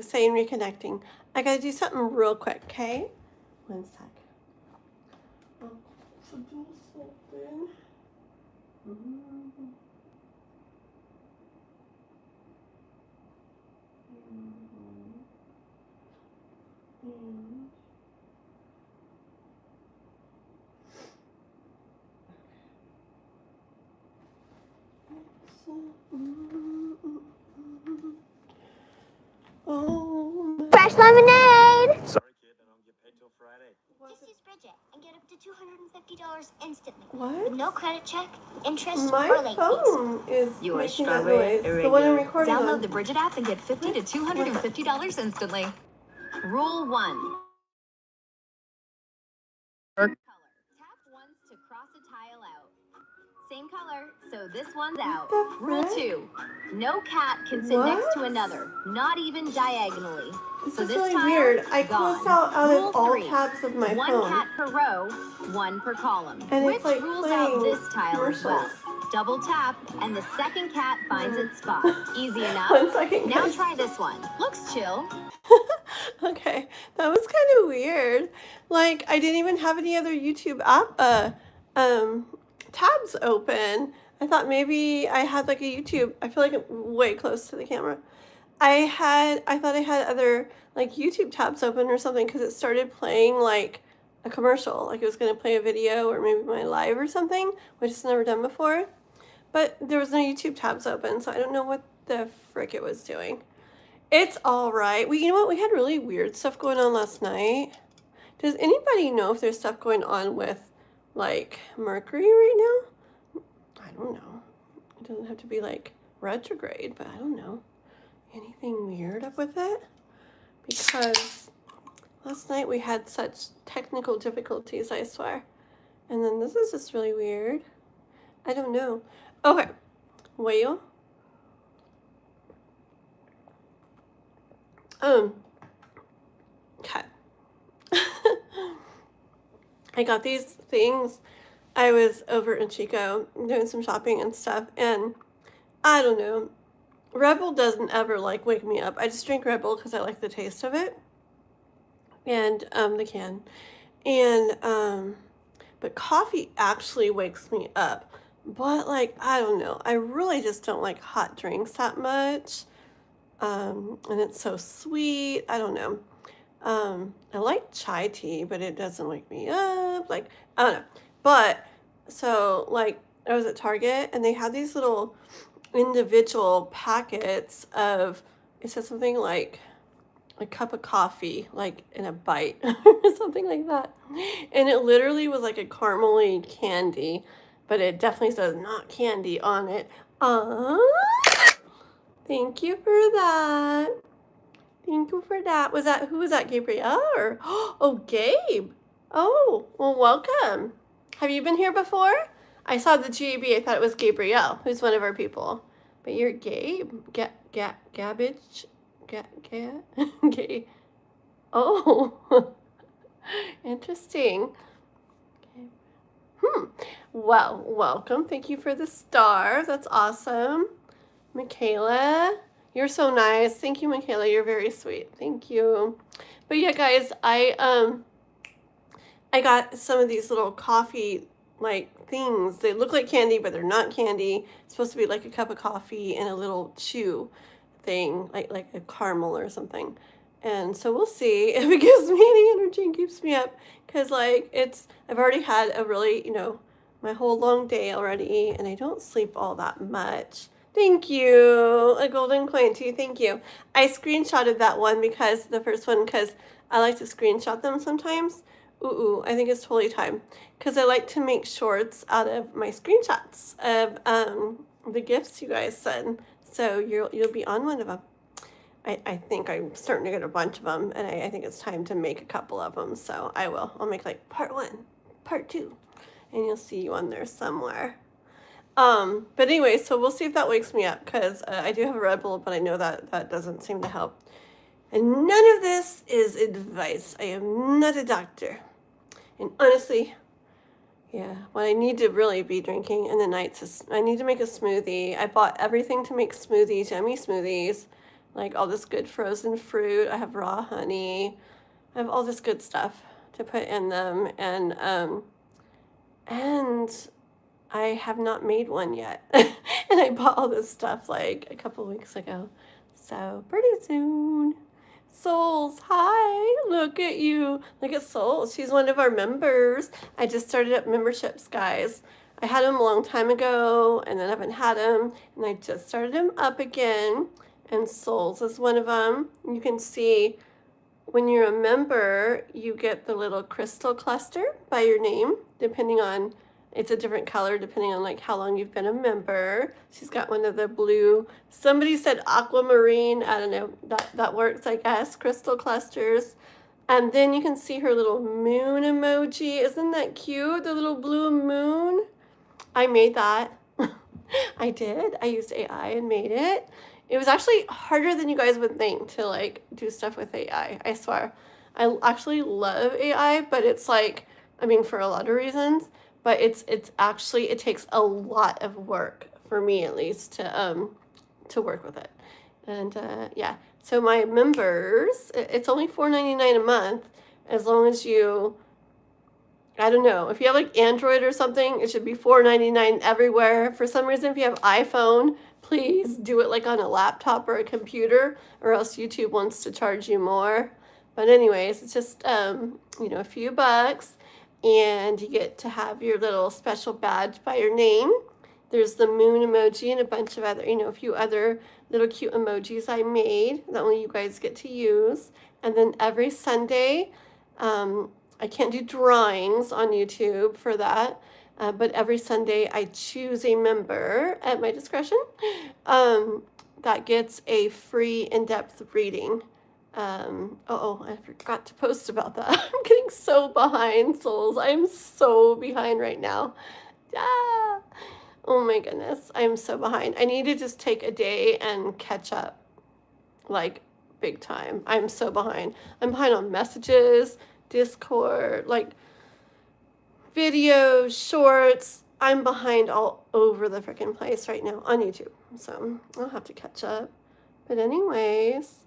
was saying reconnecting. I gotta do something real quick, okay? One sec. Oh, so do something. Oh, fresh lemonade! Sorry, kid, I don't get paid till Friday. Just use Bridget and get up to $250 instantly. what? With no credit check, interest, My or late phone is You want making that strawberry noise. or The one I'm regular? recording Download on. the Bridget app and get $50 to $250 instantly. Rule 1. Color. Tap once to cross a tile out. Same color, so this one's out. the Rule frick? 2. No cat can sit next to What? another, not even diagonally. This So is this really tile, weird. I gone. closed out Rule of all 3. tabs of my One phone. cat per row, one per column. And Which it's like rules playing out this tile as well. commercials. Double tap, and the second cat finds its spot. Easy enough. 1 second, Now guys. try this one. Looks chill. Okay, that was kind of weird. Like, I didn't even have any other YouTube app tabs open. I thought maybe I had like a YouTube. I feel like I'm way close to the camera. I thought I had other like YouTube tabs open or something because it started playing like a commercial, like it was going to play a video or maybe my live or something, which it's never done before. But there was no YouTube tabs open, so I don't know what the frick it was doing. It's all right. You know what? We had really weird stuff going on last night. Does anybody know if there's stuff going on with like Mercury right now? I don't know. It doesn't have to be like retrograde, but I don't know. Anything weird up with it? Because last night we had such technical difficulties, I swear. And then this is just really weird. I don't know. Okay. Well. Okay. I got these things. I was over in Chico doing some shopping and stuff, and I don't know. Red Bull doesn't ever like wake me up. I just drink Red Bull because I like the taste of it, and the can, and but coffee actually wakes me up. But like I don't know, I really just don't like hot drinks that much, and it's so sweet. I don't know. I like chai tea, but it doesn't wake me up. Like I don't know. But so like I was at Target and they had these little individual packets of, it said something like a cup of coffee, like in a bite or something like that. And it literally was like a caramely candy, but it definitely says not candy on it. Thank you for that. Thank you for that. Who was that, Gabrielle? Or, oh, Gabe. Oh, well, welcome. Have you been here before? I saw the GAB. I thought it was Gabrielle, who's one of our people. But you're Gabe. Gabbage. Gabe. Oh, interesting. Well, welcome. Thank you for the star. That's awesome. Michaela, you're so nice. Thank you, Michaela. You're very sweet. Thank you. But yeah, guys, I got some of these little coffee like things. They look like candy, but they're not candy. It's supposed to be like a cup of coffee and a little chew thing, like a caramel or something. And so we'll see if it gives me any energy and keeps me up. Because like I've already had a really, my whole long day already, and I don't sleep all that much. Thank you. A golden coin too. Thank you. I screenshotted that one because the first one, because I like to screenshot them sometimes. Ooh, I think it's totally time. Because I like to make shorts out of my screenshots of the gifts you guys send. So you'll be on one of them. I think I'm starting to get a bunch of them, and I think it's time to make a couple of them. So I will. I'll make like part 1, part 2, and you'll see you on there somewhere. But anyway, so we'll see if that wakes me up, because I do have a Red Bull, but I know that doesn't seem to help. And none of this is advice. I am not a doctor. And honestly, yeah, what I need to really be drinking in the nights is I need to make a smoothie. I bought everything to make smoothies, yummy smoothies. like all this good frozen fruit. I have raw honey. I have all this good stuff to put in them, and I have not made one yet. And I bought all this stuff like a couple weeks ago. So pretty soon. Souls, hi, look at you. Look at Souls. She's one of our members. I just started up memberships, guys. I had them a long time ago, and then I haven't had them, and I just started them up again. And Souls is one of them. You can see when you're a member, you get the little crystal cluster by your name, depending on, it's a different color depending on like how long you've been a member. She's got one of the blue, somebody said aquamarine, I don't know, that works, I guess, crystal clusters. And then you can see her little moon emoji. Isn't that cute? The little blue moon. I made that. I did. I used AI and made it. It was actually harder than you guys would think to like do stuff with AI. I swear. I actually love AI, but it's like, I mean, for a lot of reasons, but it's actually, it takes a lot of work for me at least to work with it. And yeah, so my members, it's only $4.99 a month, as long as you, I don't know, if you have like Android or something, it should be $4.99 everywhere. For some reason, if you have iPhone, please do it like on a laptop or a computer, or else YouTube wants to charge you more. But anyways, it's just, you know, a few bucks, and you get to have your little special badge by your name. There's the moon emoji and a bunch of other, you know, a few other little cute emojis I made that only you guys get to use. And then every Sunday, I can't do drawings on YouTube for that, but every Sunday I choose a member at my discretion that gets a free in-depth reading. I forgot to post about that. I'm getting so behind, Souls. I'm so behind right now. Ah, oh my goodness, I'm so behind. I need to just take a day and catch up, like big time. I'm so behind. I'm behind on messages, Discord, like videos, shorts. I'm behind all over the freaking place right now on YouTube. So I'll have to catch up. But anyways,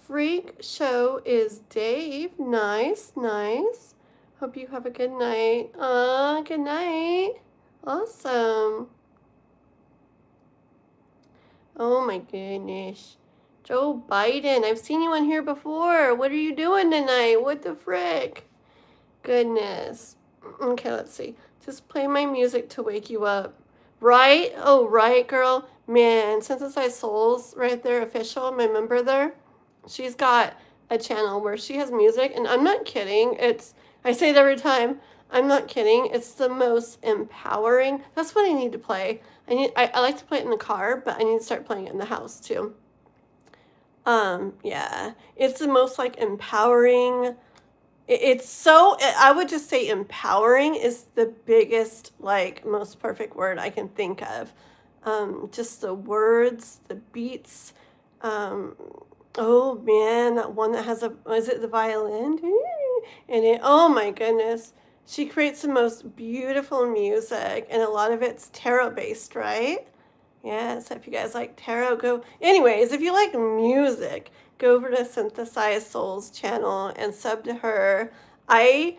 freak show is Dave. Nice, nice. Hope you have a good night. Good night. Awesome. Oh my goodness. Joe Biden, I've seen you on here before. What are you doing tonight? What the frick? Goodness. Okay, let's see. Just play my music to wake you up. Right? Oh, right, girl. Man, Synthesized Souls right there, official, my member there. She's got a channel where she has music, and I'm not kidding. I say it every time. I'm not kidding. It's the most empowering. That's what I need to play. I like to play it in the car, but I need to start playing it in the house too. Yeah, it's the most like empowering. It's so, I would just say empowering is the biggest, like most perfect word I can think of. Just the words, the beats. Oh man, that one that has is it the violin? And it, oh my goodness. She creates the most beautiful music, and a lot of it's tarot based, right? Yeah, so if you guys like tarot, go. Anyways, if you like music, go over to Synthesized Souls channel and sub to her. I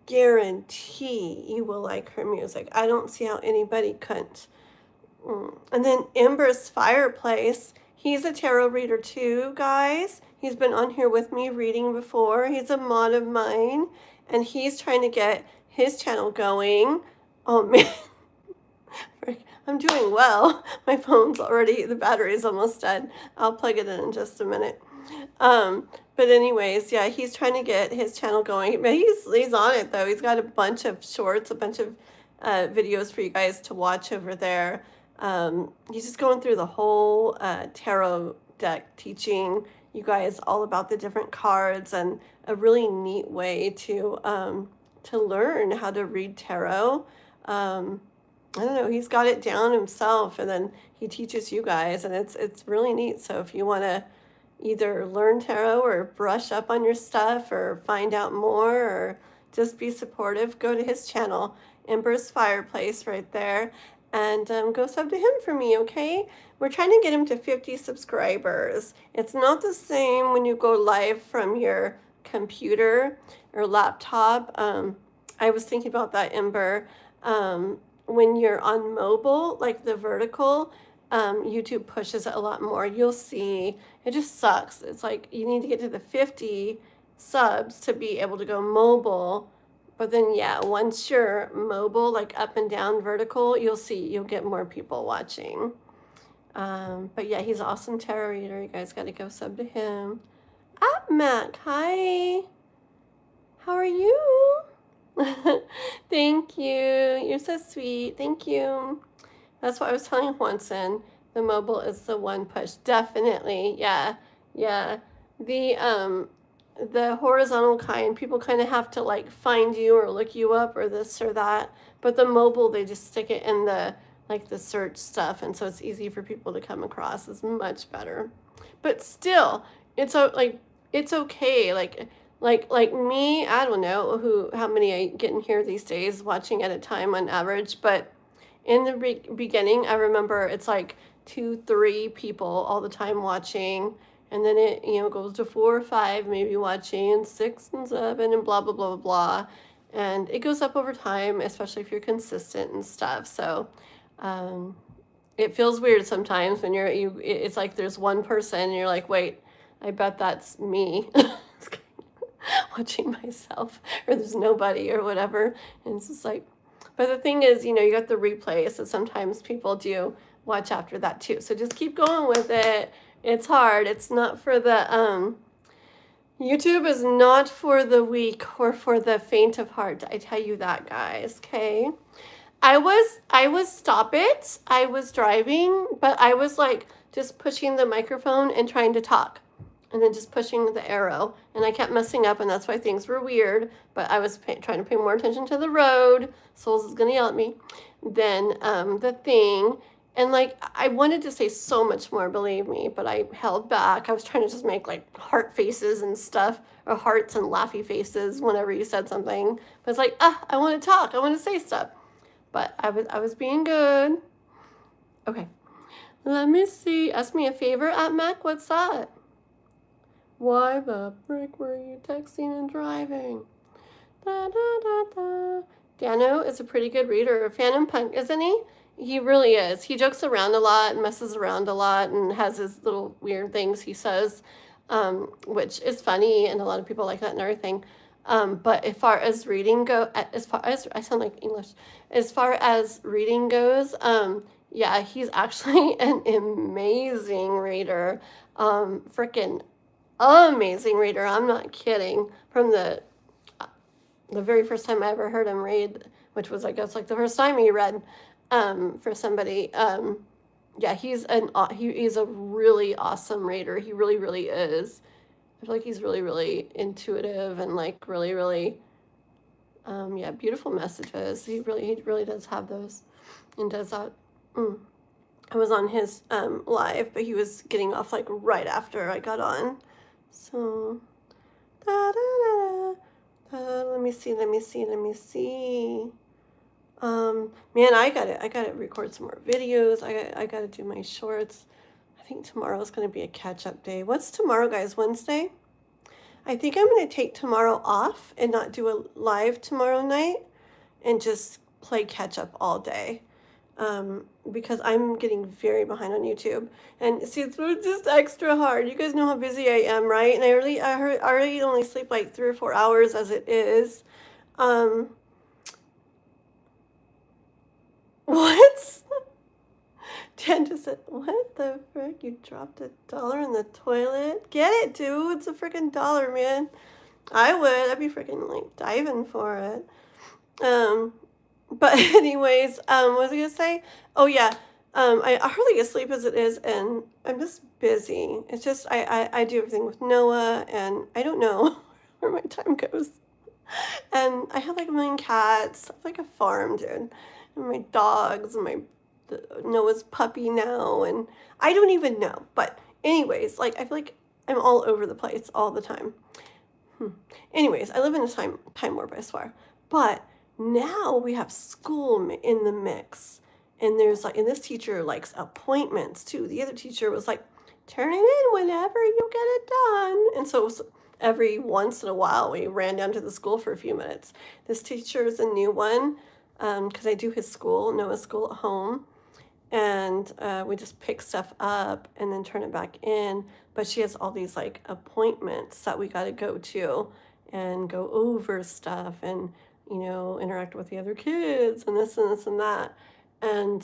guarantee you will like her music. I don't see how anybody couldn't. And then Ember's Fireplace. He's a tarot reader too, guys. He's been on here with me reading before. He's a mod of mine, and he's trying to get his channel going. Oh man, I'm doing well. My phone's already, the battery's almost dead. I'll plug it in just a minute. But anyways, yeah, he's trying to get his channel going. But he's on it though. He's got a bunch of shorts, a bunch of videos for you guys to watch over there. He's just going through the whole tarot deck, teaching you guys all about the different cards, and a really neat way to learn how to read tarot. I don't know, he's got it down himself, and then he teaches you guys, and it's really neat. So if you want to either learn tarot or brush up on your stuff or find out more or just be supportive, go to his channel, Ember's Fireplace right there. And go sub to him for me, okay? We're trying to get him to 50 subscribers. It's not the same when you go live from your computer or laptop. I was thinking about that, Ember. When you're on mobile, like the vertical, YouTube pushes it a lot more. You'll see. It just sucks. It's like you need to get to the 50 subs to be able to go mobile. But then, yeah, once you're mobile, like up and down vertical, you'll get more people watching. But yeah, he's an awesome tarot reader. You guys got to go sub to him. Mac, hi. How are you? Thank you. You're so sweet. Thank you. That's what I was telling Juanson. The mobile is the one push. Definitely. Yeah. Yeah. The horizontal kind, people kind of have to like find you or look you up or this or that. But the mobile, they just stick it in the search stuff, and so it's easy for people to come across. It's much better. But still, it's okay. Like me, I don't know how many I get in here these days watching at a time on average, but in the beginning, I remember it's like 2-3 people all the time watching, and then it goes to 4 or 5 maybe watching, and 6 and 7 and blah blah blah blah blah, and it goes up over time, especially if you're consistent and stuff. So it feels weird sometimes when it's like there's one person and you're like, wait, I bet that's me watching myself, or there's nobody or whatever, and it's just like. But the thing is, you got the replay, so sometimes people do watch after that too. So just keep going with it. It's hard. It's not for the YouTube is not for the weak or for the faint of heart. I tell you that, guys. Okay. I was stop it. I was driving, but I was like just pushing the microphone and trying to talk, and then just pushing the arrow, and I kept messing up, and that's why things were weird. But I was trying to pay more attention to the road. Souls is gonna yell at me. Then the thing, and like I wanted to say so much more, believe me, but I held back. I was trying to just make like heart faces and stuff, or hearts and laughy faces whenever you said something. But it's like, I want to talk. I want to say stuff. But I was being good. Okay, let me see. Ask me a favor, Mac. What's that? Why the frick were you texting and driving? Da, da, da, da. Dano is a pretty good reader. Phantom Punk, isn't he? He really is. He jokes around a lot and messes around a lot and has his little weird things he says, which is funny, and a lot of people like that and everything. But as far as reading I sound like English. As far as reading goes, yeah, he's actually an amazing reader. Freaking amazing reader. I'm not kidding. From the very first time I ever heard him read, which was I guess like the first time he read for somebody. Yeah, he's a really awesome reader. He really, really is. I feel like he's really, really intuitive and like really, really yeah, beautiful messages. He really does have those, and does that. I was on his live, but he was getting off like right after I got on. So let me see. Man, I gotta record some more videos. I gotta do my shorts. I think tomorrow's gonna be a catch-up day. What's tomorrow, guys? Wednesday? I think I'm gonna take tomorrow off and not do a live tomorrow night and just play catch-up all day. Because I'm getting very behind on YouTube, and see, it's just extra hard. You guys know how busy I am, right? And I already only sleep like 3 or 4 hours as it is. What? Dan just said, what the frick? You dropped $1 in the toilet? Get it, dude. It's a freaking $1, man. I'd be freaking like diving for it. But anyways, what was I gonna say? Oh yeah, I hardly get sleep as it is, and I'm just busy. It's just I do everything with Noah, and I don't know where my time goes. And I have like a million cats, I have like a farm, dude, and my dogs, and Noah's puppy now, and I don't even know. But anyways, like I feel like I'm all over the place all the time. Anyways, I live in a time warp, I swear. But now we have school in the mix, And there's like, and this teacher likes appointments too. The other teacher was like, turn it in whenever you get it done. And so it was every once in a while, we ran down to the school for a few minutes. This teacher is a new one because I do his school, Noah's school at home. And we just pick stuff up and then turn it back in. But she has all these like appointments that we got to go to and go over stuff and, you know, interact with the other kids and this and this and that. And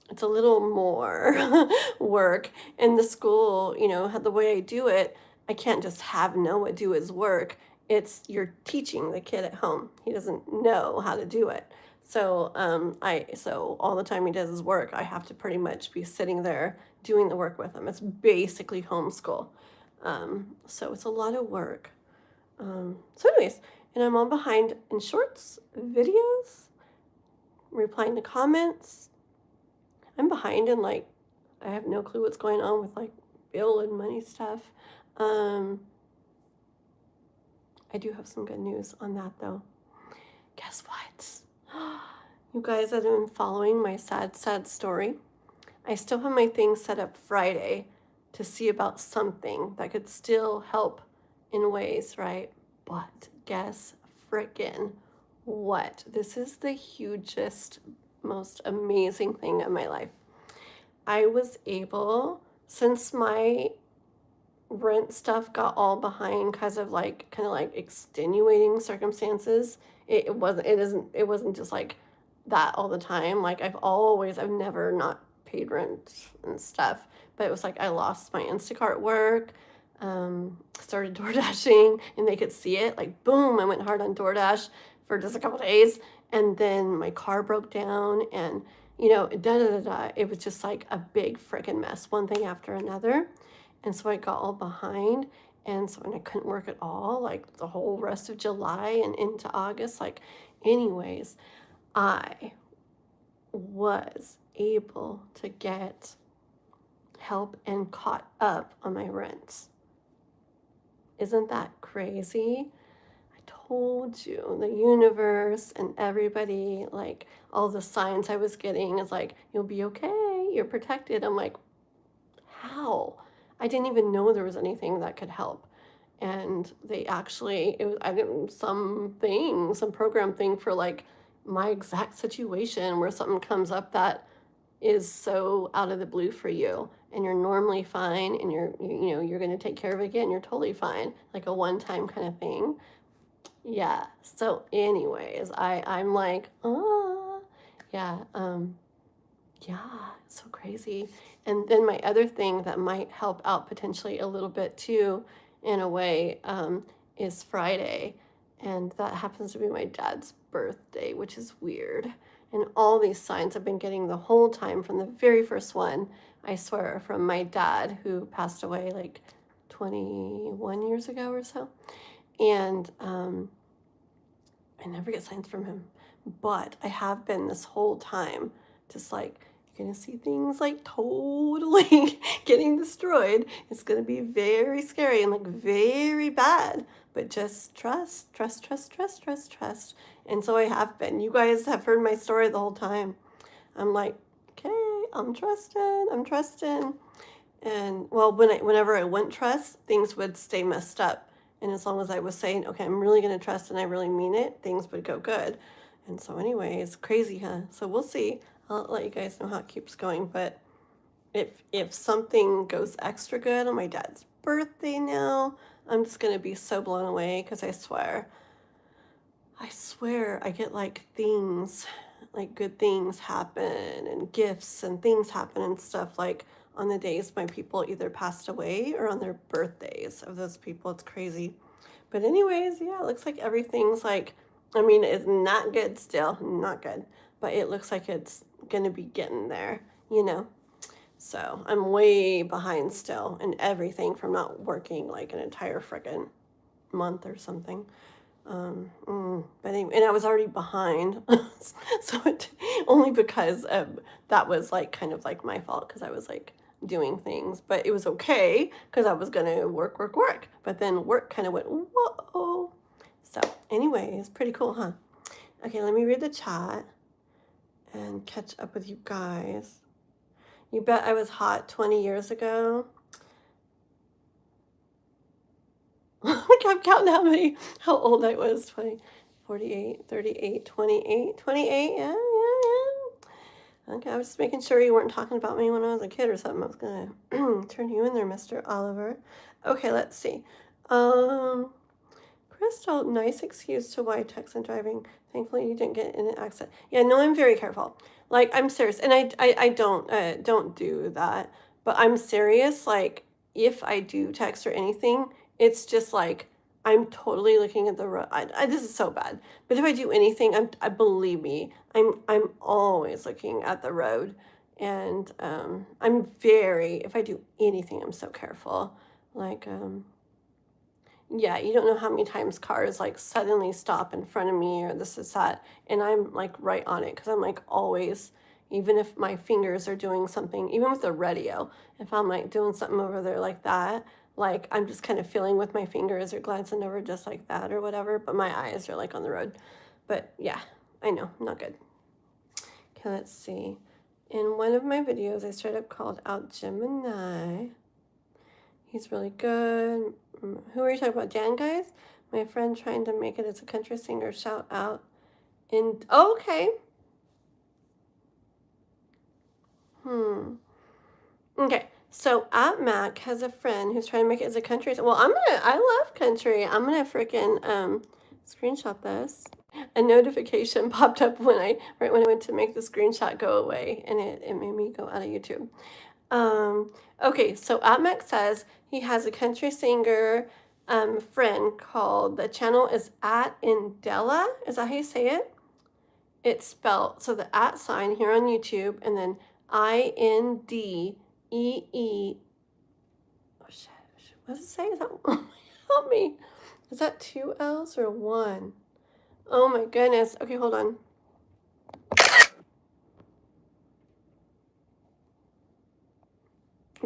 it's a little more work. In the school, you know, the way I do it, I can't just have Noah do his work. It's you're teaching the kid at home. He doesn't know how to do it. So so all the time he does his work, I have to pretty much be sitting there doing the work with him. It's basically homeschool. So it's a lot of work. So anyways, and I'm all behind in shorts, videos, replying to comments. I'm behind in like, I have no clue what's going on with like bill and money stuff. I do have some good news on that though. Guess what? You guys that have been following my sad story, I still have my thing set up Friday to see about something that could still help in ways, right? But guess frickin' what? This is the hugest, most amazing thing in my life. I was able, since my rent stuff got all behind because of like kind of like extenuating circumstances, it wasn't just like that all the time. Like I've never not paid rent and stuff, but it was like I lost my Instacart work, started door dashing, and they could see it, like boom, I went hard on DoorDash for just a couple days, and then my car broke down, and you know, it was just like a big freaking mess, one thing after another. And so I got all behind, and I couldn't work at all, like the whole rest of July and into August. Like, anyways, I was able to get help and caught up on my rent. Isn't that crazy? I told you, the universe and everybody, like all the signs I was getting is like, you'll be okay, you're protected. I'm like, how? I didn't even know there was anything that could help. And they actually, some program thing for like my exact situation where something comes up that is so out of the blue for you, and you're normally fine, and you're going to take care of it again, you're totally fine, like a one-time kind of thing. Yeah. So anyways, I'm like, yeah, so crazy. And then my other thing that might help out potentially a little bit too, in a way, is Friday. And that happens to be my dad's birthday, which is weird. And all these signs I've been getting the whole time from the very first one, I swear, from my dad, who passed away like 21 years ago or so. And I never get signs from him. But I have been this whole time just like, you're going to see things like totally getting destroyed. It's going to be very scary and like very bad. But just trust. And so I have been. You guys have heard my story the whole time. I'm like, okay, I'm trusting. And well, whenever I wouldn't trust, things would stay messed up. And as long as I was saying, okay, I'm really going to trust and I really mean it, things would go good. And so anyways, crazy, huh? So we'll see. I'll let you guys know how it keeps going. But if something goes extra good on my dad's birthday now, I'm just going to be so blown away, because I swear I get like things, like good things happen and gifts and things happen and stuff like on the days my people either passed away or on their birthdays of those people. It's crazy. But anyways, yeah, it looks like everything's like, I mean, it's not good still, not good, but it looks like it's going to be getting there, you know? So I'm way behind still in everything from not working like an entire frickin' month or something. But anyway, and I was already behind, so only because that was like kind of like my fault, because I was like doing things, but it was okay because I was gonna work. But then work kind of went, whoa. So anyways, pretty cool, huh? Okay, let me read the chat. and catch up with you guys. You bet I was hot 20 years ago. I'm counting how old I was. 20, 48, 38, 28, 28. Yeah. Okay, I was just making sure you weren't talking about me when I was a kid or something. I was going to turn you in there, Mr. Oliver. Okay, let's see. Crystal, nice excuse to why text and driving. Thankfully, you didn't get in an accident. Yeah, no, I'm very careful. Like, I'm serious. And I don't do that. But I'm serious. Like, if I do text or anything, it's just like, I'm totally looking at the road. This is so bad. But if I do anything, I believe me, I'm always looking at the road. And if I do anything, I'm so careful. Like, yeah, you don't know how many times cars like suddenly stop in front of me or this is that. And I'm like right on it because I'm like always, even if my fingers are doing something, even with the radio, if I'm like doing something over there like that, like I'm just kind of feeling with my fingers or glancing over just like that or whatever. But my eyes are like on the road. But yeah, I know, not good. Okay, let's see. In one of my videos, I straight up called out Gemini. He's really good. Who are you talking about? Dan, guys? My friend trying to make it as a country singer. Shout out. Okay. Okay. So at Mac has a friend who's trying to make it as a country. Well, I love country. I'm gonna freaking screenshot this. A notification popped up right when I went to make the screenshot go away, and it made me go out of YouTube. Okay, so Atmac says he has a country singer friend called, the channel is @Indela. Is that how you say it? It's spelled, so the @ sign here on YouTube, and then INDEE. Oh shit, what does it say? Is that, help me. Is that 2 L's or 1? Oh my goodness. Okay, hold on.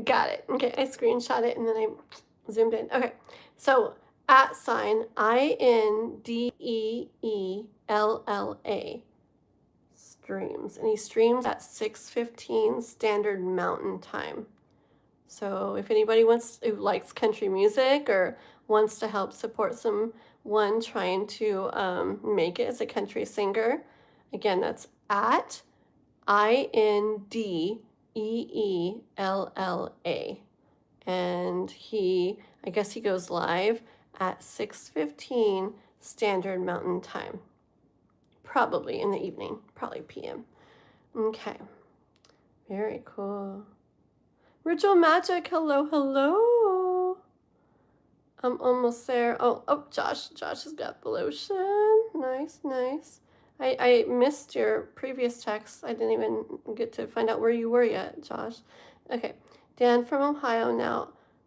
Got it. Okay, I screenshot it and then I zoomed in. Okay, so @INDEELLA streams, and he streams at 6:15 Standard Mountain Time. So if anybody who likes country music or wants to help support someone trying to make it as a country singer, again, that's @INDEELLA. And I guess he goes live at 6:15 Standard Mountain Time. Probably in the evening, probably PM. Okay. Very cool. Ritual Magic, hello. I'm almost there. Oh, Josh has got the lotion. Nice. I missed your previous text. I didn't even get to find out where you were yet, Josh. Okay. Dan from Ohio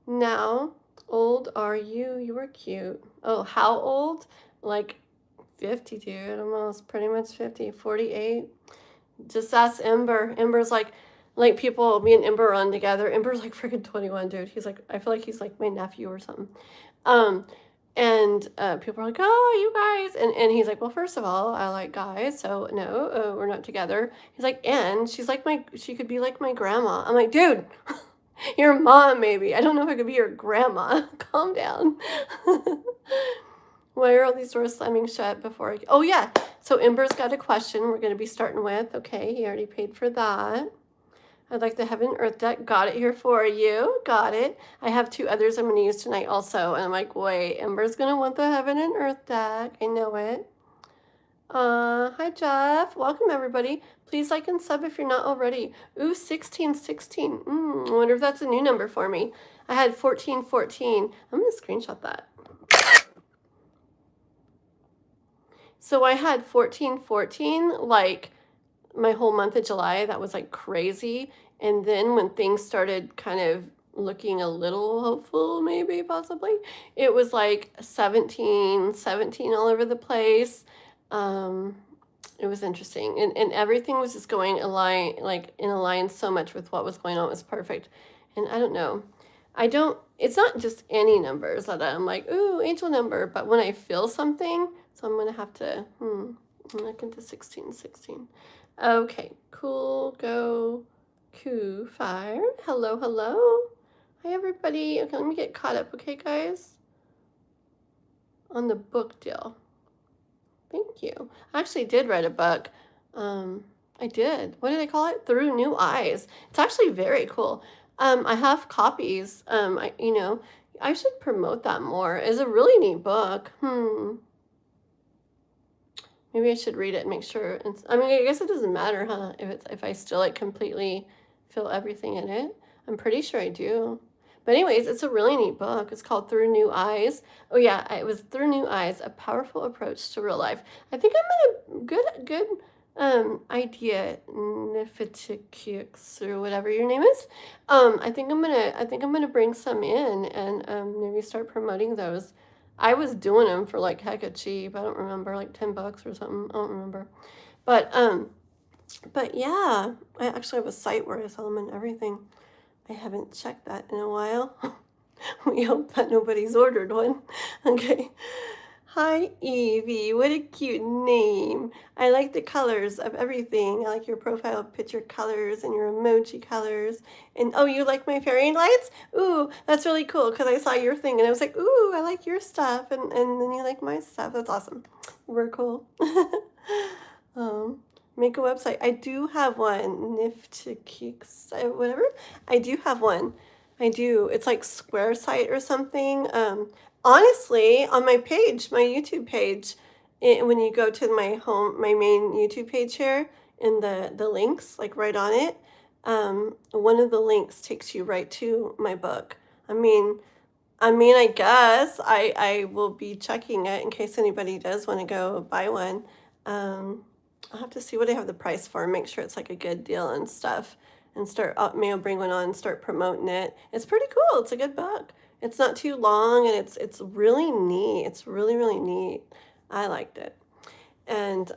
now, old are you? You were cute. Oh, how old? Like 50, dude. Almost pretty much 50. 48. Just ask Ember. Ember's like people, me and Ember run together. Ember's like freaking 21, dude. He's like, I feel like he's like my nephew or something. And people are like, oh, you guys. And he's like, well, first of all, I like guys. So no, we're not together. He's like, and she could be like my grandma. I'm like, dude, your mom, maybe. I don't know if I could be your grandma. Calm down. Why are all these doors slamming shut before oh yeah. So Ember's got a question we're going to be starting with. Okay, he already paid for that. I'd like the Heaven and Earth deck. Got it here for you. Got it. I have 2 others I'm going to use tonight also. And I'm like, wait, Ember's going to want the Heaven and Earth deck. I know it. Hi, Jeff. Welcome, everybody. Please like and sub if you're not already. Ooh, 1616. I wonder if that's a new number for me. I had 1414. I'm going to screenshot that. So I had 1414, like my whole month of July. That was like crazy. And then when things started kind of looking a little hopeful, maybe possibly, it was like 17 all over the place. It was interesting. And everything was just going in a line so much with what was going on. It was perfect. And I don't know. It's not just any numbers that I'm like, ooh, angel number. But when I feel something, so I'm going to have to look into 1616. Okay, cool, go, coo, fire. Hello, hello. Hi, everybody. Okay, let me get caught up, okay, guys? On the book deal. Thank you. I actually did write a book. I did. What did I call it? Through New Eyes. It's actually very cool. I have copies. I should promote that more. It's a really neat book. Maybe I should read it and make sure. I guess it doesn't matter, huh? If I still like completely feel everything in it. I'm pretty sure I do. But anyways, it's a really neat book. It's called Through New Eyes. Oh yeah, it was Through New Eyes, a powerful approach to real life. I think I'm gonna good idea, Nifitikix or whatever your name is. I think I'm gonna bring some in and maybe start promoting those. I was doing them for like hecka cheap. I don't remember, like $10 or something. I don't remember. But yeah, I actually have a site where I sell them and everything. I haven't checked that in a while. We hope that nobody's ordered one. Okay. Hi, Evie. What a cute name. I like the colors of everything. I like your profile picture colors and your emoji colors. And oh, you like my fairy lights? Ooh, that's really cool because I saw your thing and I was like, ooh, I like your stuff. And then you like my stuff. That's awesome. We're cool. Make a website. I do have one. Niftikix, whatever. I do have one. I do. It's like Square Site or something. Honestly, on my page, my YouTube page, when you go to my main YouTube page here, in the links, like right on it, one of the links takes you right to my book. I guess I will be checking it in case anybody does want to go buy one. I'll have to see what I have the price for and make sure it's like a good deal and stuff. And maybe I'll bring one on and start promoting it. It's pretty cool. It's a good book. It's not too long and it's really neat. It's really, really neat. I liked it. And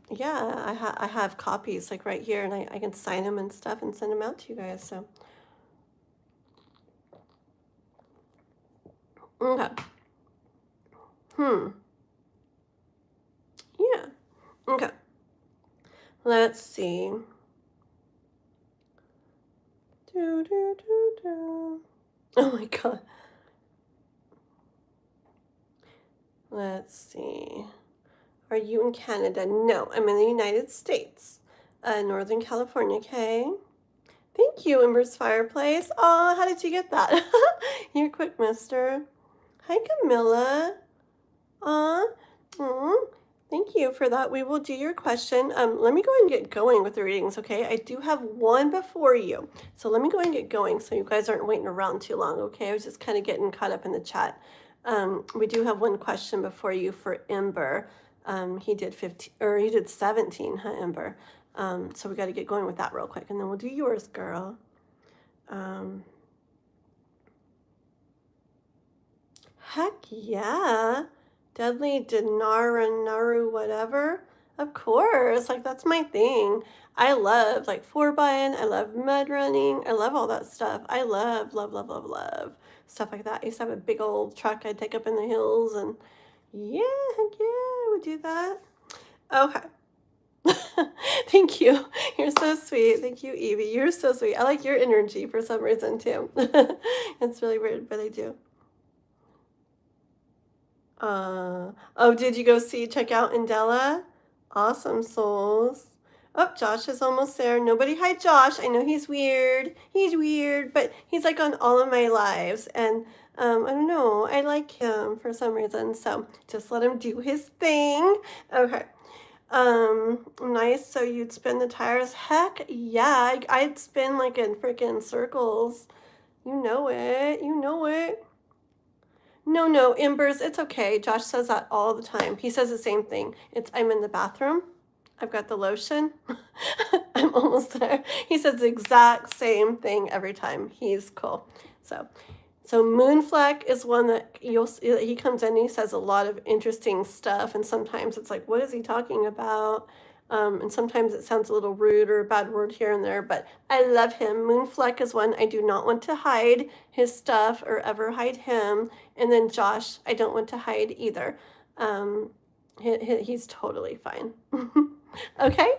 yeah, I have copies like right here and I can sign them and stuff and send them out to you guys. So, okay. Yeah. Okay. Let's see. Oh my God. Let's see. Are you in Canada? No, I'm in the United States. Northern California, okay? Thank you, Ember's Fireplace. Oh, how did you get that? You're quick, mister. Hi, Camila. Thank you for that. We will do your question. Let me go ahead and get going with the readings, okay? I do have one before you. So let me go ahead and get going so you guys aren't waiting around too long, okay? I was just kind of getting caught up in the chat. We do have one question before you for Ember. He did 17, huh, Ember? So we got to get going with that real quick, and then we'll do yours, girl. Heck yeah. Deadly Naru, whatever. Of course, like that's my thing. I love like 4-button. I love mud running. I love all that stuff. I love stuff like that. I used to have a big old truck I'd take up in the hills and yeah, heck yeah, I would do that. Okay. Thank you. You're so sweet. Thank you, Evie. You're so sweet. I like your energy for some reason too. It's really weird, but I do. Oh, did you go check out Indela? Awesome souls. Oh, Josh is almost there. Nobody hide Josh. I know he's weird. He's weird, but he's like on all of my lives. And I don't know. I like him for some reason. So just let him do his thing. Okay. Nice. So you'd spin the tires? Heck yeah. I'd spin like in freaking circles. You know it. You know it. No, Embers, it's okay. Josh says that all the time. He says the same thing. I'm in the bathroom. I've got the lotion. I'm almost there. He says the exact same thing every time. He's cool. So Moonfleck is one that he comes in and he says a lot of interesting stuff. And sometimes it's like, what is he talking about? And sometimes it sounds a little rude or a bad word here and there, but I love him. Moonfleck is one I do not want to hide his stuff or ever hide him. And then Josh, I don't want to hide either. He's totally fine. Okay?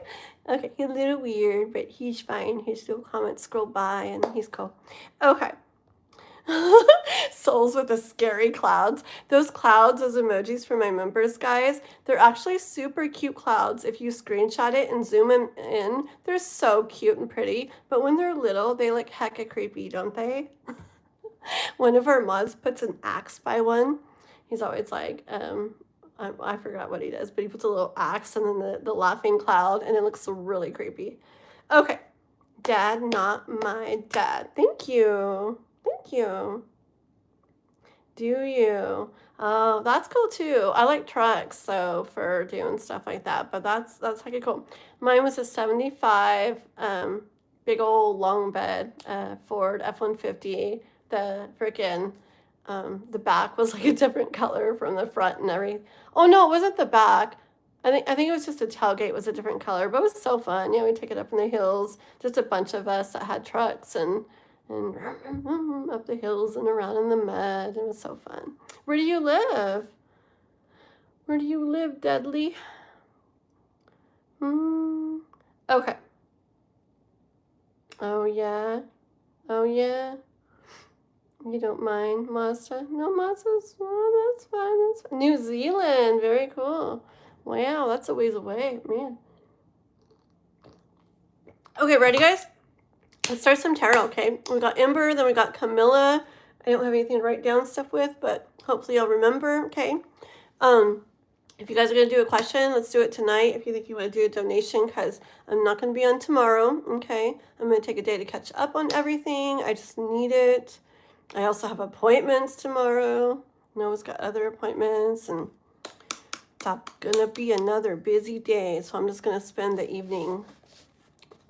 Okay, he's a little weird, but he's fine. His little comments scroll by and he's cool. Okay. Souls with the scary clouds. Those clouds, those emojis for my members, guys, they're actually super cute clouds. If you screenshot it and zoom them in, they're so cute and pretty. But when they're little, they look hecka creepy, don't they? One of our mods puts an axe by one. He's always like, I forgot what he does, but he puts a little axe and then the laughing cloud, and it looks really creepy. Okay. Dad, not my dad. Thank you. Thank you. Do you? Oh, that's cool too. I like trucks, so for doing stuff like that, but that's like cool. Mine was a 75 big old long bed Ford F-150. The freaking the back was like a different color from the front and everything. Oh no, it wasn't the back. I think it was just the tailgate was a different color, but it was so fun. You know, we take it up in the hills, just a bunch of us that had trucks and up the hills and around in the mud. It was so fun. Where do you live? Where do you live, Deadly? Okay. Oh yeah. Oh yeah. You don't mind Mazda? No, Mazda's, oh, that's fine, that's fine. New Zealand, very cool. Wow, that's a ways away, man. Okay, ready, guys? Let's start some tarot, okay? We got Ember, then we got Camila. I don't have anything to write down stuff with, but hopefully I'll remember, okay? If you guys are going to do a question, let's do it tonight. If you think you want to do a donation, because I'm not going to be on tomorrow, okay? I'm going to take a day to catch up on everything. I just need it. I also have appointments tomorrow. Noah's got other appointments, and it's gonna be another busy day. So I'm just gonna spend the evening,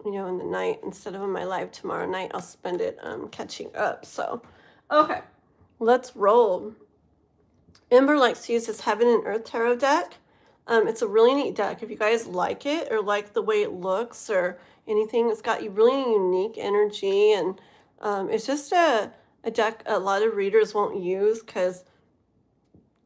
you know, in the night instead of on my live tomorrow night. I'll spend it catching up. So, okay, let's roll. Ember likes to use his Heaven and Earth Tarot deck. It's a really neat deck. If you guys like it or like the way it looks or anything, it's got really unique energy, and it's just a deck a lot of readers won't use because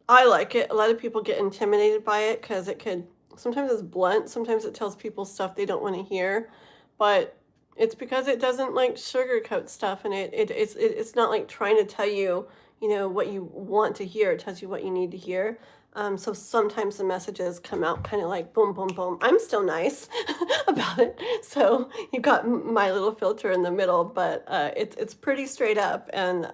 I like it. A lot of people get intimidated by it because it could, sometimes it's blunt, sometimes it tells people stuff they don't want to hear, but it's because it doesn't like sugarcoat stuff, and it's not like trying to tell you, you know, what you want to hear. It tells you what you need to hear. So sometimes the messages come out kind of like boom, boom, boom. I'm still nice about it. So you got my little filter in the middle, but it's pretty straight up, and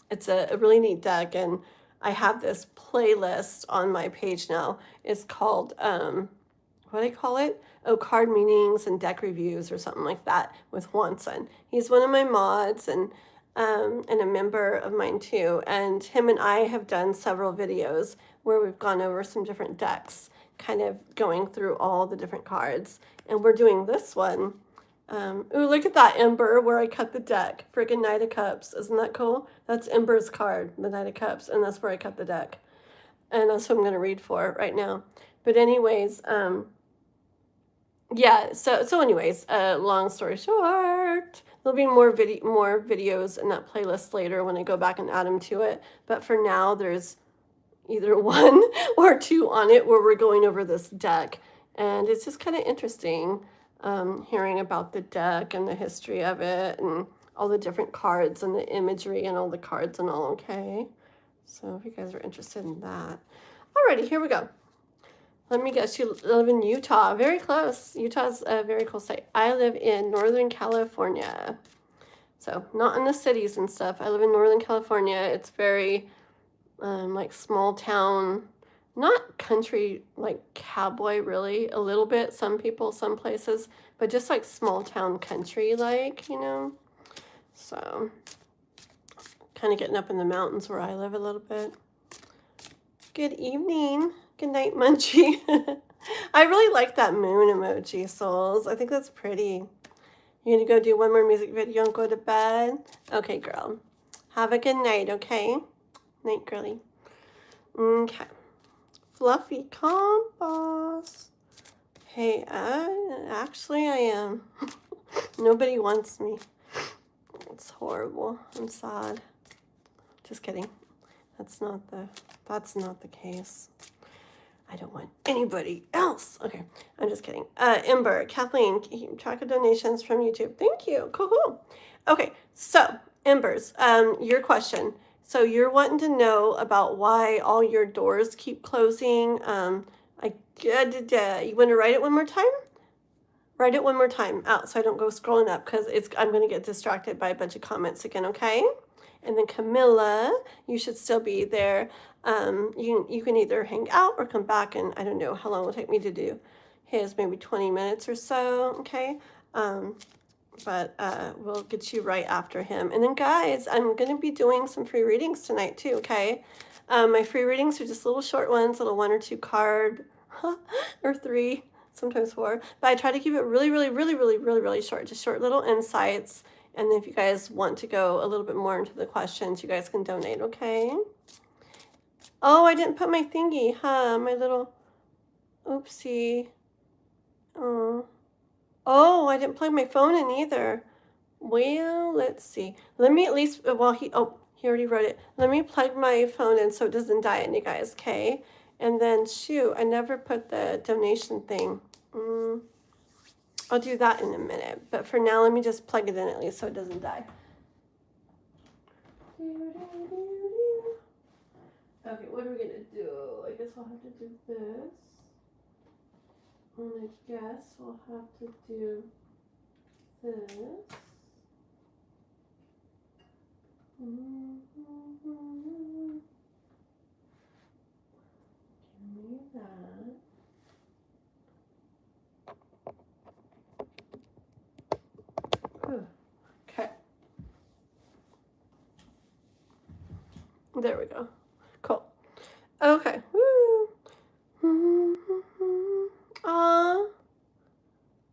it's a really neat deck. And I have this playlist on my page now. It's called, what do I call it? Oh, card meanings and deck reviews or something like that with Juanson. He's one of my mods and a member of mine too. And him and I have done several videos where we've gone over some different decks, kind of going through all the different cards. And we're doing this one. Ooh, look at that Ember where I cut the deck. Friggin' Knight of Cups. Isn't that cool? That's Ember's card, the Knight of Cups, and that's where I cut the deck. And that's what I'm going to read for right now. But anyways, yeah, so anyways, long story short, there'll be more videos in that playlist later when I go back and add them to it. But for now, there's either one or two on it where we're going over this deck. And it's just kind of interesting hearing about the deck and the history of it and all the different cards and the imagery and all the cards and all, okay? So if you guys are interested in that. Alrighty, here we go. Let me guess, you live in Utah. Very close. Utah's a very cool state. I live in Northern California. So not in the cities and stuff. I live in Northern California. It's very like small town, not country, like cowboy really, a little bit, some people, some places, but just like small town country, like, you know. So kind of getting up in the mountains where I live a little bit. Good evening. Good night, Munchie. I really like that moon emoji, souls. I think that's pretty. You gonna go do one more music video and go to bed? Okay, girl. Have a good night, okay? Night, girly. Okay. Fluffy compost. Hey, actually I am. Nobody wants me. It's horrible. I'm sad. Just kidding. That's not the case. I don't want anybody else. Okay, I'm just kidding. Ember, Kathleen, keep track of donations from YouTube. Thank you. Cool. Okay, so Embers, your question. So you're wanting to know about why all your doors keep closing. You want to write it one more time? Write it one more time out so I don't go scrolling up because I'm going to get distracted by a bunch of comments again, okay? And then Camila, you should still be there. You can either hang out or come back, and I don't know how long it will take me to do his, maybe 20 minutes or so, okay? But we'll get you right after him. And then guys, I'm going to be doing some free readings tonight too, okay? My free readings are just little short ones, little 1 or 2 card or 3, sometimes 4. But I try to keep it really short, just short little insights. And then if you guys want to go a little bit more into the questions, you guys can donate, okay? Oh, I didn't put my thingy, huh? My little, oopsie. Oh, I didn't plug my phone in either. Well, let's see. Let me at least, well, he already wrote it. Let me plug my phone in so it doesn't die on you guys, okay? And then, shoot, I never put the donation thing. I'll do that in a minute. But for now, let me just plug it in at least so it doesn't die. Okay, what are we going to do? I guess I'll have to do this. And I guess we'll have to do this. Give me that. Okay. There we go. Cool. Okay. Woo.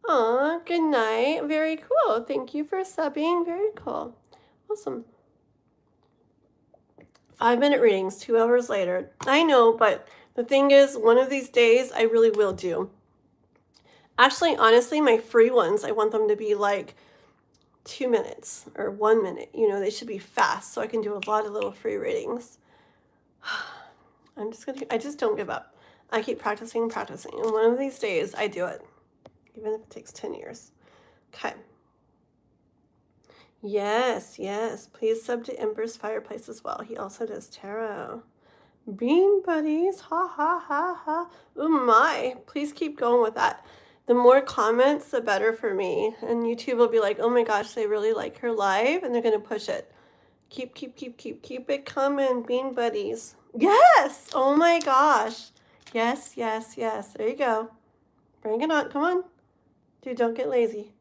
Aw, good night. Very cool. Thank you for subbing. Very cool. Awesome. 5-minute readings, 2 hours later. I know, but the thing is, one of these days, I really will do. Actually, honestly, my free ones, I want them to be like 2 minutes or 1 minute. You know, they should be fast so I can do a lot of little free readings. I just don't give up. I keep practicing. And one of these days, I do it. Even if it takes 10 years. Okay. Yes. Please sub to Ember's Fireplace as well. He also does tarot. Bean buddies. Ha. Oh my. Please keep going with that. The more comments, the better for me. And YouTube will be like, oh my gosh, they really like her live. And they're going to push it. Keep it coming, Bean buddies. Yes. Oh my gosh. Yes. There you go. Bring it on. Come on. Dude, don't get lazy.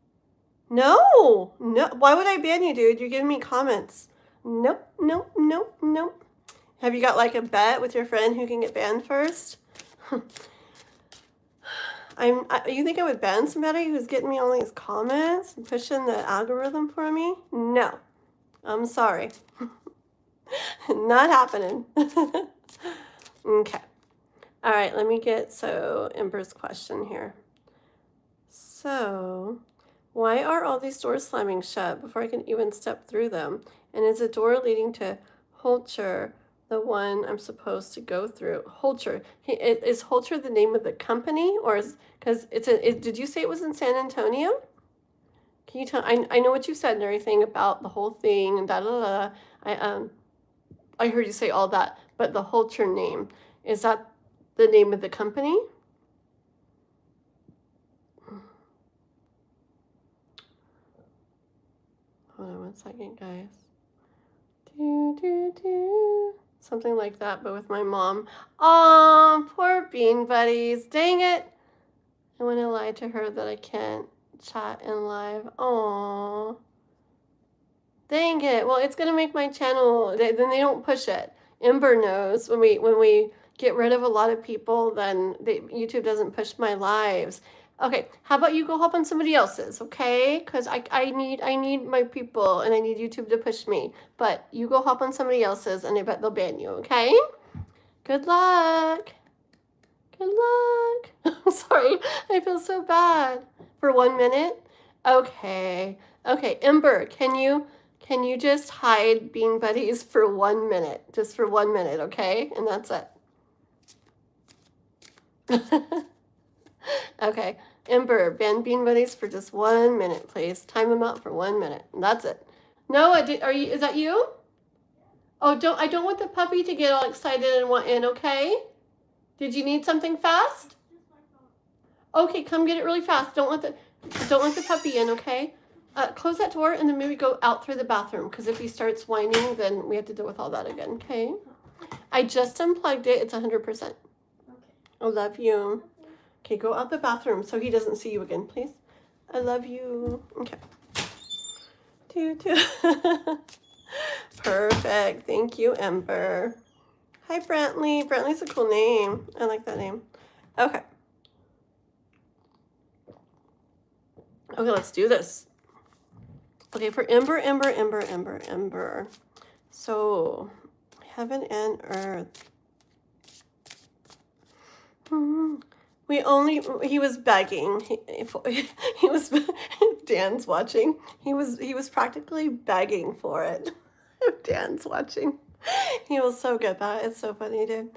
No. Why would I ban you, dude? You're giving me comments. Nope. Have you got like a bet with your friend who can get banned first? You think I would ban somebody who's getting me all these comments and pushing the algorithm for me? No. I'm sorry. Not happening. Okay. All right, let me get Ember's question here. So, why are all these doors slamming shut before I can even step through them? And is a door leading to Holcher the one I'm supposed to go through? Holcher. Is Holcher the name of the company, or because did you say it was in San Antonio? Can you tell? I know what you said and everything about the whole thing and I heard you say all that, but the Holcher name, is that the name of the company? Hold on 1 second, guys. Something like that, but with my mom. Aw, poor Bean buddies. Dang it. I want to lie to her that I can't chat in live. Aw. Dang it. Well, it's going to make my channel, then they don't push it. Ember knows when we get rid of a lot of people, then YouTube doesn't push my lives. Okay, how about you go hop on somebody else's, okay? Because I need my people, and I need YouTube to push me. But you go hop on somebody else's, and I bet they'll ban you, okay? Good luck. I'm sorry, I feel so bad. For 1 minute? Okay, Ember, can you just hide Bean Buddies for 1 minute? Just for 1 minute, okay? And that's it. Okay, Ember, ban Bean Buddies for just 1 minute, please. Time them out for 1 minute. That's it. No, is that you? Oh, I don't want the puppy to get all excited and want in, okay? Did you need something fast? Okay, come get it really fast. Don't let the puppy in, okay? Close that door and then maybe go out through the bathroom, because if he starts whining, then we have to deal with all that again, okay? I just unplugged it. It's 100%. Okay. I love you. Okay, go out the bathroom so he doesn't see you again, please. I love you. Okay. Perfect. Thank you, Ember. Hi, Brantley. Brantley's a cool name. I like that name. Okay. Okay, let's do this. Okay, for Ember. So, heaven and earth. He was begging. He was, Dan's watching. He was practically begging for it. Dan's watching. He will so get that. It's so funny, dude.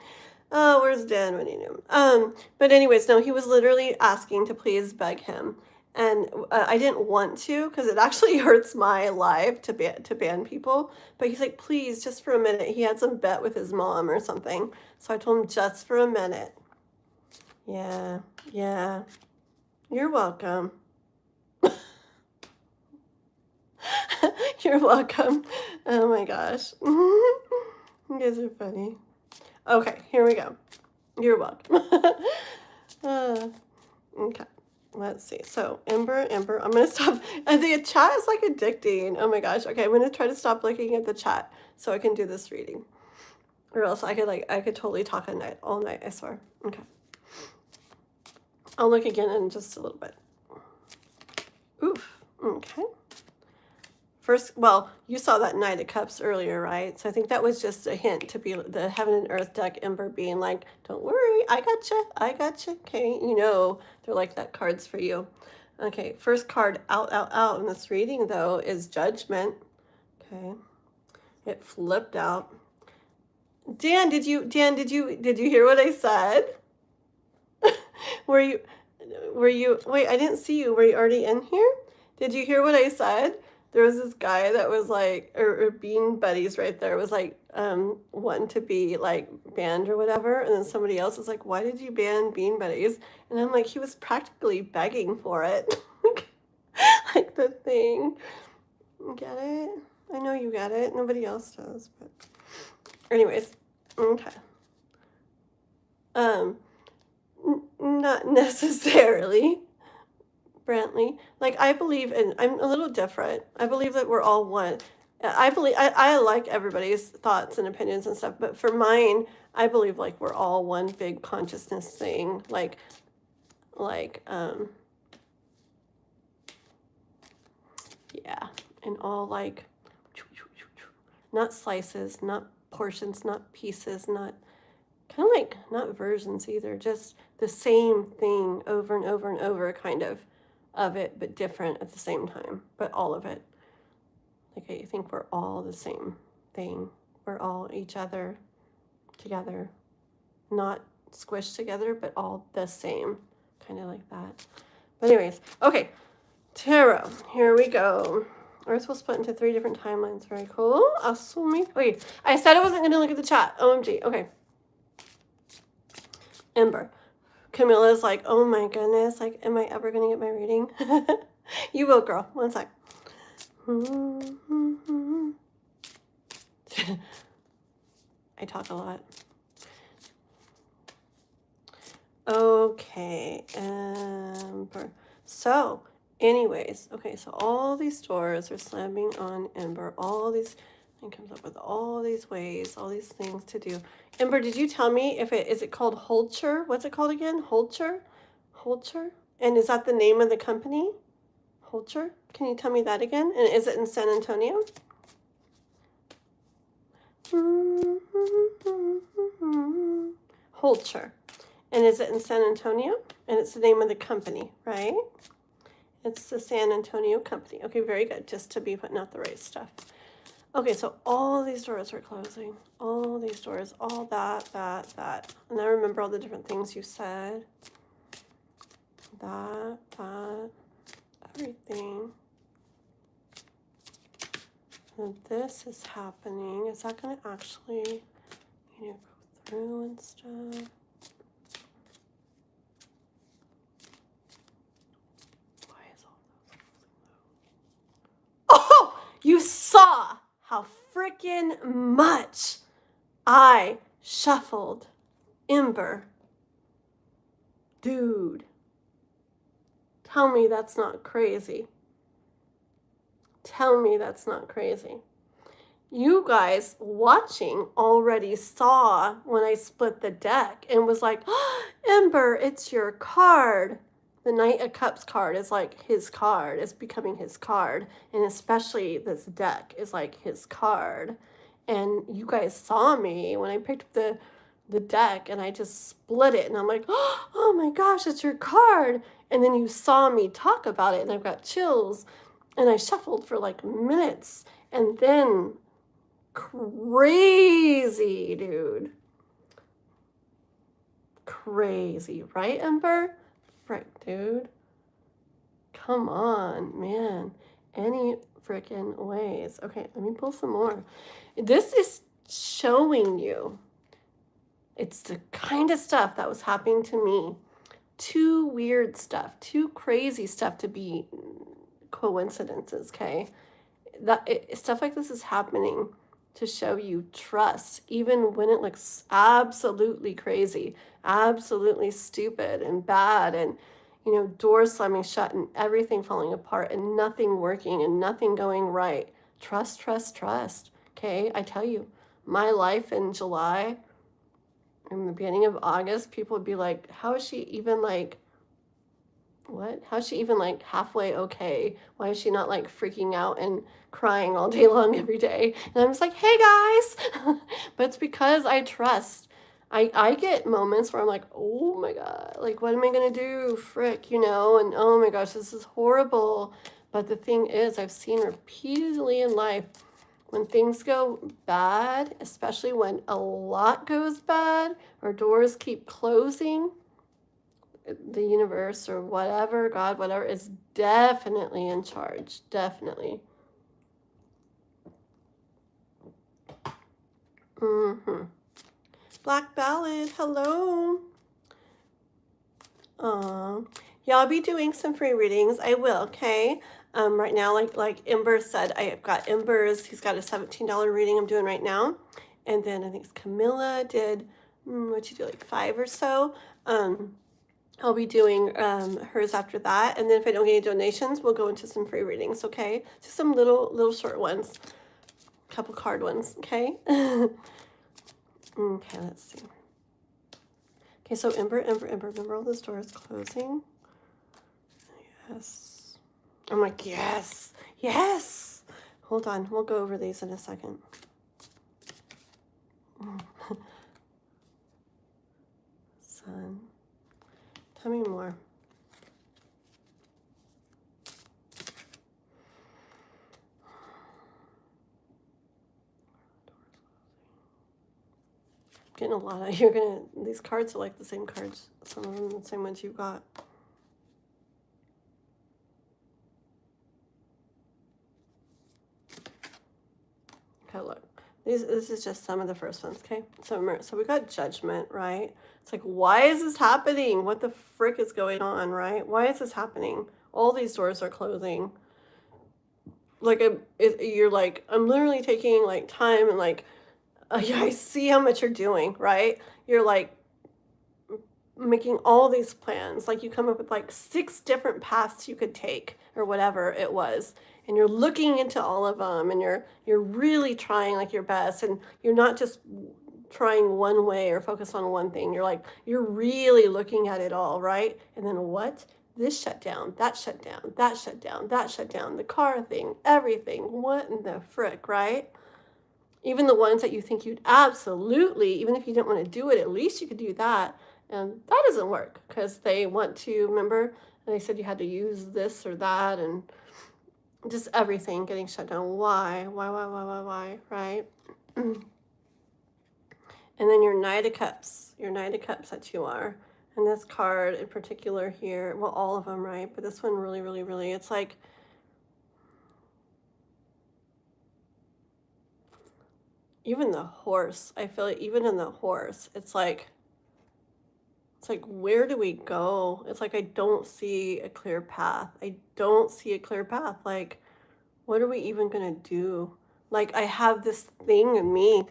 Oh, where's Dan when you knew him? But anyways, no, he was literally asking to please beg him. And I didn't want to, because it actually hurts my life to ban people. But he's like, please, just for a minute. He had some bet with his mom or something. So I told him just for a minute. Yeah. You're welcome. You're welcome. Oh my gosh. You guys are funny. Okay, here we go. You're welcome. Okay, let's see. So, Ember, I'm going to stop. The chat is like addicting. Oh my gosh. Okay, I'm going to try to stop looking at the chat so I can do this reading. Or else I could totally talk all night, I swear. Okay. I'll look again in just a little bit. Oof. Okay. First, well, you saw that Knight of Cups earlier, right? So I think that was just a hint to be the Heaven and Earth deck, Ember being like, don't worry, I gotcha. Okay, you know, they're like that card's for you. Okay, first card out in this reading, though, is Judgment. Okay. It flipped out. Dan, did you hear what I said? Were you, wait, I didn't see you. Were you already in here? Did you hear what I said? There was this guy that was like, or Bean Buddies right there was like, wanting to be like banned or whatever. And then somebody else was like, why did you ban Bean Buddies? And I'm like, he was practically begging for it. Like the thing. Get it? I know you get it. Nobody else does, but anyways, okay. Not necessarily, Brantley. Like, I believe I'm a little different. I believe that we're all one. I like everybody's thoughts and opinions and stuff, but for mine, I believe like we're all one big consciousness thing. Yeah, and all like, not slices, not portions, not pieces, not kind of like, not versions either, just the same thing over and over and over kind of it, but different at the same time, but all of it. Like, I think we're all the same thing. We're all each other together, not squished together, but all the same, kind of like that. But anyways, okay, tarot, here we go. Earth will split into 3 different timelines. Very cool. Wait, I said I wasn't going to look at the chat. OMG. Okay. Ember. Camilla's like, oh my goodness. Like, am I ever going to get my reading? You will, girl. One sec. I talk a lot. Okay. Ember. So, anyways, okay, so all these doors are slamming on Ember. All these, and comes up with all these ways, all these things to do. Ember, did you tell me if is it called Holcher? What's it called again? Holcher? And is that the name of the company? Holcher? Can you tell me that again? And is it in San Antonio? Holcher. And is it in San Antonio? And it's the name of the company, right? It's the San Antonio company. Okay, very good. Just to be putting out the right stuff. Okay, so all these doors are closing. All these doors, all that. And I remember all the different things you said. That, everything. And this is happening. Is that going to actually, go through and stuff? Why is all those closing? Oh, you saw how freaking much I shuffled Ember. Dude. Tell me that's not crazy. Tell me that's not crazy. You guys watching already saw when I split the deck and was like, oh, Ember, it's your card. The Knight of Cups card is like his card. It's becoming his card. And especially this deck is like his card. And you guys saw me when I picked up the deck and I just split it. And I'm like, oh my gosh, it's your card. And then you saw me talk about it and I've got chills. And I shuffled for like minutes. And then crazy, dude. Crazy, right, Ember? Frick, dude. Come on, man. Any freaking ways. Okay, let me pull some more. This is showing you. It's the kind of stuff that was happening to me. Too weird stuff, too crazy stuff to be coincidences, okay? Stuff like this is happening to show you trust, even when it looks absolutely crazy, absolutely stupid and bad, and doors slamming shut and everything falling apart and nothing working and nothing going right. Trust, trust, trust. Okay, I tell you, my life in July, in the beginning of August, people would be like, how is she even like, what? How's she even like halfway okay? Why is she not like freaking out and crying all day long every day? And I'm just like, hey guys. But it's because I trust. I get moments where I'm like, oh my God, like what am I gonna do? Frick, and oh my gosh, this is horrible. But the thing is, I've seen repeatedly in life when things go bad, especially when a lot goes bad or doors keep closing, the universe or whatever, God, whatever, is definitely in charge. Definitely. Black Ballad, hello. Yeah, I'll be doing some free readings. I will, okay? Right now, like Ember said, I've got Ember's, he's got a $17 reading I'm doing right now. And then I think Camila did, what'd you do, like 5 or so? I'll be doing hers after that. And then if I don't get any donations, we'll go into some free readings, okay? Just some little short ones. Couple card ones, okay? Okay, let's see. Okay, so Ember, remember all those doors closing? Yes. I'm like, yes, yes. Hold on, we'll go over these in a second. Sun. Tell me more. Getting a lot of, these cards are like the same cards. Some of them the same ones you got. Okay, look. This is just some of the first ones, okay? So we got Judgment, right? It's like, why is this happening? What the frick is going on, right? Why is this happening? All these doors are closing. Like, you're like, I'm literally taking, like, time and, like, yeah, I see how much you're doing, right? You're, like, making all these plans. Like, you come up with, like, 6 different paths you could take or whatever it was. And you're looking into all of them, and you're really trying, like, your best. And you're not just trying one way or focus on one thing. You're really looking at it all, right? And then what? This shut down, that shut down, that shut down, that shut down, the car thing, everything. What in the frick, right? Even the ones that you think you'd absolutely, even if you didn't want to do it, at least you could do that. And that doesn't work because they want to, remember, and they said you had to use this or that. And just everything getting shut down. Why, right? And then your Knight of Cups, that you are. And this card in particular here, well, all of them, right? But this one really, it's like, even the horse, I feel like even in the horse, it's like, where do we go? It's like, I don't see a clear path. Like, what are we even gonna do? Like, I have this thing in me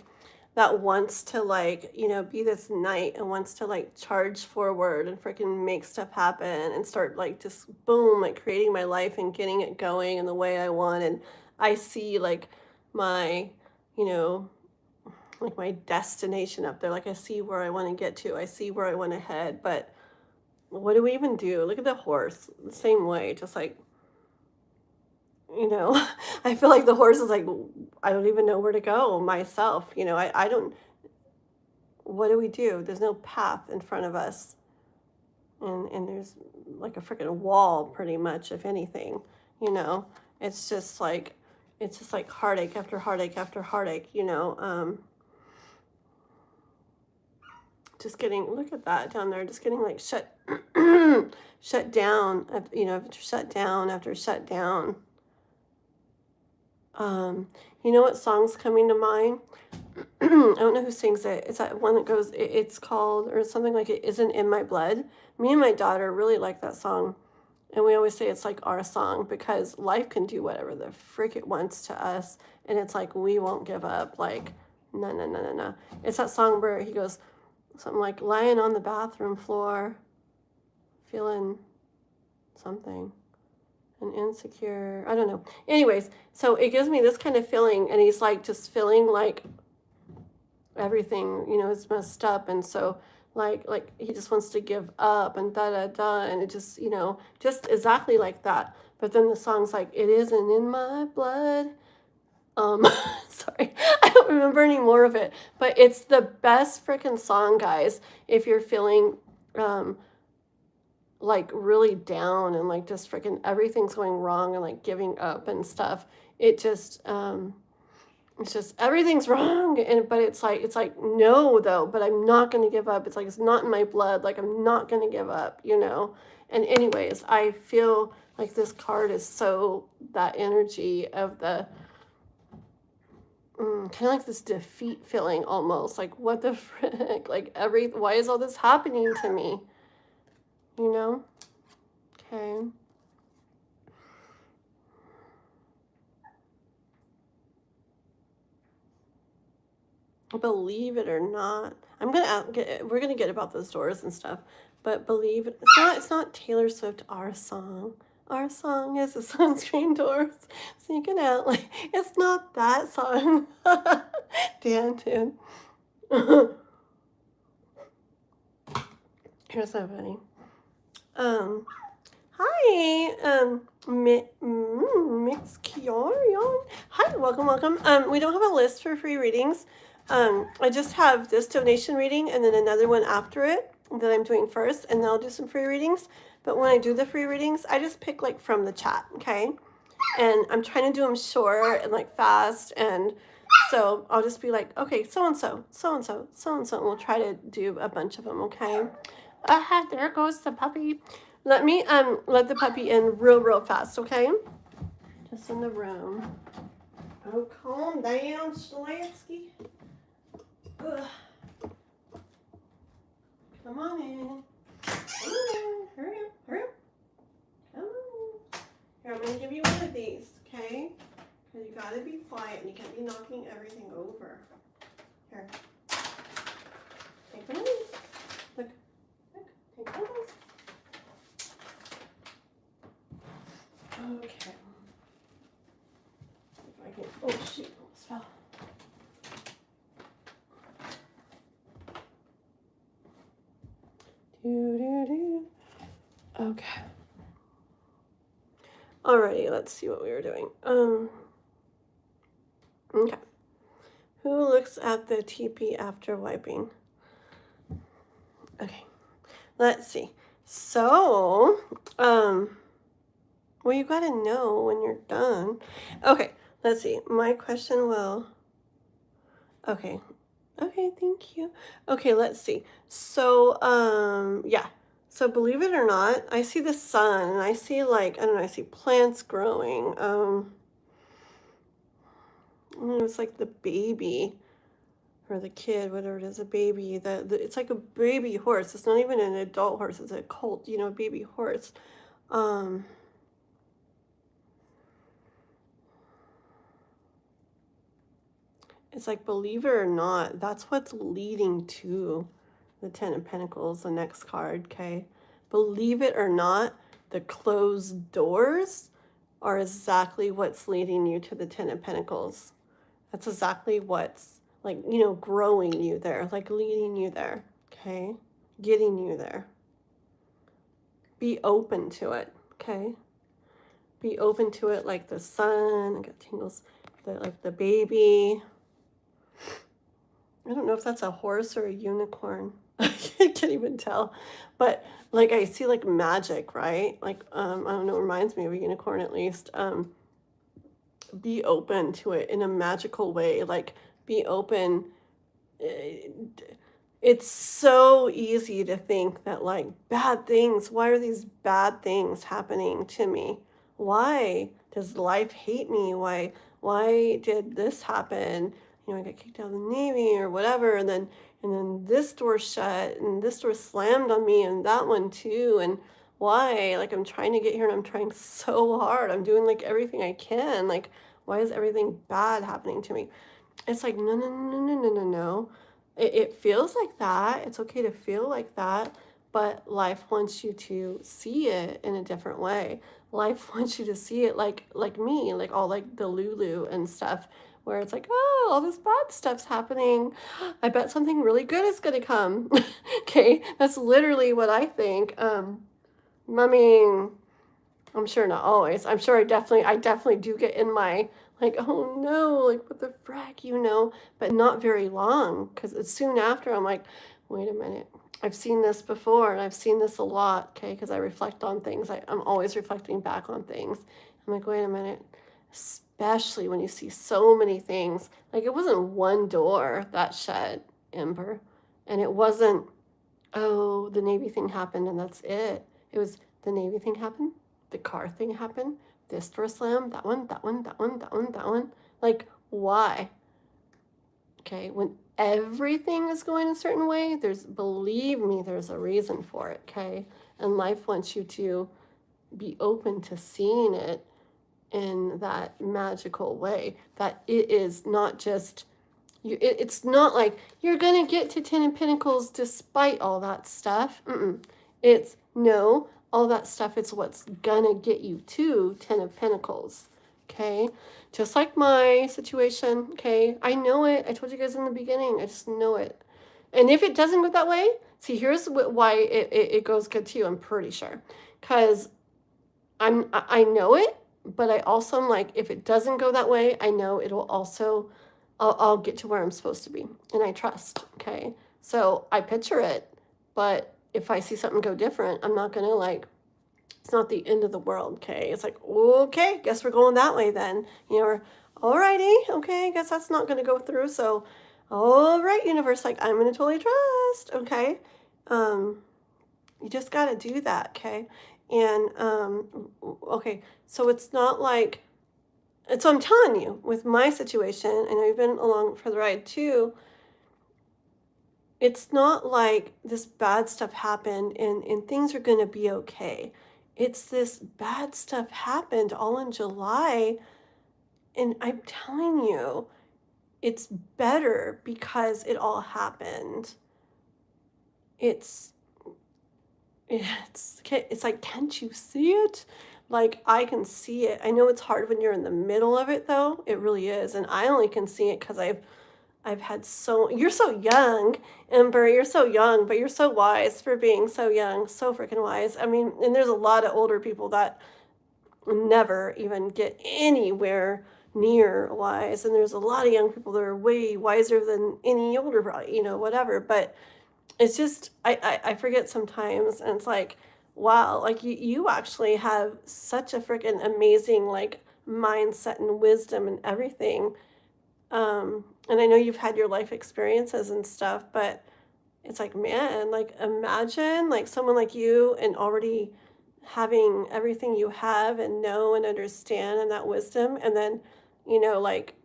that wants to, like, you know, be this knight and wants to, like, charge forward and freaking make stuff happen and start, like, just boom, like, creating my life and getting it going in the way I want. And I see, like, my, you know, like my destination up there. Like, I see where I want to get to. I see where I want to head. But what do we even do? Look at the horse. The same way. Just like, you know, I feel like the horse is like, I don't even know where to go myself. You know, I don't, what do we do? There's no path in front of us. And there's like a freaking wall pretty much, if anything, you know. It's just like heartache after heartache after heartache, you know. Just getting, look at that down there, just getting like shut down, you know, shut down after shut down. You know what song's coming to mind? I don't know who sings it. It's that one that goes, it's called, or something like It Isn't in My Blood. Me and my daughter really like that song. And we always say it's like our song, because life can do whatever the frick it wants to us. And it's like, we won't give up. Like, no. It's that song where he goes, something like, lying on the bathroom floor, feeling something, and insecure. I don't know. Anyways, so it gives me this kind of feeling, and he's like just feeling like everything, you know, is messed up, and so like he just wants to give up and and it just, you know, just exactly like that. But then the song's like, it isn't in my blood. Sorry, I don't remember any more of it, but it's the best freaking song, guys. If you're feeling, like really down and like just freaking everything's going wrong and like giving up and stuff, it's just everything's wrong. But it's like, no, though, but I'm not going to give up. It's like, it's not in my blood. Like, I'm not going to give up, you know? And anyways, I feel like this card is so that energy of the, kind of like this defeat feeling almost, like, what the frick, like why is all this happening to me, you know? Okay. Believe it or not, we're gonna get about those doors and stuff, but believe it, it's not Taylor Swift, Our Song. Our Song is the sunscreen doors sneaking out. Like, it's not that song. Damn, dude. Here's so funny. Hi, Mix Kiorion. Hi, welcome. We don't have a list for free readings. I just have this donation reading and then another one after it that I'm doing first, and then I'll do some free readings. But when I do the free readings, I just pick like from the chat, okay? And I'm trying to do them short and like fast, and so I'll just be like, okay, so-and-so, and we'll try to do a bunch of them, okay? There goes the puppy. Let me let the puppy in real fast, okay? Just in the room. Oh, calm down, Schlansky. Ugh. Come on in. Hurry up. Come on. Here, I'm gonna give you one of these, okay? Because you gotta be quiet and you can't be knocking everything over. Here. Take one of these. Look. Take one of those. Okay. If I can, oh shoot, almost fell. Okay. Alrighty, let's see what we were doing. Okay. Who looks at the TP after wiping? Okay. Let's see. So, Well, you gotta know when you're done. Okay, let's see. My question will. Okay. Okay, thank you. Okay, let's see. So, yeah. So believe it or not, I see the sun and I see like, I don't know, I see plants growing. It's like the baby or the kid, whatever it is, a baby. It's like a baby horse. It's not even an adult horse. It's a colt, you know, baby horse. Um, it's like, believe it or not, that's what's leading to the Ten of Pentacles, the next card, okay? Believe it or not, the closed doors are exactly what's leading you to the Ten of Pentacles. That's exactly what's, like, you know, growing you there, like leading you there, okay? Getting you there. Be open to it, okay? Be open to it like the sun. I got tingles. Like the baby. I don't know if that's a horse or a unicorn. I can't even tell. But like I see like magic, right? Like I don't know, it reminds me of a unicorn at least. Be open to it in a magical way. Like be open. It's so easy to think that like bad things, why are these bad things happening to me? Why does life hate me? Why did this happen? You know, I got kicked out of the Navy or whatever, and then this door shut and this door slammed on me and that one too. And why? Like I'm trying to get here and I'm trying so hard. I'm doing like everything I can. Like, why is everything bad happening to me? It's like, no, no, no, no, no, no, no. It feels like that. It's okay to feel like that, but life wants you to see it in a different way. Life wants you to see it like me, like all like the Lulu and stuff, where it's like, oh, all this bad stuff's happening. I bet something really good is gonna come. Okay, that's literally what I think. I mean, I'm sure not always. I'm sure I definitely do get in my like, oh no, like what the frack, you know, but not very long because it's soon after I'm like, wait a minute, I've seen this before and I've seen this a lot, okay, because I reflect on things. I'm always reflecting back on things. I'm like, wait a minute, especially when you see so many things. Like it wasn't one door that shut, Ember, and it wasn't, oh, the Navy thing happened and that's it. It was the Navy thing happened, the car thing happened, this door slam, that one, that one, that one, that one, that one. Like, why? Okay, when everything is going a certain way, believe me, there's a reason for it, okay? And life wants you to be open to seeing it in that magical way, that it is not just, it's not like you're gonna get to Ten of Pentacles despite all that stuff. It's no, all that stuff is what's gonna get you to Ten of Pentacles, okay? Just like my situation, okay? I know it. I told you guys in the beginning. I just know it. And if it doesn't go that way, see, here's why it goes good to you, I'm pretty sure. Because I know it, but I also am like, if it doesn't go that way, I know it'll also, I'll get to where I'm supposed to be. And I trust, okay? So I picture it, but if I see something go different, I'm not going to like, it's not the end of the world, okay? It's like, okay, guess we're going that way then. You know, alrighty, okay, guess that's not going to go through. So, all right, universe, like I'm going to totally trust, okay? You just got to do that, okay? And, okay, so it's not like, and so I'm telling you, with my situation, I know you've been along for the ride too, it's not like this bad stuff happened and things are going to be okay. It's this bad stuff happened all in July. And I'm telling you, it's better because it all happened. It's like, can't you see it? Like, I can see it. I know it's hard when you're in the middle of it, though. It really is. And I only can see it because I've had you're so young, Ember, you're so young, but you're so wise for being so young, so freaking wise. I mean, and there's a lot of older people that never even get anywhere near wise. And there's a lot of young people that are way wiser than any older, you know, whatever. But it's just, I forget sometimes, and it's like, wow, like you actually have such a freaking amazing like mindset and wisdom and everything. And I know you've had your life experiences and stuff, but it's like, man, like imagine like someone like you and already having everything you have and know and understand and that wisdom, and then, like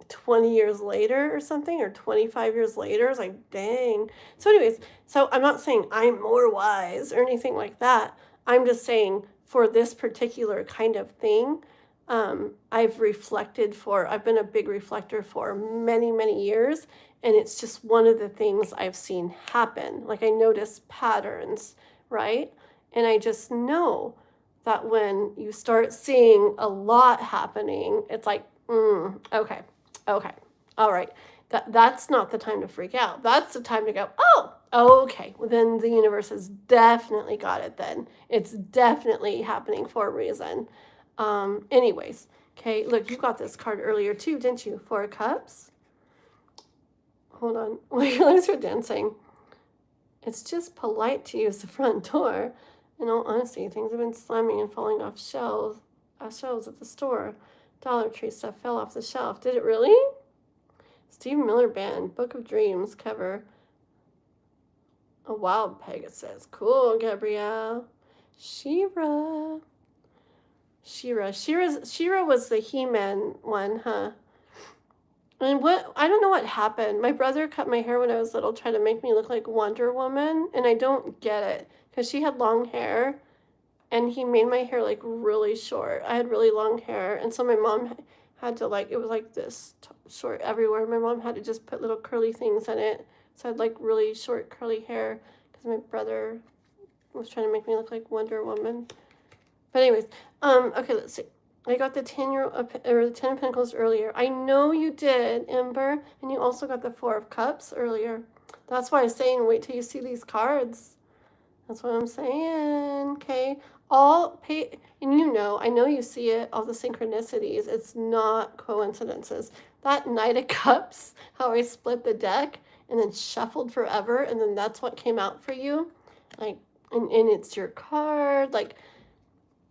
20 years later or something, or 25 years later, it's like, dang. So, anyways, so I'm not saying I'm more wise or anything like that. I'm just saying for this particular kind of thing, I've been a big reflector for many, many years. And it's just one of the things I've seen happen. Like I notice patterns, right? And I just know that when you start seeing a lot happening, it's like, okay. Okay. All right. That's not the time to freak out. That's the time to go, oh, okay. Well, then the universe has definitely got it then. It's definitely happening for a reason. Anyways, okay, look, you got this card earlier too, didn't you? 4 of Cups. Hold on. Wait, let's start dancing. It's just polite to use the front door. In all honesty, things have been slamming and falling off shelves at the store. Dollar Tree stuff fell off the shelf. Did it really? Steve Miller Band, Book of Dreams cover. A wild Pegasus. Cool, Gabrielle. Shira was the He-Man one, huh? And I don't know what happened. My brother cut my hair when I was little, trying to make me look like Wonder Woman, and I don't get it because she had long hair. And he made my hair like really short. I had really long hair. And so my mom had to it was like this short everywhere. My mom had to just put little curly things in it. So I had like really short curly hair because my brother was trying to make me look like Wonder Woman. But anyways, okay, let's see. I got the 10 of Pentacles earlier. I know you did, Ember. And you also got the 4 of Cups earlier. That's why I'm saying wait till you see these cards. That's what I'm saying, okay? And I know you see it, all the synchronicities. It's not coincidences. That Knight of Cups, how I split the deck and then shuffled forever, and then that's what came out for you. Like, and it's your card. Like,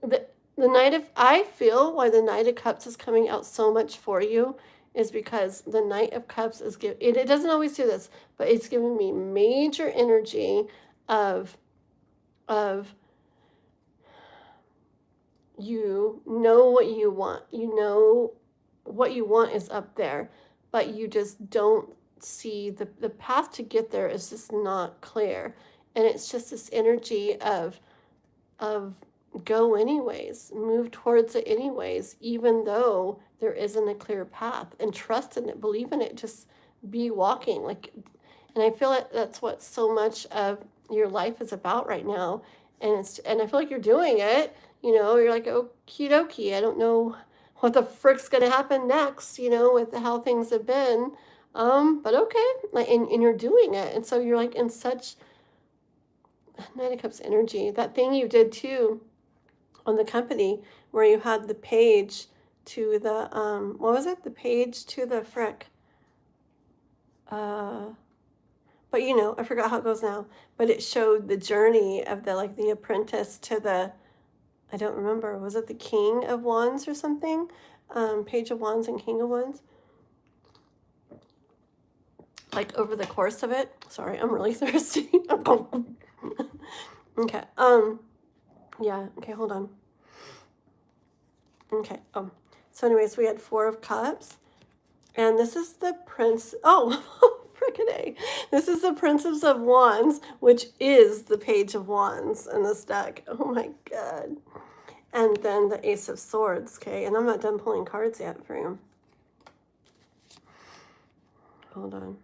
I feel why the Knight of Cups is coming out so much for you is because the Knight of Cups is it doesn't always do this, but it's giving me major energy of you know what you want. You know what you want is up there, but you just don't see the path to get there is just not clear. And it's just this energy of go anyways, move towards it anyways, even though there isn't a clear path, and trust in it, believe in it, just be walking. And I feel like that's what so much of your life is about right now. And I feel like you're doing it, you're like, okie dokie, I don't know what the frick's going to happen next, with how things have been. But okay, and you're doing it. And so you're like in such Knight of Cups energy. That thing you did too on the company where you had the page to the, what was it? The page to the frick. But I forgot how it goes now. But it showed the journey of the apprentice to the, I don't remember, was it the King of Wands or something? Page of Wands and King of Wands. Like over the course of it. Sorry, I'm really thirsty. Okay. Yeah. Okay, hold on. Okay. So anyways, we had 4 of Cups. And this is the Prince. Oh, frickin' this is the Princess of Wands, which is the Page of Wands in this deck. Oh my god. And then the Ace of Swords, okay? And I'm not done pulling cards yet for you. Hold on.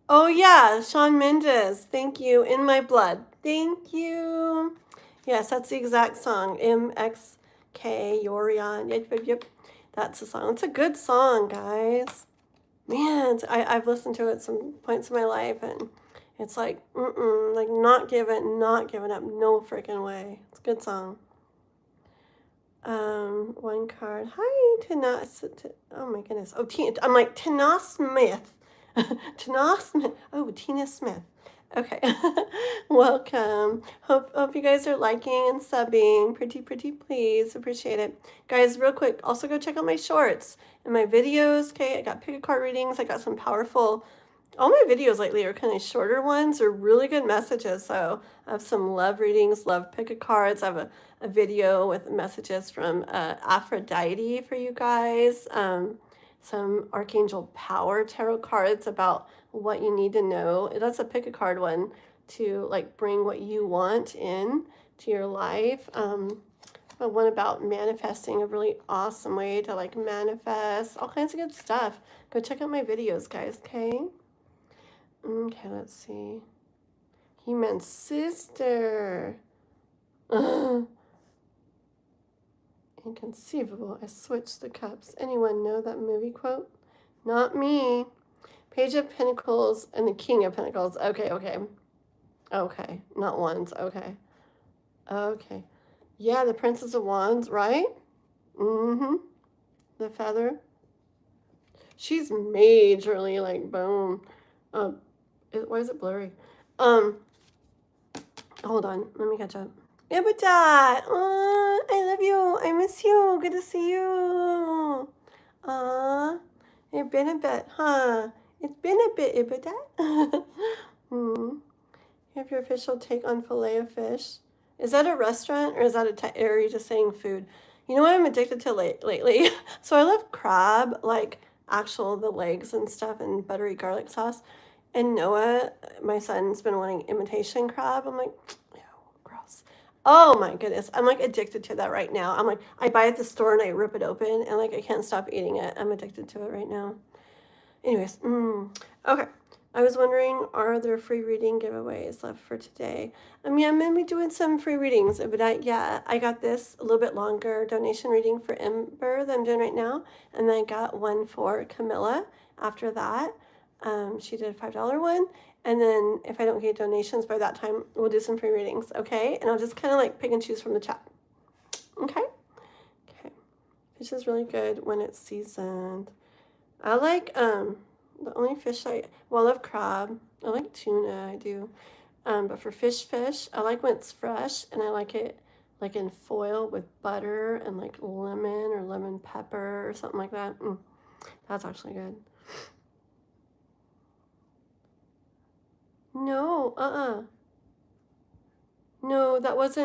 Oh yeah, Shawn Mendes. Thank you. In My Blood. Thank you. Yes, that's the exact song. MXK, Yorion. Yep. That's the song. It's a good song, guys. Man, I've listened to it some points in my life, and it's like, like not giving up, no freaking way. It's a good song. One card. Hi, Tina. Oh my goodness. Oh, I'm like Tina Smith. Tina Smith. Oh, Tina Smith. Okay. Welcome. Hope you guys are liking and subbing. Pretty please. Appreciate it. Guys, real quick, also go check out my shorts and my videos. Okay, I got pick a card readings. I got some powerful, all my videos lately are kind of shorter ones or really good messages. So I have some love readings, love pick a cards. I have a video with messages from Aphrodite for you guys. Some Archangel Power tarot cards about what you need to know. That's a pick a card one to like bring what you want in to your life. But one about manifesting, a really awesome way to like manifest all kinds of good stuff. Go check out my videos, guys. Okay. Okay, let's see. He-Man's sister. Inconceivable. I switched the cups. Anyone know that movie quote? Not me. Page of Pentacles and the King of Pentacles. Okay. Okay. Not Wands. Okay. Yeah, the Princess of Wands, right? Mm-hmm. The feather. She's majorly like boom. Why is it blurry? Hold on. Let me catch up. Ibita! Oh, I love you. I miss you. Good to see you. It's been a bit, huh? It's been a bit, Ibita. You have your official take on filet of fish. Is that a restaurant or is that or are you just saying food? You know what I'm addicted to lately? So I love crab, like the legs and stuff and buttery garlic sauce. And Noah, my son's been wanting imitation crab. I'm like, ew, gross. Oh my goodness. I'm like addicted to that right now. I'm like, I buy it at the store and I rip it open and like I can't stop eating it. I'm addicted to it right now. Anyways, okay. I was wondering, are there free reading giveaways left for today? I'm going to be doing some free readings, but I got this a little bit longer donation reading for Ember that I'm doing right now, and then I got one for Camila after that. She did a $5 one, and then if I don't get donations by that time, we'll do some free readings, okay? And I'll just kind of like pick and choose from the chat, okay? Okay. Fish is really good when it's seasoned. I like, the only fish I love crab. I like tuna, I do. But for fish, I like when it's fresh, and I like it like in foil with butter and like lemon or lemon pepper or something like that. That's actually good. No, No, that was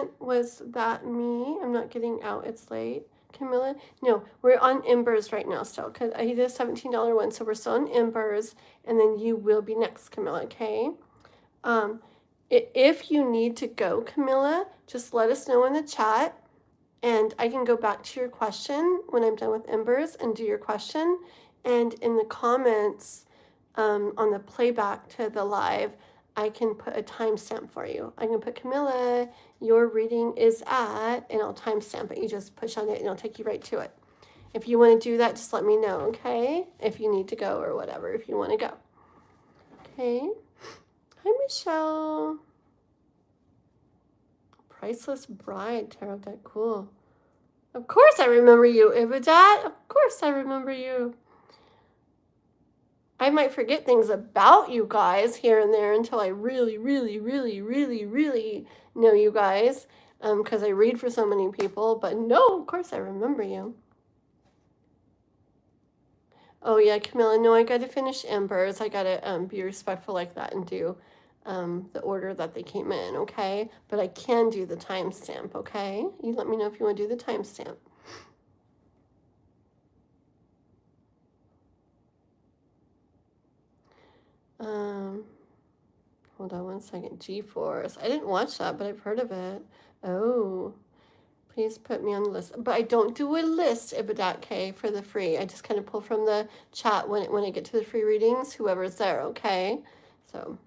that me? I'm not getting out. It's late. Camilla? No, we're on Embers right now still, because I did a $17 one, so we're still on Embers, and then you will be next, Camilla, okay? If you need to go, Camilla, just let us know in the chat, and I can go back to your question when I'm done with Embers and do your question, and in the comments on the playback to the live, I can put a timestamp for you. I can put, Camilla, your reading is at, and I'll timestamp it. You just push on it and it'll take you right to it. If you want to do that, just let me know, okay? If you need to go or whatever, if you want to go. Okay. Hi, Michelle. Priceless Bride tarot deck. Cool. Of course I remember you, Ibadat. Of course I remember you. I might forget things about you guys here and there until I really know you guys, because I read for so many people, but no, of course I remember you. Oh yeah, Camilla, no, I got to finish Embers. I got to be respectful like that and do the order that they came in, okay? But I can do the timestamp, okay? You let me know if you want to do the timestamp. Hold on one second. G-Force. I didn't watch that, but I've heard of it. Oh, please put me on the list. But I don't do a list, Ibadat, for the free. I just kind of pull from the chat when I get to the free readings, whoever's there, okay? So,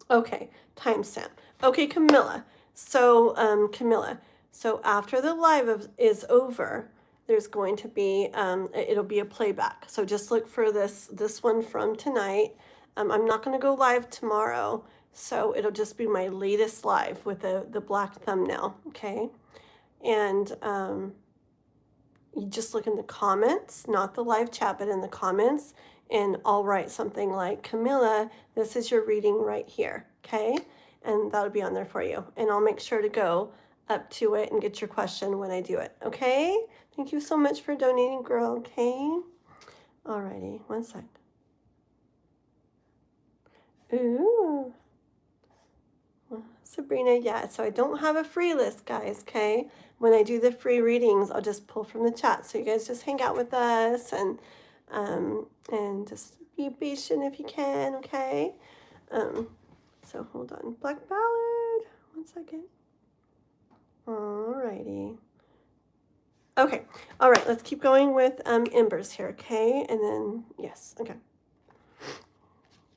okay, timestamp. Okay, Camilla. So, Camilla, so after the live is over, there's going to be, it'll be a playback. So just look for this one from tonight. I'm not going to go live tomorrow, so it'll just be my latest live with the black thumbnail, okay? And you just look in the comments, not the live chat, but in the comments, and I'll write something like, Camila, this is your reading right here, okay? And that'll be on there for you. And I'll make sure to go up to it and get your question when I do it, okay? Thank you so much for donating, girl, okay? Alrighty, one sec. Ooh. Well, Sabrina, yeah, so I don't have a free list, guys, okay? When I do the free readings, I'll just pull from the chat. So you guys just hang out with us and just be patient if you can, okay? So hold on. Black Ballad. 1 second. Alrighty. Okay. All right, let's keep going with Embers here, okay? And then, yes, okay.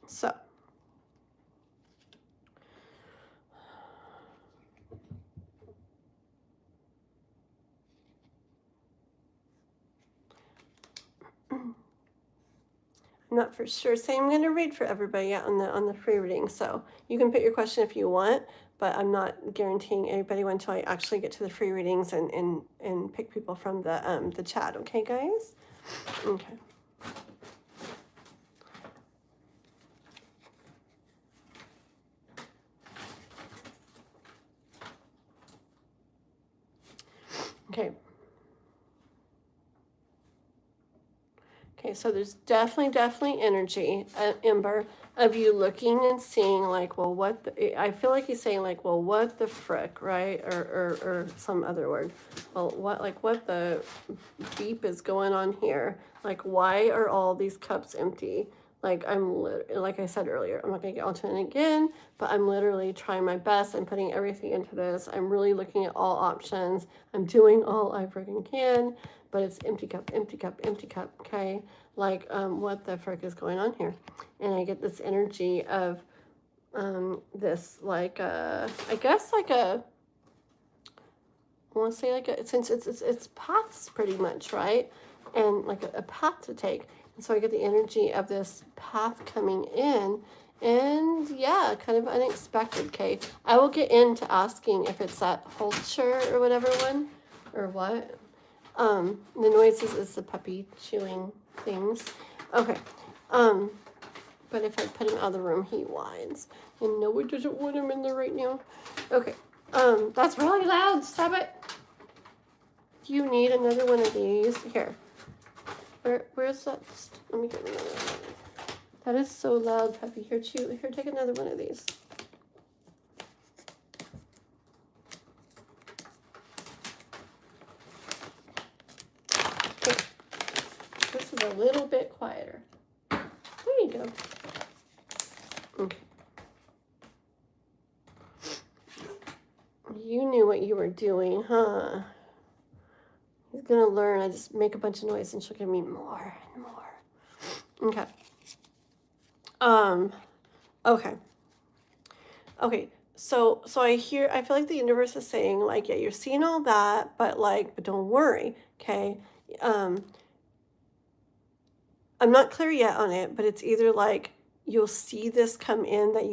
So. I'm not for sure saying I'm going to read for everybody on the free reading, so you can put your question if you want, but I'm not guaranteeing anybody until I actually get to the free readings and pick people from the chat. Okay, guys? Okay. Okay. Okay, so there's definitely energy, Ember, of you looking and seeing like, well, what the, I feel like he's saying like, well, what the frick, right? Or some other word. Well, what the beep is going on here? Like, why are all these cups empty? Like, like I said earlier, I'm not going to get onto it again, but I'm literally trying my best. I'm putting everything into this. I'm really looking at all options. I'm doing all I freaking can, but it's empty cup, empty cup, empty cup, okay? Like, what the frick is going on here? And I get this energy of this, like, I guess like I want to say like since it's paths pretty much, right? And like a path to take. And so I get the energy of this path coming in, and yeah, kind of unexpected. Okay, I will get into asking if it's that Holcher or whatever one, or what. The noises is the puppy chewing things. Okay. But if I put him out of the room, he whines. And no, we doesn't want him in there right now. Okay. That's really loud. Stop it. Do you need another one of these? Here. Where's that? Let me get another one. That is so loud, puppy. Here, chew. Here, take another one of these. Okay. This is a little bit quieter. There you go. Okay. You knew what you were doing, huh? He's gonna learn. I just make a bunch of noise and she'll give me more and more. Okay. Okay. Okay. So I feel like the universe is saying, like, yeah, you're seeing all that, but don't worry, okay? I'm not clear yet on it, but it's either like you'll see this come in that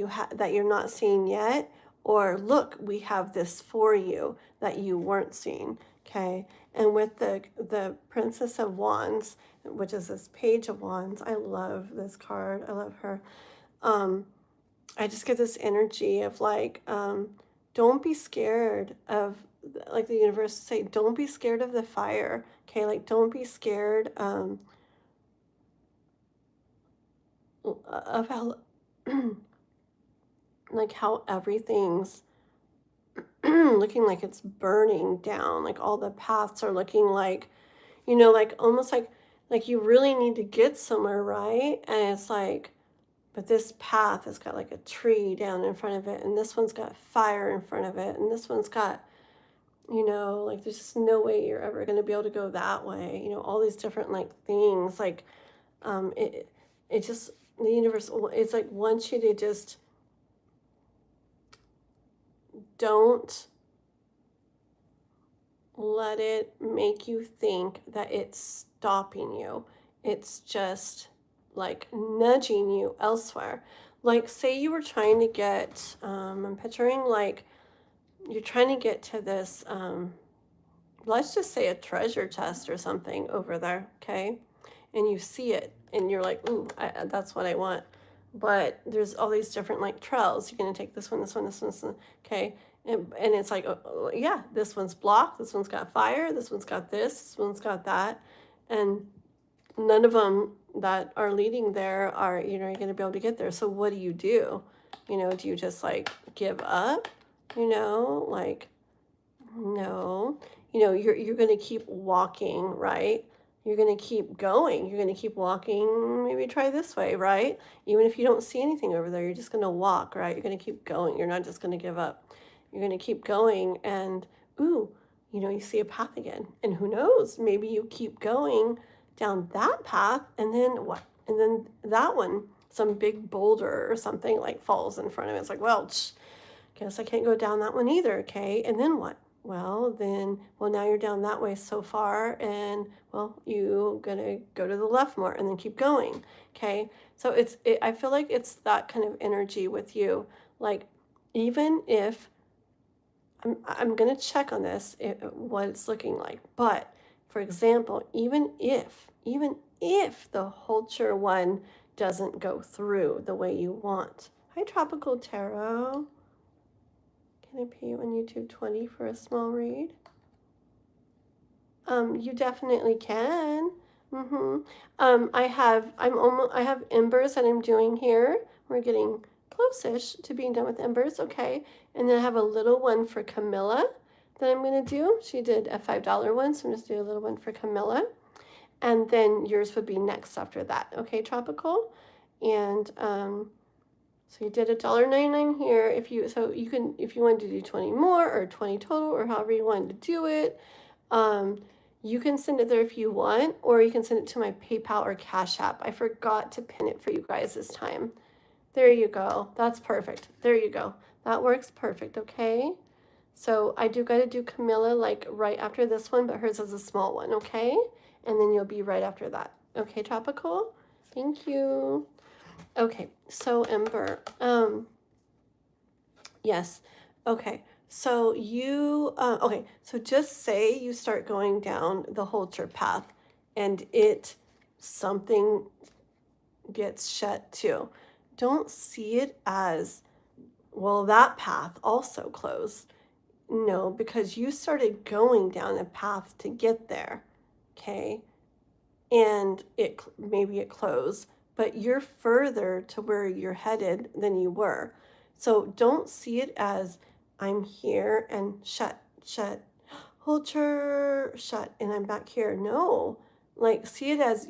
you're not seeing yet, or look, we have this for you that you weren't seeing, okay? And with the Princess of Wands, which is this Page of Wands, I love this card. I love her. I just get this energy of like, don't be scared of, like the universe say, don't be scared of the fire, okay? Like, don't be scared of how, like how everything's looking like it's burning down. Like all the paths are looking like, like almost like you really need to get somewhere, right? And it's like, but this path has got like a tree down in front of it, and this one's got fire in front of it, and this one's got, like there's just no way you're ever going to be able to go that way. All these different like things, like it just, the universe, it's like wants you to just don't let it make you think that it's stopping you. It's just like nudging you elsewhere. Like, say you were trying to get, I'm picturing like you're trying to get to this, let's just say a treasure chest or something over there, okay? and you see it and you're like, ooh, that's what I want. But there's all these different like trails. You're going to take this one, this one, this one, this one. Okay. And it's like, yeah, this one's blocked. This one's got fire. This one's got this one's got that. And none of them that are leading there are, you're going to be able to get there. So what do? Do you just like give up? Like, no, you're going to keep walking, right? You're going to keep going. You're going to keep walking. Maybe try this way, right? Even if you don't see anything over there, you're just going to walk, right? You're going to keep going. You're not just going to give up. You're going to keep going. And, ooh, you see a path again. And who knows? Maybe you keep going down that path. And then what? And then that one, some big boulder or something like falls in front of it. It's like, well, guess I can't go down that one either. Okay. And then what? Well, now you're down that way so far, and well, you're gonna go to the left more and then keep going. Okay. So I feel like it's that kind of energy with you. Like, even if I'm gonna check on this, what it's looking like. But for example, even if the Hulcher one doesn't go through the way you want. Hi, Tropical Tarot. Can I pay you on YouTube 20 for a small read? You definitely can. I have embers that I'm doing here. We're getting close-ish to being done with embers, okay? And then I have a little one for Camila that I'm gonna do. She did a $5 one, so I'm just doing a little one for Camila. And then yours would be next after that, okay, Tropical? And so you did $1.99 here. If you wanted to do 20 more or 20 total or however you wanted to do it, you can send it there if you want, or you can send it to my PayPal or Cash App. I forgot to pin it for you guys this time. There you go. That's perfect. There you go. That works perfect, okay? So I do got to do Camila like right after this one, but hers is a small one, okay? And then you'll be right after that. Okay, Tropical? Thank you. Okay, so Ember, yes, okay, so so just say you start going down the Hulcher path and something gets shut too. Don't see it as, well, that path also closed. No, because you started going down a path to get there, okay, and maybe it closed, but you're further to where you're headed than you were. So don't see it as I'm here and shut, Hulcher, shut, and I'm back here. No, like see it as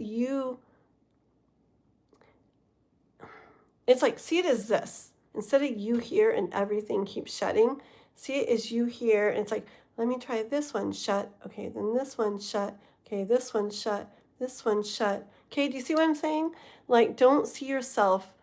it's like, see it as this. Instead of you here and everything keeps shutting, see it as you here, and it's like, let me try this one, shut. Okay, then this one, shut. Okay, this one, shut. This one, shut. Okay, do you see what I'm saying? Like, don't see yourself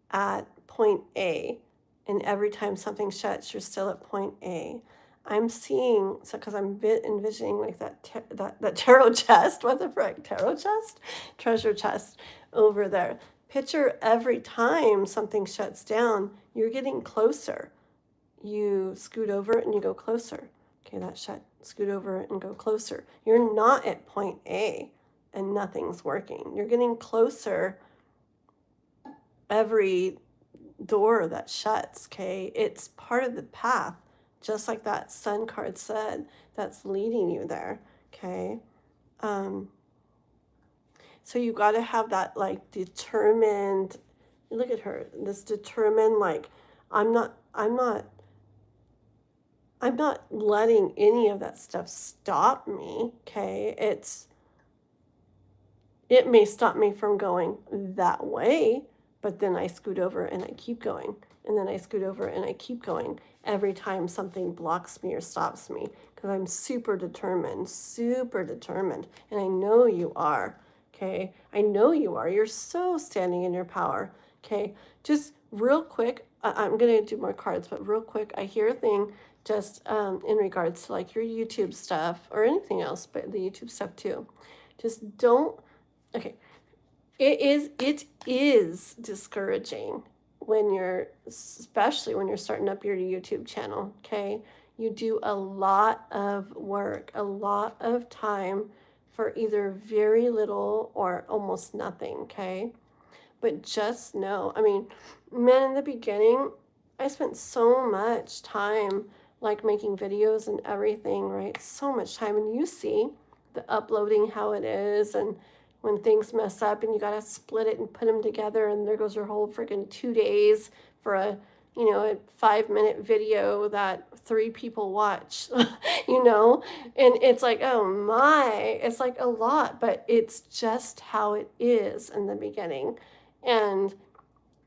at point A, and every time something shuts, you're still at point A. I'm seeing, so because I'm envisioning like that tarot chest, what the frick, tarot chest? Treasure chest over there. Picture every time something shuts down, you're getting closer. You scoot over it and you go closer. Okay, that shut. Scoot over it and go closer. You're not at point A and nothing's working. You're getting closer every door that shuts, okay? It's part of the path, just like that sun card said, that's leading you there, okay? So you got to have that like determined, look at her, this determined, like, I'm not letting any of that stuff stop me, okay? It may stop me from going that way, but then I scoot over and I keep going. And then I scoot over and I keep going every time something blocks me or stops me, because I'm super determined. And I know you are, okay? I know you are. You're so standing in your power, okay? Just real quick, I'm going to do more cards, but real quick, I hear a thing just in regards to like your YouTube stuff or anything else, but the YouTube stuff too. Just don't, okay. It is discouraging especially when you're starting up your YouTube channel, okay? You do a lot of work, a lot of time for either very little or almost nothing, okay? But just know, I mean, man, in the beginning, I spent so much time like making videos and everything, right? So much time. And you see the uploading, how it is, and when things mess up and you got to split it and put them together, and there goes your whole freaking 2 days for a, a 5-minute video that 3 people watch, and it's like, oh my, it's like a lot, but it's just how it is in the beginning. And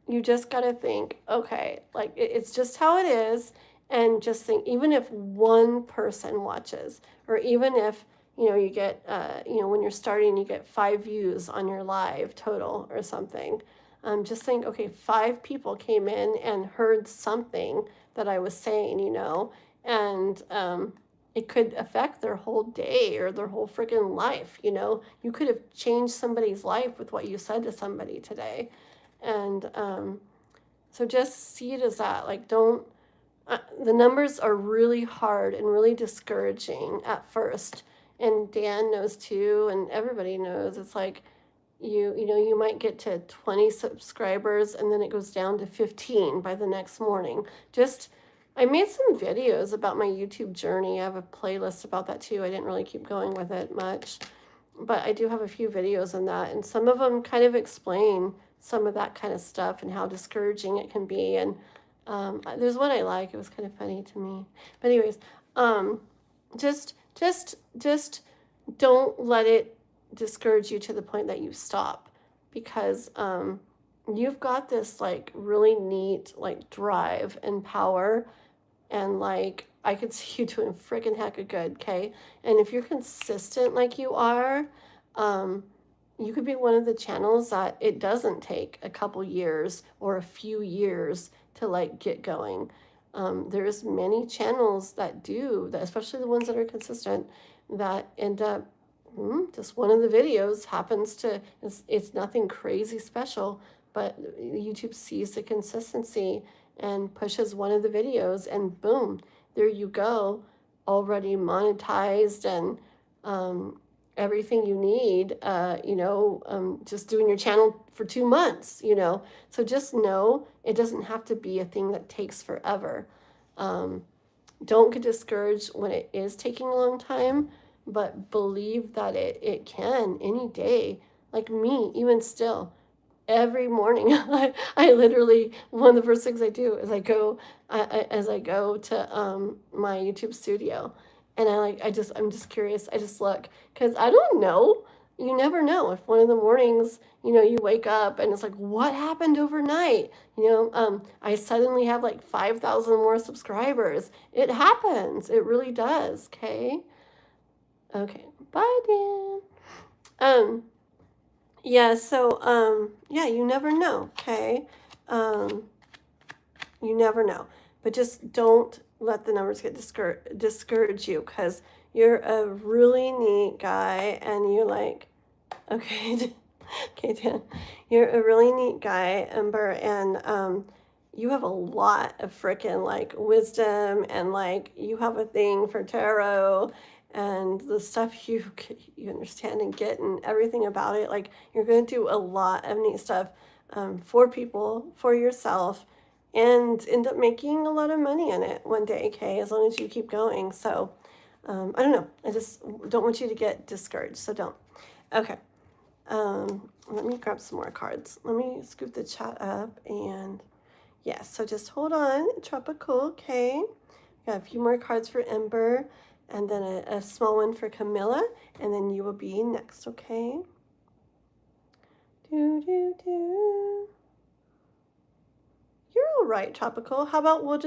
you just got to think, okay, like it's just how it is. And just think, even if one person watches, or even if, you get, when you're starting, you get 5 views on your live total or something. Just think, okay, 5 people came in and heard something that I was saying, and it could affect their whole day or their whole freaking life, You could have changed somebody's life with what you said to somebody today. And so just see it as that. Like, don't, the numbers are really hard and really discouraging at first. And Dan knows too, and everybody knows. It's like, you might get to 20 subscribers and then it goes down to 15 by the next morning. I made some videos about my YouTube journey. I have a playlist about that too. I didn't really keep going with it much, but I do have a few videos on that, and some of them kind of explain some of that kind of stuff and how discouraging it can be. And there's one I like. It was kind of funny to me. But anyways, just don't let it discourage you to the point that you stop, because you've got this like really neat like drive and power, and like I could see you doing freaking heck of good, okay? And if you're consistent like you are, you could be one of the channels that it doesn't take a couple years or a few years to like get going. There's many channels that do that, especially the ones that are consistent, that end up just one of the videos happens to, it's nothing crazy special, but YouTube sees the consistency and pushes one of the videos, and boom, there you go, already monetized, and everything you need, just doing your channel for 2 months, So just know it doesn't have to be a thing that takes forever. Don't get discouraged when it is taking a long time, but believe that it can any day. Like me, even still, every morning, I literally, one of the first things I do is I go to my YouTube studio, and I'm just curious. I just look, because I don't know. You never know if one of the mornings, you wake up and it's like, what happened overnight? I suddenly have like 5,000 more subscribers. It happens. It really does. Okay. Okay. Bye, Dan. Yeah, so, yeah, you never know, okay? You never know. But just don't let the numbers get discourage you, because you're a really neat guy, and you're like, okay, okay, Dan, you're a really neat guy, Ember, and you have a lot of freaking, like, wisdom, and, like, you have a thing for tarot, and the stuff you understand and get and everything about it. Like, you're going to do a lot of neat stuff for people, for yourself, and end up making a lot of money in it one day, okay, as long as you keep going. So, I don't know. I just don't want you to get discouraged, so don't. Okay. Let me grab some more cards. Let me scoop the chat up, and yeah, so just hold on, Tropical, okay? Got a few more cards for Ember, and then a small one for Camila, and then you will be next, okay? You're all right, Tropical. How about I'll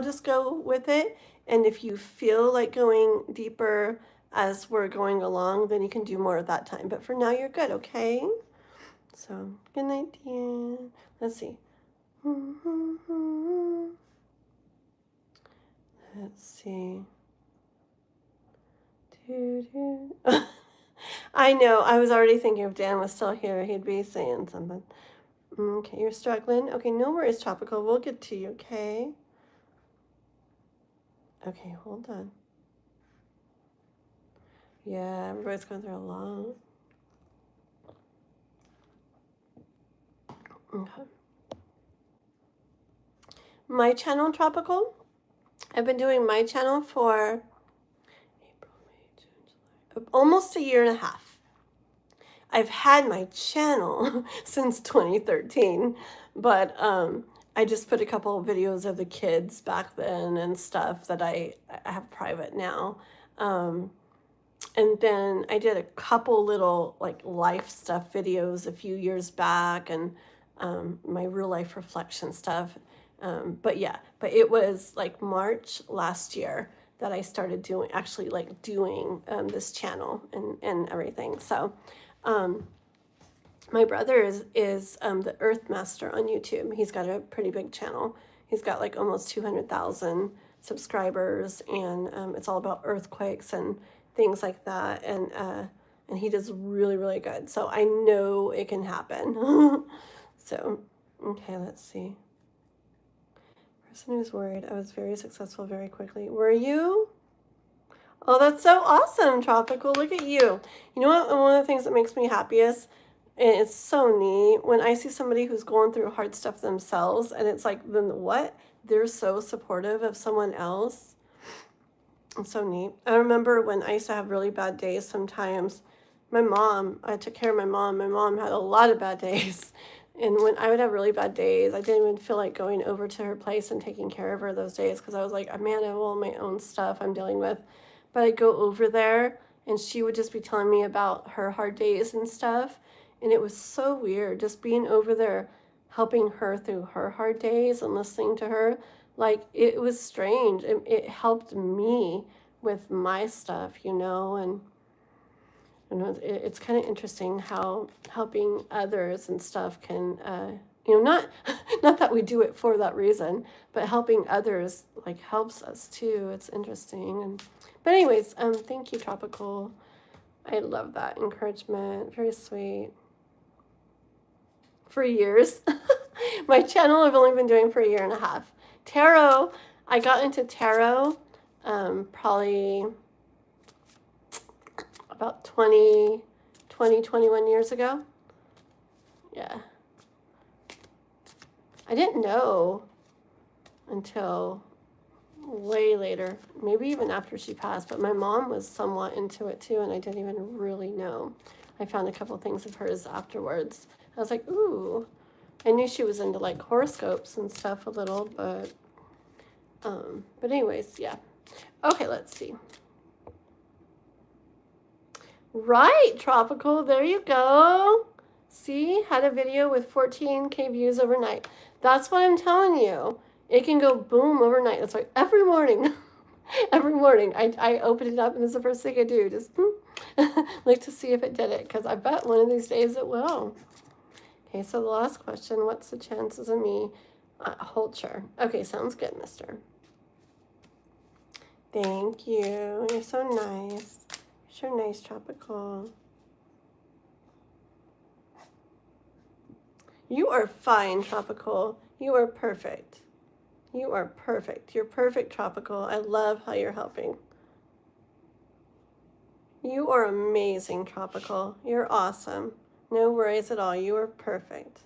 just go with it, and if you feel like going deeper as we're going along, then you can do more at that time. But for now, you're good, okay? So, good night, dear. Let's see. Let's see. I know. I was already thinking if Dan was still here, he'd be saying something. Okay, you're struggling. Okay, no worries, Tropical. We'll get to you, okay? Okay, hold on. Yeah, everybody's going through a lot. Okay. My channel, Tropical. I've been doing my channel for April, May, June, July, almost a year and a half. I've had my channel since 2013, but I just put a couple of videos of the kids back then and stuff that I have private now. And then I did a couple little like life stuff videos a few years back, and my real life reflection stuff. But it was like March last year that I started doing this channel and everything. So my brother is the Earth Master on YouTube. He's got a pretty big channel. He's got like almost 200,000 subscribers, and it's all about earthquakes and things like that. And he does really, really good. So I know it can happen. So, okay, let's see. Person who's worried. I was very successful very quickly. Were you? Oh, that's so awesome, Tropical. Look at you. You know what? One of the things that makes me happiest, and it's so neat, when I see somebody who's going through hard stuff themselves, and it's like, then what? They're so supportive of someone else. It's so neat. I remember when I used to have really bad days sometimes. I took care of my mom. My mom had a lot of bad days. And when I would have really bad days, I didn't even feel like going over to her place and taking care of her those days, because I was like, man, I have all my own stuff I'm dealing with. But I'd go over there, and she would just be telling me about her hard days and stuff. And it was so weird just being over there, helping her through her hard days and listening to her. Like, it was strange. It helped me with my stuff, and it's kind of interesting how helping others and stuff can, not that we do it for that reason, but helping others like helps us too. It's interesting. But anyways, thank you, Tropical. I love that encouragement. Very sweet. For years. My channel I've only been doing for a year and a half. Tarot, I got into tarot probably about 21 years ago. Yeah. I didn't know until way later, maybe even after she passed, but my mom was somewhat into it too, and I didn't even really know. I found a couple things of hers afterwards. I was like, ooh. I knew she was into like horoscopes and stuff a little, but anyways, yeah. Okay, let's see. Right, Tropical, there you go. See, had a video with 14K views overnight. That's what I'm telling you. It can go boom overnight. That's why every morning, I open it up, and this is the first thing I do. Just like to see if it did it, because I bet one of these days it will. Okay, so the last question, what's the chances of me? Holcher. Okay, sounds good, mister. Thank you. You're so nice. You're so nice, Tropical. You are fine, Tropical. You are perfect. You are perfect. You're perfect, Tropical. I love how you're helping. You are amazing, Tropical. You're awesome. No worries at all. You are perfect.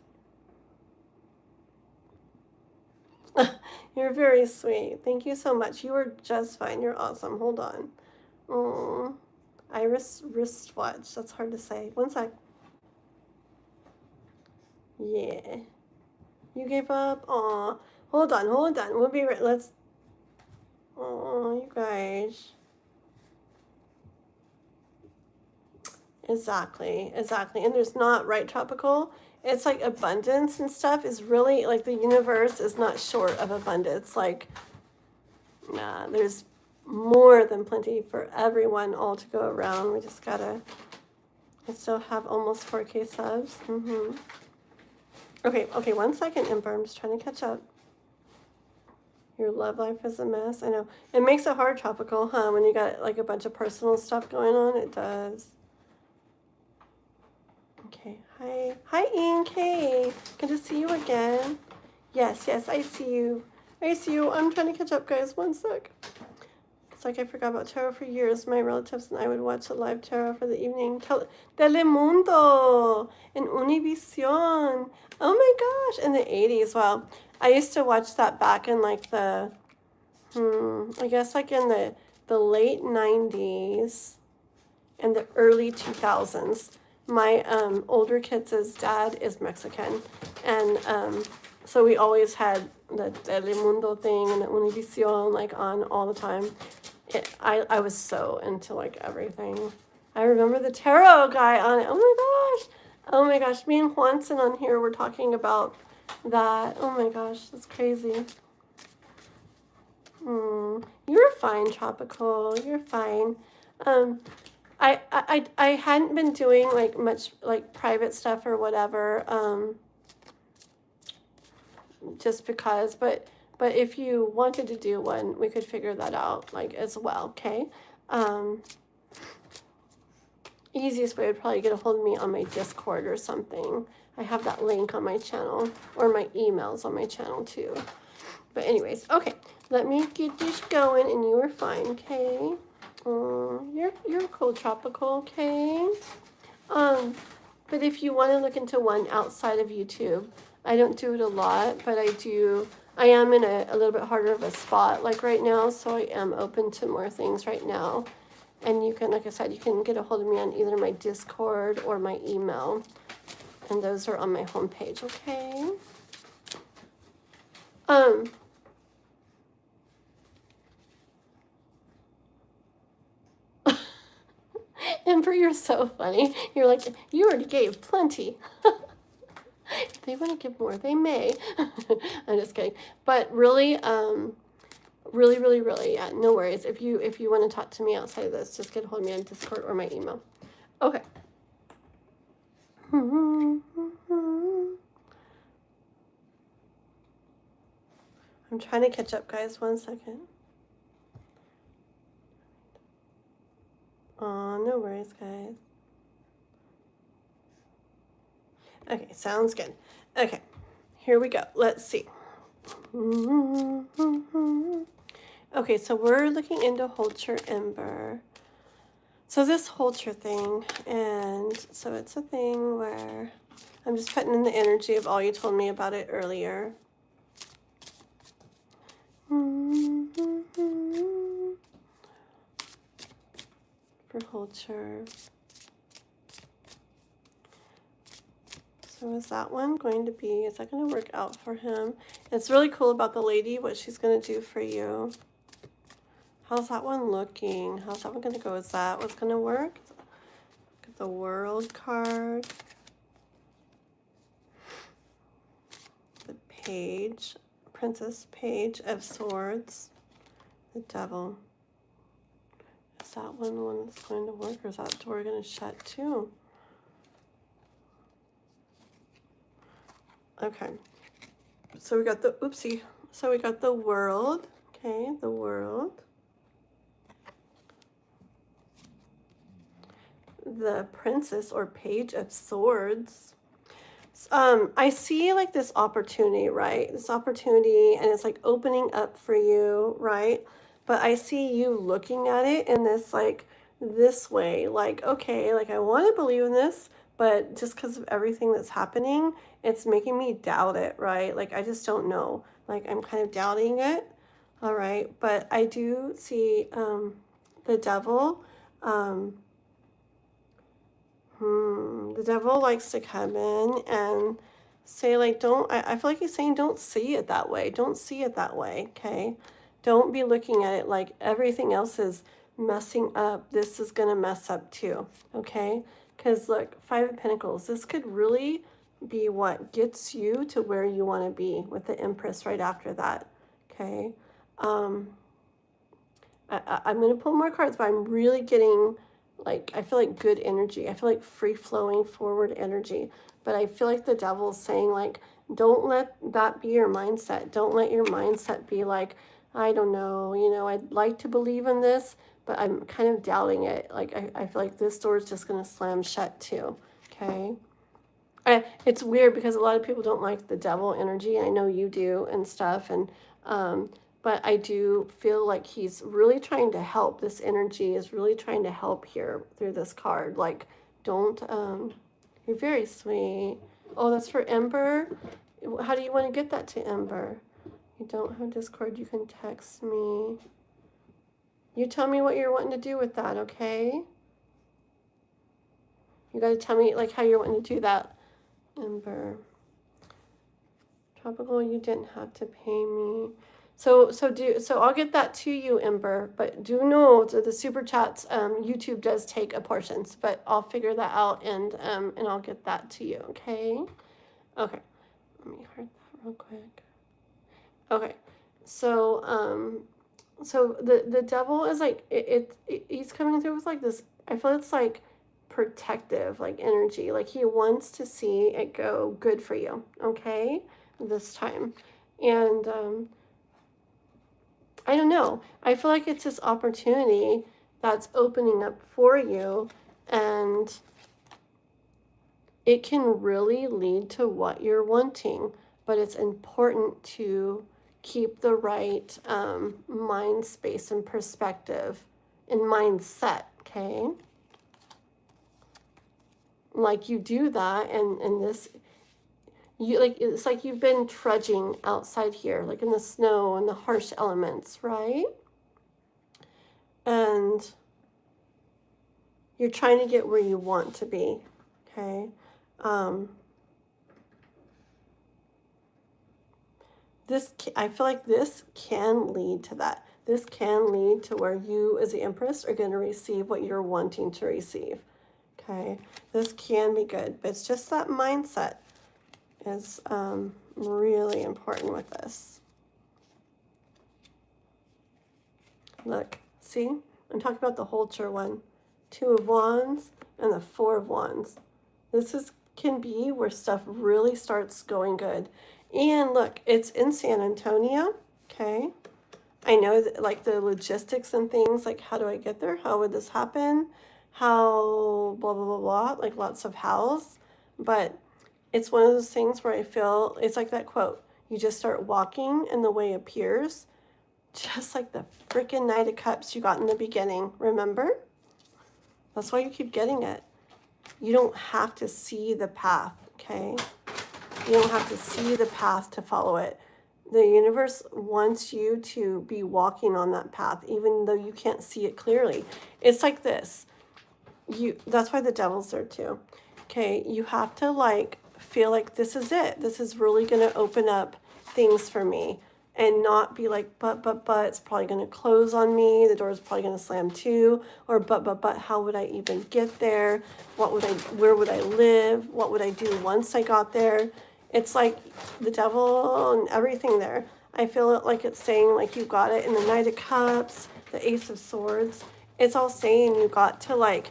You're very sweet. Thank you so much. You are just fine. You're awesome. Hold on. Iris wristwatch. That's hard to say. One sec. Yeah. You gave up? Aw. Hold on. We'll be right. Let's. Oh, you guys. Exactly. And there's not, right, Tropical? It's like abundance and stuff is really, like, the universe is not short of abundance. Like, nah, there's more than plenty for everyone all to go around. We just gotta, I still have almost 4K subs. Okay, 1 second, Ember. I'm just trying to catch up. Your love life is a mess. I know. It makes it hard, Tropical, huh? When you got, like, a bunch of personal stuff going on, it does. Okay, hi Ian K. Good to see you again. Yes, I see you. I'm trying to catch up, guys. 1 sec. It's like I forgot about tarot for years. My relatives and I would watch a live tarot for the evening. Telemundo and Univision. Oh my gosh, in the 80s. Wow. I used to watch that back in like the, I guess like in the late 90s and the early 2000s. My older kids' dad is Mexican. And so we always had the Telemundo thing and the Univision like on all the time. I was so into like everything. I remember the tarot guy on it. Oh my gosh. Oh my gosh. Me and Juanson on here were talking about that. Oh my gosh. That's crazy. You're fine, Tropical. You're fine. I hadn't been doing like much like private stuff or whatever. Just because, but if you wanted to do one, we could figure that out like as well, okay? Easiest way would probably get a hold of me on my Discord or something. I have that link on my channel, or my emails on my channel too. But anyways, okay, let me get this going, and you are fine, okay? You're cool, Tropical, okay? But if you want to look into one outside of YouTube, I don't do it a lot, but I am in a little bit harder of a spot like right now, so I am open to more things right now. And you can, like I said, you can get a hold of me on either my Discord or my email. And those are on my homepage, okay? Ember, you're so funny. You're like, you already gave plenty. If they want to give more, they may. I'm just kidding. But really, really, yeah, no worries. If you want to talk to me outside of this, just get a hold of me on Discord or my email. Okay. I'm trying to catch up, guys. 1 second. Oh, no worries, guys. Okay, sounds good. Okay, here we go. Let's see. Okay, so we're looking into Holter Ember. So this Holter thing, and so it's a thing where I'm just putting in the energy of all you told me about it earlier. For Holter. So is that one going to be, is that going to work out for him? It's really cool about the lady, what she's going to do for you. How's that one looking? How's that one going to go? Is that what's going to work? Get the World card. The Page, Princess Page of Swords. The Devil. Is that one that's going to work, or is that door going to shut too? Okay, so we got the, oopsie, so we got the World, okay, the World, the Princess or Page of Swords. I see like this opportunity, right, this opportunity, and it's like opening up for you, right, but I see you looking at it in this, like, this way, like, okay, like, I want to believe in this, but just because of everything that's happening, it's making me doubt it, right? Like, I just don't know. Like, I'm kind of doubting it, all right? But I do see the Devil. The Devil likes to come in and say, like, I feel like he's saying, don't see it that way. Don't see it that way, okay? Don't be looking at it like everything else is messing up. This is going to mess up too, okay? Because look, Five of Pentacles, this could really be what gets you to where you want to be with the Empress right after that, okay? I'm going to pull more cards, but I'm really getting, like, I feel like good energy. I feel like free-flowing forward energy. But I feel like the Devil's saying, like, don't let that be your mindset. Don't let your mindset be like, I don't know, you know, I'd like to believe in this, but I'm kind of doubting it. Like, I feel like this door is just going to slam shut too, okay? It's weird because a lot of people don't like the Devil energy. I know you do and stuff, and but I do feel like he's really trying to help. This energy is really trying to help here through this card. Like, don't, you're very sweet. Oh, that's for Ember. How do you want to get that to Ember? You don't have Discord, you can text me. You tell me what you're wanting to do with that, okay? You gotta tell me like how you're wanting to do that, Ember. Tropical, you didn't have to pay me. So I'll get that to you, Ember. But do know that the super chats, YouTube does take a portion, but I'll figure that out and I'll get that to you. Okay. Okay. Let me heart that real quick. Okay. So so the devil is like he's coming through with like this. I feel it's like protective, like energy. Like he wants to see it go good for you. Okay. This time, and I don't know. I feel like it's this opportunity that's opening up for you, and it can really lead to what you're wanting, but it's important to keep the right mind space and perspective and mindset, okay? Like you do that, and this, you like, it's like you've been trudging outside here, like in the snow and the harsh elements, right? And you're trying to get where you want to be, okay? I feel like this can lead to that. This can lead to where you as the Empress are going to receive what you're wanting to receive, okay? This can be good, but it's just that mindset is really important with this. Look, see? I'm talking about the Holcher one. 2 of Wands and the 4 of Wands. This can be where stuff really starts going good. And look, it's in San Antonio, okay? I know that, like, the logistics and things, like, how do I get there? How would this happen? How blah, blah, blah, blah, like lots of hows. But it's one of those things where I feel, it's like that quote, you just start walking and the way appears, just like the freaking Knight of Cups you got in the beginning, remember? That's why you keep getting it. You don't have to see the path, okay? You don't have to see the path to follow it. The universe wants you to be walking on that path, even though you can't see it clearly. It's like this. That's why the devil's there too. Okay, you have to like feel like this is it. This is really going to open up things for me, and not be like, but, it's probably going to close on me. The door's probably going to slam too. Or, but, how would I even get there? Where would I live? What would I do once I got there? It's like the devil and everything there. I feel it like it's saying like you got it in the Knight of Cups, the Ace of Swords. It's all saying you got to like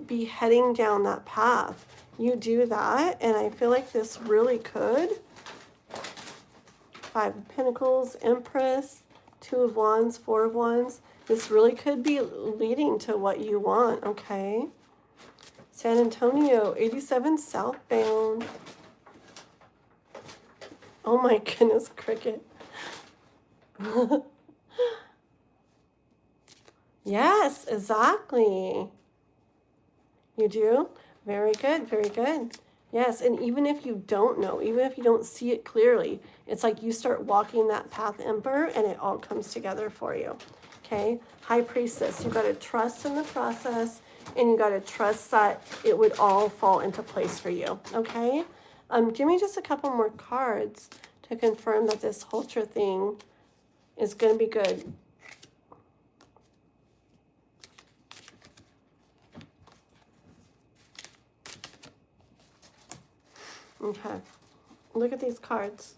be heading down that path. You do that, and I feel like this really could. 5 of Pentacles, Empress, 2 of Wands, 4 of Wands. This really could be leading to what you want, okay? San Antonio, 87 southbound. Oh my goodness, Cricket. Yes, exactly. You do? Very good, very good. Yes, and even if you don't know, even if you don't see it clearly, it's like you start walking that path, Emperor, and it all comes together for you. Okay? High Priestess, you got to trust in the process, and you got to trust that it would all fall into place for you. Okay? Give me just a couple more cards to confirm that this Holcher thing is going to be good. Okay, look at these cards.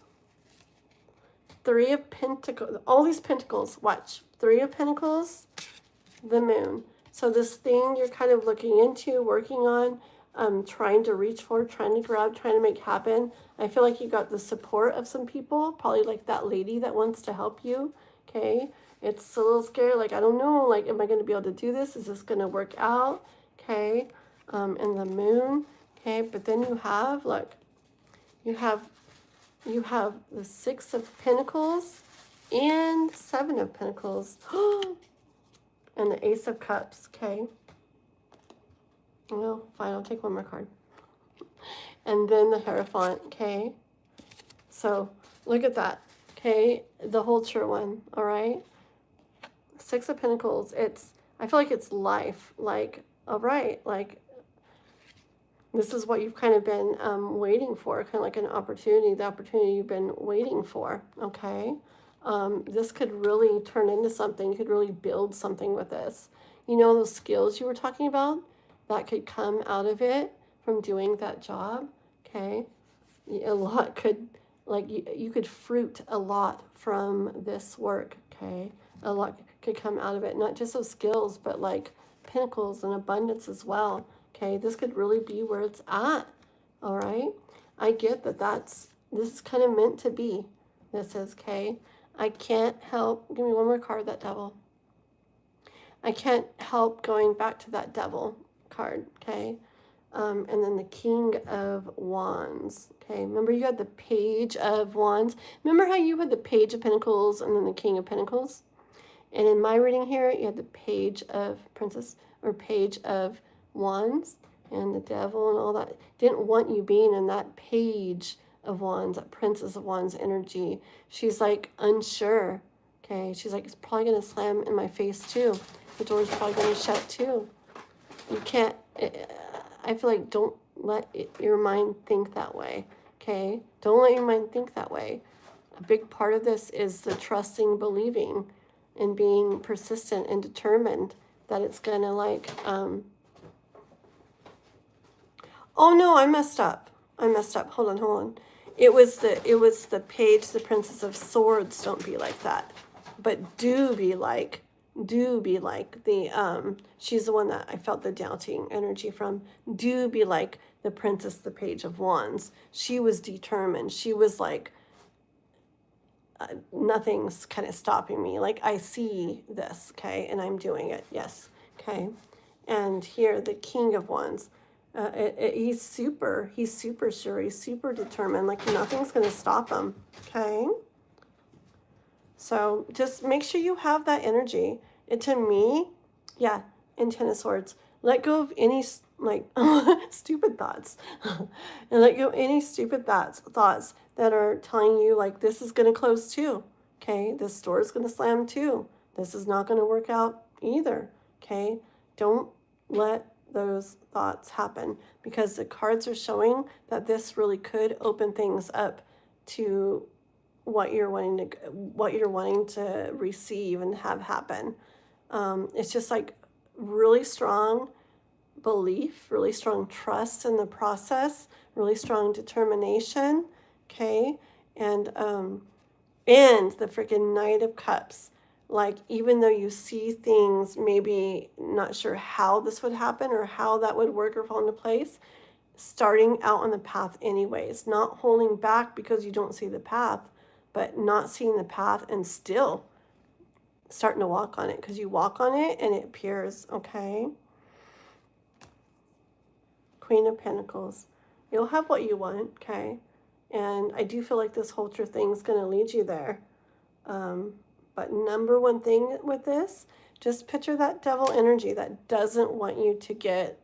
3 of Pentacles, all these Pentacles, watch. 3 of Pentacles, the Moon. So this thing you're kind of looking into, working on, trying to reach for, trying to grab, trying to make happen. I feel like you got the support of some people, probably like that lady that wants to help you, okay? It's a little scary, like, I don't know, like, am I going to be able to do this? Is this going to work out, okay? And the Moon, okay? But then you have, look, you have the 6 of Pentacles and Seven of Pentacles. And the Ace of Cups, okay? Well, fine, I'll take one more card. And then the Hierophant, okay? So, look at that, okay? The Vulture one, all right? Six of Pentacles, I feel like it's life. Like, all right, like, this is what you've kind of been waiting for, kind of like an opportunity, the opportunity you've been waiting for, okay? This could really turn into something. You could really build something with this. You know, those skills you were talking about, that could come out of it from doing that job, okay? A lot could, like, you could fruit a lot from this work, okay? A lot could come out of it. Not just those skills, but like pentacles and abundance as well. Okay, this could really be where it's at. All right, I get that this is kind of meant to be. This is, okay. I can't help, give me one more card, that Devil. I can't help going back to that Devil card, okay. And then the King of Wands, okay. Remember you had the Page of Wands. Remember how you had the Page of Pentacles and then the King of Pentacles? And in my reading here, you had the Page of Princess or Page of Wands and the Devil and all that. Didn't want you being in that Page of Wands, that Princess of Wands energy. She's like unsure. Okay, she's like, it's probably going to slam in my face too. The door's probably going to shut too. You can't, I feel like don't let your mind think that way. Okay, don't let your mind think that way. A big part of this is the trusting, believing, and being persistent and determined that it's gonna like, oh no, I messed up. Hold on. It was the Page, the Princess of Swords. Don't be like that, but do be like the, she's the one that I felt the doubting energy from. Do be like the Princess, the Page of Wands. She was determined. She was like, nothing's kind of stopping me. Like, I see this, okay, and I'm doing it. Yes, okay. And here, the King of Wands, he's super sure, he's super determined. Like, nothing's going to stop him, okay. So just make sure you have that energy. And to me, yeah, and Ten of Swords, let go of any like stupid thoughts, and let go of any stupid thoughts that are telling you like this is going to close too. Okay, this door is going to slam too. This is not going to work out either. Okay, don't let those thoughts happen, because the cards are showing that this really could open things up to what you're wanting to receive and have happen. It's just like really strong belief, really strong trust in the process, really strong determination, okay? And the freaking Knight of Cups. Like, even though you see things, maybe not sure how this would happen or how that would work or fall into place, starting out on the path anyways, not holding back because you don't see the path, but not seeing the path and still starting to walk on it, because you walk on it and it appears, okay? Queen of Pentacles. You'll have what you want, okay? And I do feel like this Vulture thing is going to lead you there. But number one thing with this, just picture that Devil energy that doesn't want you to get,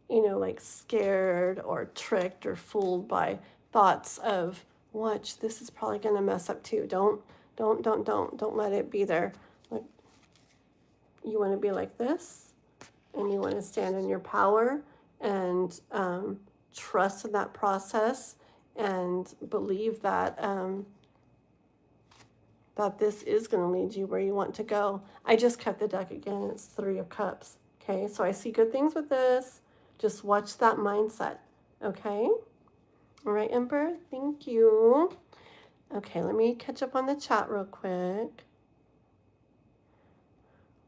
you know, like scared or tricked or fooled by thoughts of, watch, this is probably going to mess up too. Don't let it be there. Like, you want to be like this, and you want to stand in your power and trust in that process and believe that that this is going to lead you where you want to go. I just kept the deck again. It's Three of Cups. Okay, so I see good things with this. Just watch that mindset. Okay. All right, Ember. Thank you. Okay, let me catch up on the chat real quick.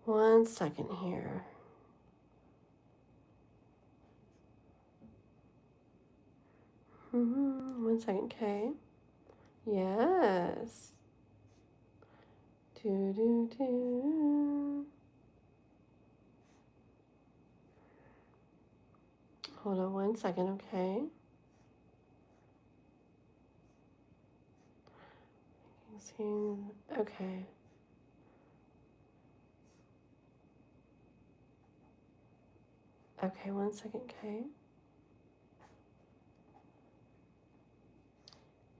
1 second here. Mm-hmm. 1 second, okay. Yes. Do. Hold on 1 second, okay. Using, okay. Okay, 1 second, okay.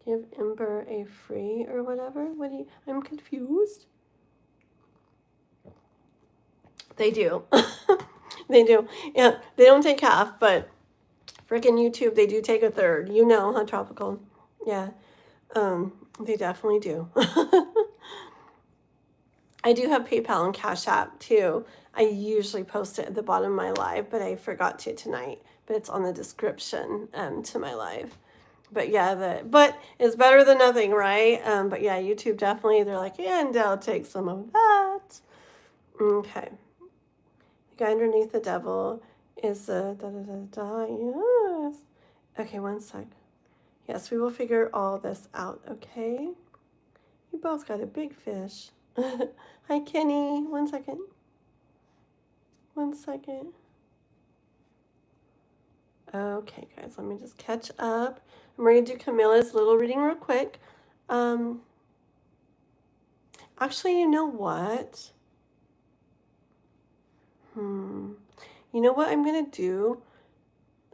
Give Ember a free or whatever. What do you, I'm confused. They do. They do. Yeah, they don't take half, but freaking YouTube, they do take a third. You know, huh, Tropical? Yeah, they definitely do. I do have PayPal and Cash App too. I usually post it at the bottom of my live, but I forgot to tonight. But it's on the description to my live. But yeah, but it's better than nothing, right? But yeah, YouTube definitely, they're like, yeah, and I'll take some of that. Okay. The guy underneath the devil is the yes. Okay, 1 sec. Yes, we will figure all this out, okay? You both got a big fish. Hi, Kenny. 1 second. 1 second. Okay, guys, let me just catch up. I'm going to do Camilla's little reading real quick. Actually, you know what? You know what I'm going to do?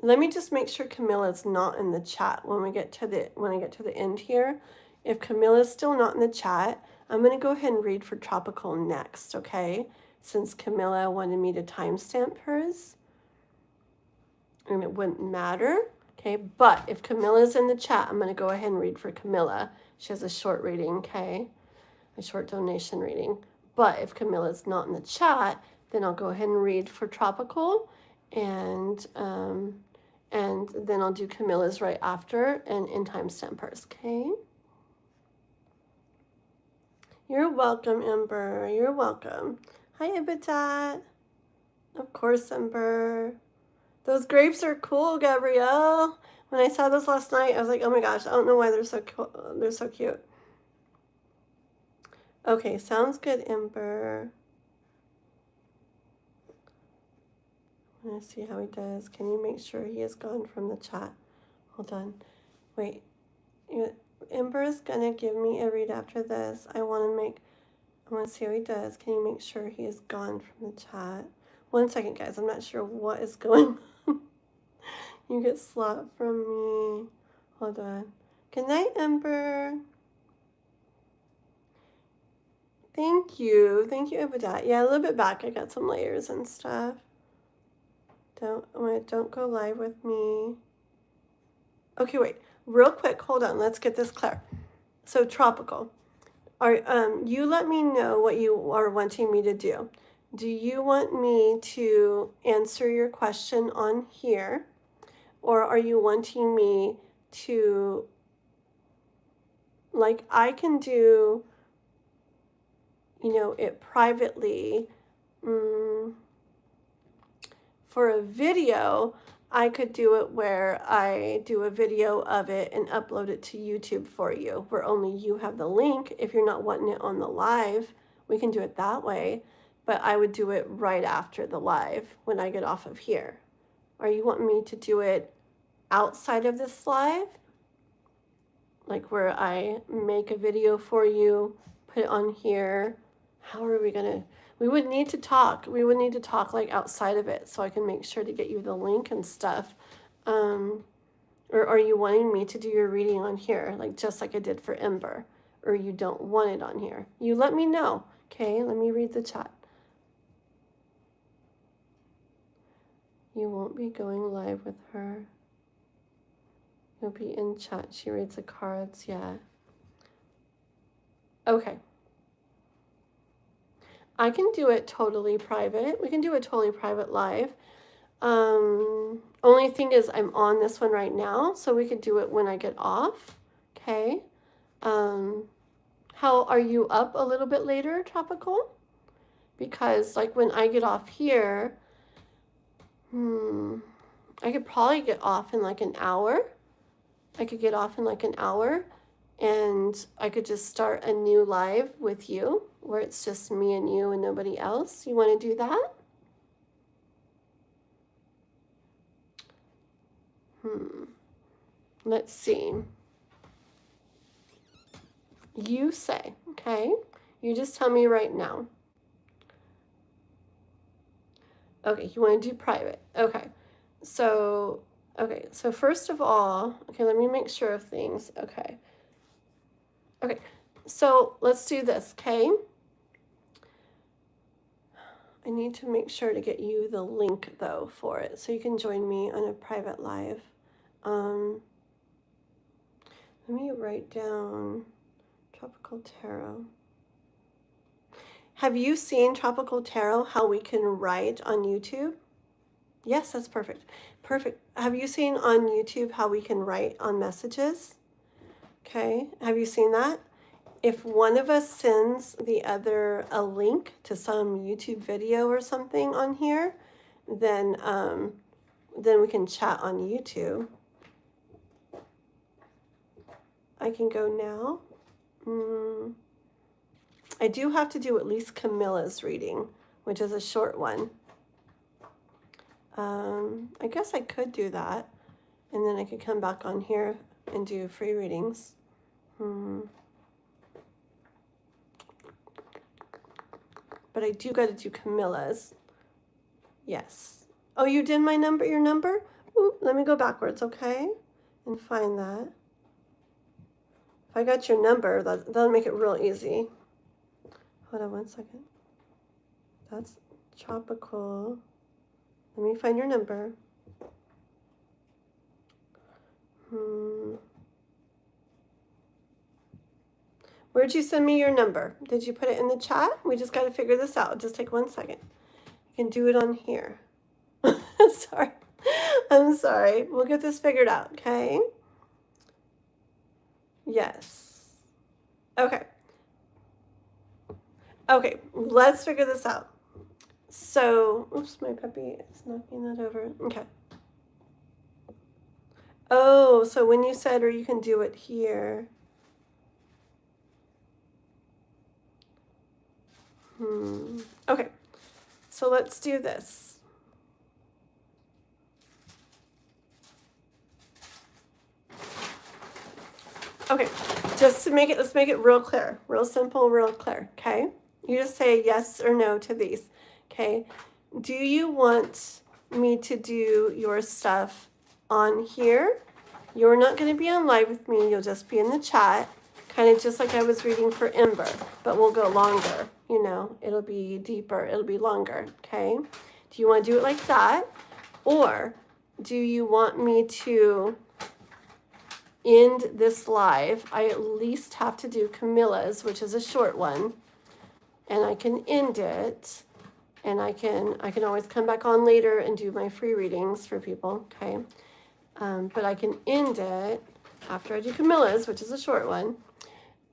Let me just make sure Camilla's not in the chat when I get to the end here. If Camilla's still not in the chat, I'm going to go ahead and read for Tropical next, okay? Since Camila wanted me to timestamp hers. And it wouldn't matter, okay? But if Camilla's in the chat, I'm going to go ahead and read for Camila. She has a short reading, okay? A short donation reading. But if Camilla's not in the chat, then I'll go ahead and read for Tropical, and then I'll do Camilla's right after and in timestamp hers, okay? You're welcome, Ember. You're welcome. Hi, Habitat. Of course, Ember. Those grapes are cool, Gabrielle. When I saw those last night, I was like, oh my gosh, I don't know why they're so cool. They're so cute. Okay, sounds good, Ember. I'm going to see how he does. Can you make sure he is gone from the chat? Hold on. Wait. Ember is going to give me a read after this. I want to see how he does. Can you make sure he is gone from the chat? 1 second, guys. I'm not sure what is going on. You get slapped from me. Hold on. Good night, Ember. Thank you. Thank you, Abadat. Yeah, a little bit back. I got some layers and stuff. Don't go live with me. Okay, wait. Real quick, hold on. Let's get this clear. So, Tropical, you let me know what you are wanting me to do. Do you want me to answer your question on here, or are you wanting me to, like, I can do, it privately. For a video, I could do it where I do a video of it and upload it to YouTube for you, where only you have the link. If you're not wanting it on the live, we can do it that way. But I would do it right after the live when I get off of here. Are you wanting me to do it outside of this live? Like where I make a video for you, put it on here. How are we gonna, we would need to talk. We would need to talk like outside of it so I can make sure to get you the link and stuff. Or are you wanting me to do your reading on here, like just like I did for Ember? Or you don't want it on here? You let me know. Okay, let me read the chat. You won't be going live with her. You'll be in chat. She reads the cards. Yeah. Okay. I can do it totally private. We can do a totally private live. Only thing is I'm on this one right now, so we could do it when I get off. Okay. How are you up a little bit later, Tropical? Because like when I get off here, I could probably get off in like an hour. I could get off in like an hour and I could just start a new live with you where it's just me and you and nobody else. You want to do that? Let's see. You say, okay? You just tell me right now. Okay, you want to do private. Okay. So first of all, okay, let me make sure of things. Okay. Okay. So let's do this, okay? I need to make sure to get you the link though for it so you can join me on a private live. Let me write down Tropical Tarot. Have you seen Tropical Tarot, how we can write on YouTube? Yes, that's perfect. Perfect. Have you seen on YouTube how we can write on messages? Okay, have you seen that? If one of us sends the other a link to some YouTube video or something on here, then we can chat on YouTube. I can go now. I do have to do at least Camila's reading, which is a short one. I guess I could do that, and then I could come back on here and do free readings. But I do got to do Camila's. Yes. Oh, you did my number, your number? Ooh, let me go backwards, okay? And find that. If I got your number, that'll make it real easy. Hold on one second. That's Tropical. Let me find your number. Where'd you send me your number? Did you put it in the chat? We just got to figure this out. Just take 1 second. You can do it on here. Sorry. I'm sorry. We'll get this figured out, okay? Yes. Okay. Okay, let's figure this out. So, oops, my puppy is knocking that over. Okay. Oh, so when you said, or you can do it here. Okay, so let's do this. Okay, just to make it, let's make it real clear, real simple, real clear, okay? You just say yes or no to these, okay? Do you want me to do your stuff on here? You're not going to be on live with me. You'll just be in the chat, kind of just like I was reading for Ember, but we'll go longer, you know. It'll be deeper. It'll be longer, okay? Do you want to do it like that? Or do you want me to end this live? I at least have to do Camila's, which is a short one, and I can end it, and I can always come back on later and do my free readings for people, okay? But I can end it after I do Camila's, which is a short one,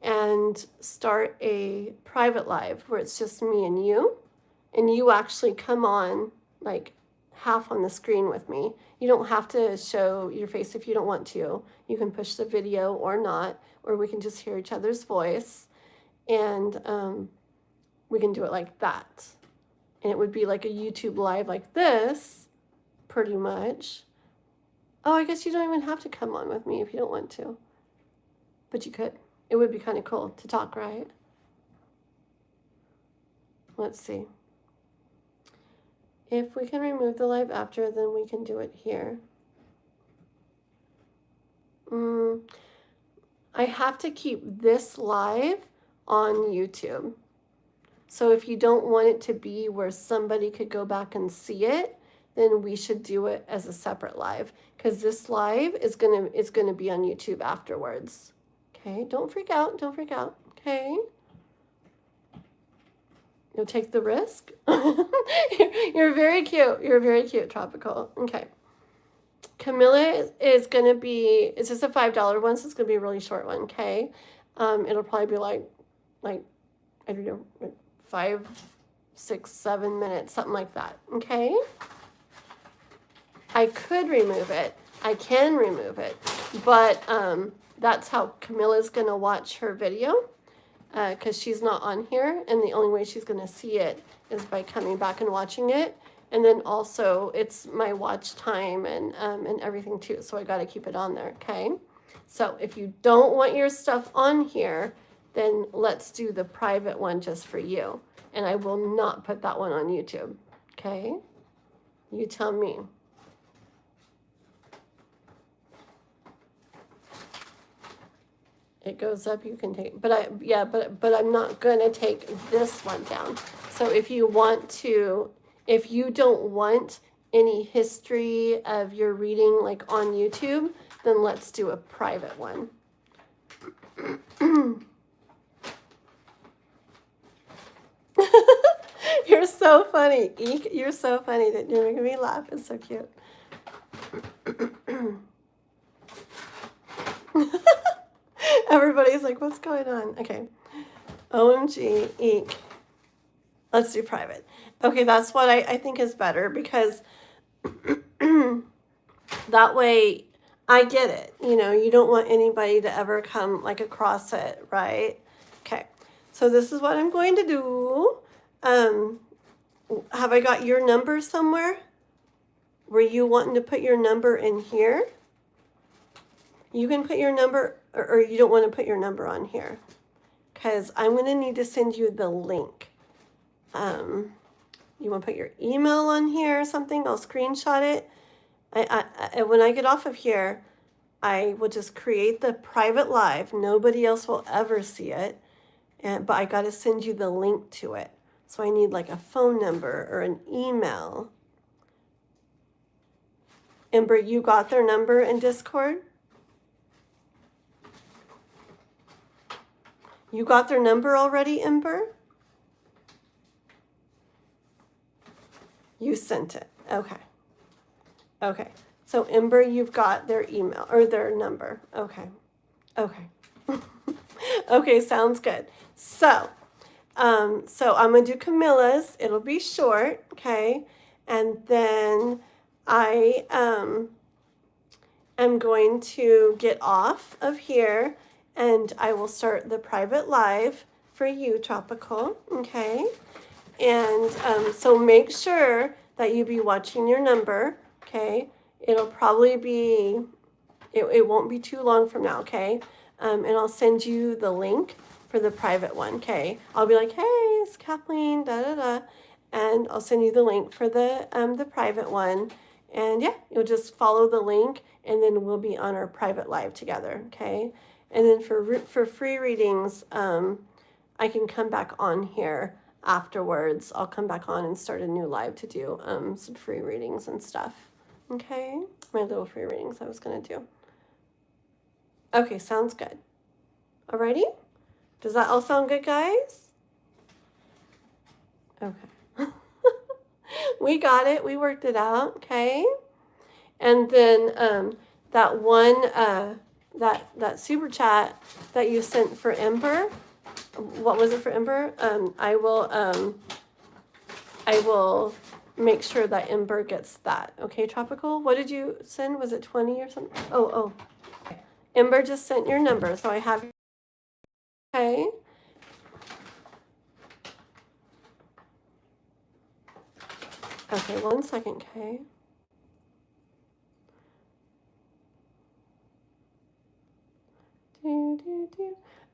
and start a private live where it's just me and you actually come on like half on the screen with me. You don't have to show your face if you don't want to. You can push the video or not, or we can just hear each other's voice, and we can do it like that. And it would be like a YouTube live like this, pretty much. Oh, I guess you don't even have to come on with me if you don't want to. But you could. It would be kind of cool to talk, right? Let's see. If we can remove the live after, then we can do it here. I have to keep this live on YouTube. So if you don't want it to be where somebody could go back and see it, then we should do it as a separate live, because this live is gonna be on YouTube afterwards. Okay, don't freak out, okay? You'll take the risk. You're very cute, Tropical. Okay. Camila is gonna be, it's just a $5 one, so it's gonna be a really short one, okay? It'll probably be like, I don't know, like 5, 6, 7 minutes, something like that, okay? I could remove it. I can remove it, but that's how Camila's gonna watch her video, because she's not on here, and the only way she's gonna see it is by coming back and watching it. And then also it's my watch time and everything too, so I got to keep it on there, okay? So if you don't want your stuff on here, then let's do the private one just for you. And I will not put that one on YouTube. Okay? You tell me. It goes up, you can take, but I'm not gonna take this one down. So if you don't want any history of your reading like on YouTube, then let's do a private one. You're so funny, Eek. You're so funny. You're making me laugh. It's so cute. Everybody's like, what's going on? Okay. OMG, Eek. Let's do private. Okay, that's what I think is better, because that way I get it. You know, you don't want anybody to ever come like across it, right? Okay. So this is what I'm going to do. Have I got your number somewhere? Were you wanting to put your number in here? You can put your number, or you don't want to put your number on here, because I'm going to need to send you the link. You want to put your email on here or something? I'll screenshot it. When I get off of here, I will just create the private live. Nobody else will ever see it. But I got to send you the link to it. So I need like a phone number or an email. Ember, you got their number in Discord? You got their number already, Ember? You sent it. Okay. Okay. So Ember, you've got their email or their number. Okay. Okay. Okay, sounds good. So I'm gonna do Camilla's. It'll be short, okay? And then I am going to get off of here, and I will start the private live for you, Tropical, okay? And so make sure that you be watching your number, okay? It'll probably be, it won't be too long from now, okay? And I'll send you the link for the private one, okay? I'll be like, hey, it's Kathleen, da-da-da. And I'll send you the link for the private one. And yeah, you'll just follow the link, and then we'll be on our private live together, okay? And then for free readings, I can come back on here afterwards. I'll come back on and start a new live to do some free readings and stuff. Okay? My little free readings I was going to do. Okay, sounds good. Alrighty? Does that all sound good, guys? Okay. We got it. We worked it out. Okay? And then that one, that super chat that you sent for Ember, what was it for Ember? I will make sure that Ember gets that. Okay, Tropical? What did you send? Was it 20 or something? Oh. Okay. Ember just sent your number, so I have. Okay. Okay, 1 second, okay.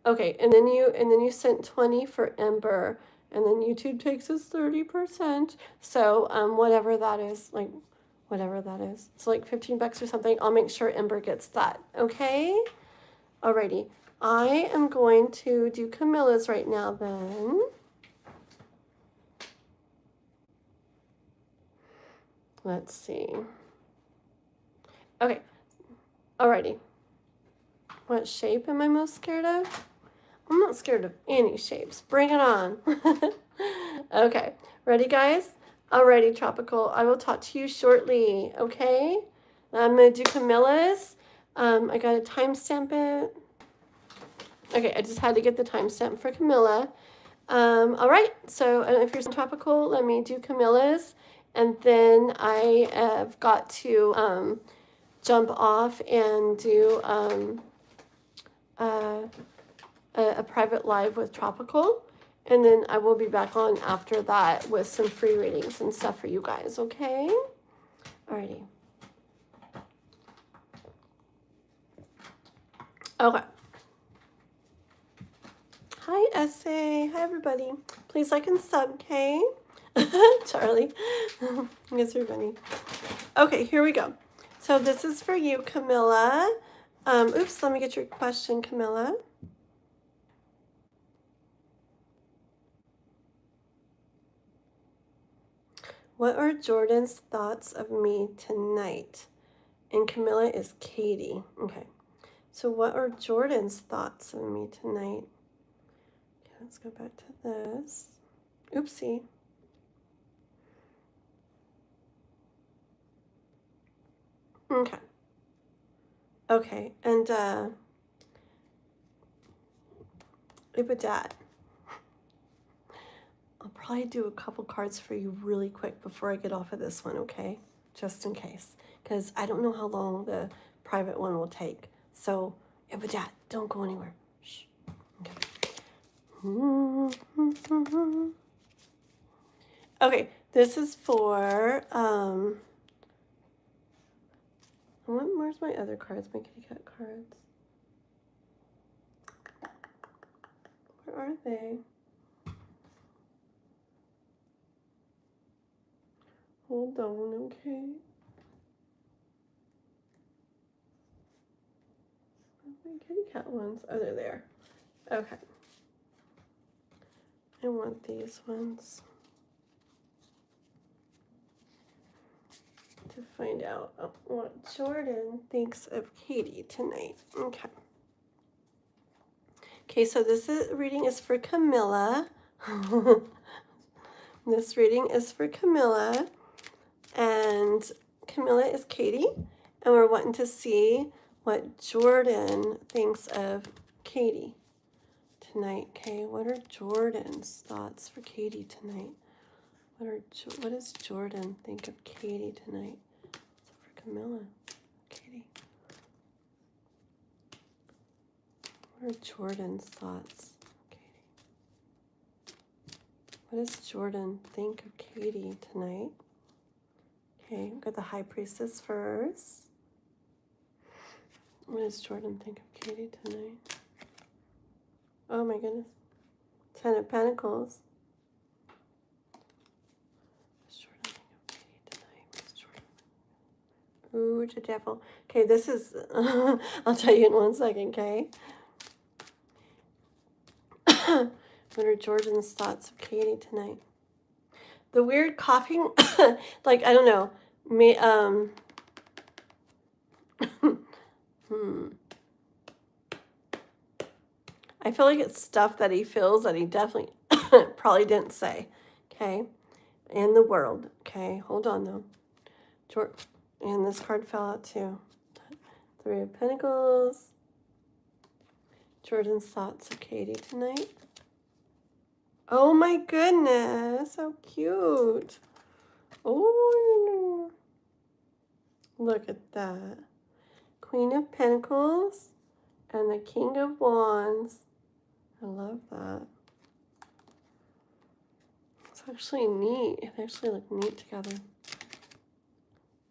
Okay, and then you sent 20 for Ember, and then YouTube takes us 30%. So whatever that is, like whatever that is. So like $15 or something. I'll make sure Ember gets that. Okay? Alrighty. I am going to do Camilla's right now then. Let's see. Okay. Alrighty. What shape am I most scared of? I'm not scared of any shapes. Bring it on. Okay. Ready, guys? Alrighty, Tropical. I will talk to you shortly. Okay? I'm going to do Camilla's. I got to timestamp it. Okay, I just had to get the timestamp for Camila. All right. So if you're Tropical, let me do Camilla's. And then I have got to jump off and do a private live with Tropical, and then I will be back on after that with some free readings and stuff for you guys, okay? Alrighty. Okay. Hi, Essay. Hi, everybody. Please like and sub, okay? Charlie. You guys are funny. Okay, here we go. So this is for you, Camila. Oops, let me get your question, Camila. What are Jordan's thoughts of me tonight? And Camila is Katie. Okay. So what are Jordan's thoughts of me tonight? Okay, let's go back to this. Oopsie. Okay. Okay, and with that, I'll probably do a couple cards for you really quick before I get off of this one, okay? Just in case, because I don't know how long the private one will take. So, with that, don't go anywhere. Shh. Okay. Okay, this is for, where's my other cards, my kitty cat cards? Where are they? Hold on, okay. Where's my kitty cat ones? Oh, they're there. Okay. I want these ones to find out what Jordan thinks of Katie tonight. Okay. Okay, so this reading is for Camila. This reading is for Camila. And Camila is Katie. And we're wanting to see what Jordan thinks of Katie tonight. Okay, what are Jordan's thoughts for Katie tonight? What does Jordan think of Katie tonight? So for Camila, Katie. What are Jordan's thoughts? Katie. What does Jordan think of Katie tonight? Okay, we've got the High Priestess first. What does Jordan think of Katie tonight? Oh my goodness. 10 of Pentacles. What does Jordan think of Katie tonight? What's Jordan? Ooh, the devil. Okay, this is, I'll tell you in 1 second, okay? What are Jordan's thoughts of Katie tonight? The weird coughing, like, I don't know, I feel like it's stuff that he feels that he definitely probably didn't say, okay? In the world, okay? Hold on, though. And this card fell out, too. 3 of Pentacles. Jordan's thoughts of Katie tonight. Oh, my goodness. So cute. Oh, look at that. Queen of Pentacles and the King of Wands. I love that. It's actually neat. They actually look neat together.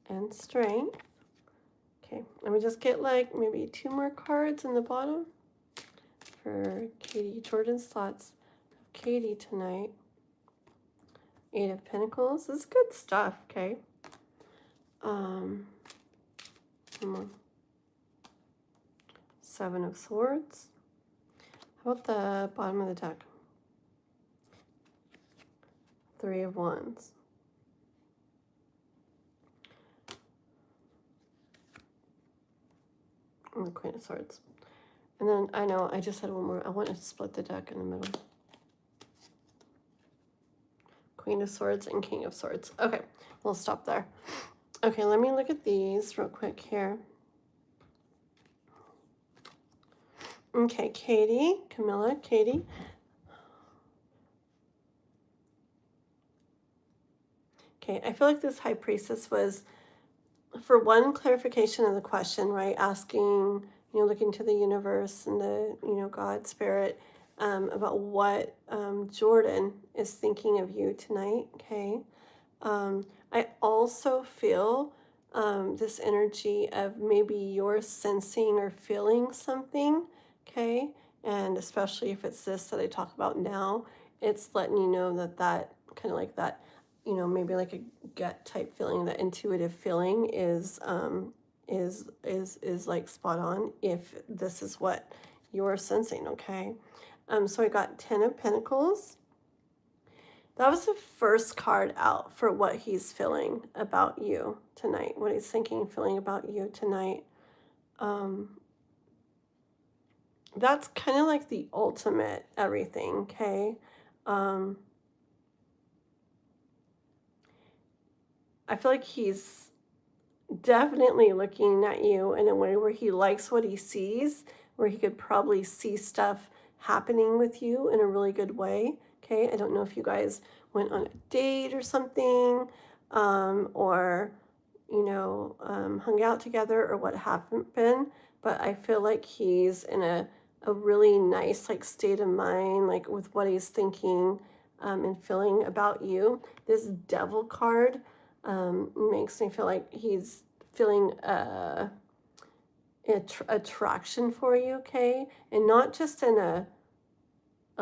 And Strength. Okay, let me just get like maybe 2 more cards in the bottom for Katie. Jordan's thoughts of Katie tonight. 8 of Pentacles. This is good stuff, okay? Come on. 7 of Swords. How about the bottom of the deck? 3 of Wands. And the Queen of Swords. And then, I know, I just had one more. I want to split the deck in the middle. Queen of Swords and King of Swords. Okay, we'll stop there. Okay, let me look at these real quick here. Okay, Katie, Camila, Katie. Okay, I feel like this High Priestess was, for one, clarification of the question, right? Asking, looking to the universe and the, God, Spirit, about what Jordan is thinking of you tonight, okay? I also feel this energy of maybe you're sensing or feeling something, okay? And especially if it's this that I talk about now, it's letting you know that that kind of like that, you know, maybe like a gut type feeling, that intuitive feeling is like spot on if this is what you're sensing, okay? So I got 10 of Pentacles. That was the first card out for what he's feeling about you tonight, what he's thinking, feeling about you tonight. That's kind of like the ultimate everything, okay? I feel like he's definitely looking at you in a way where he likes what he sees, where he could probably see stuff happening with you in a really good way, okay? I don't know if you guys went on a date or something, or, you know, hung out together or what happened, but I feel like he's in a really nice like state of mind, like with what he's thinking and feeling about you. This Devil card makes me feel like he's feeling attraction for you, okay? And not just in a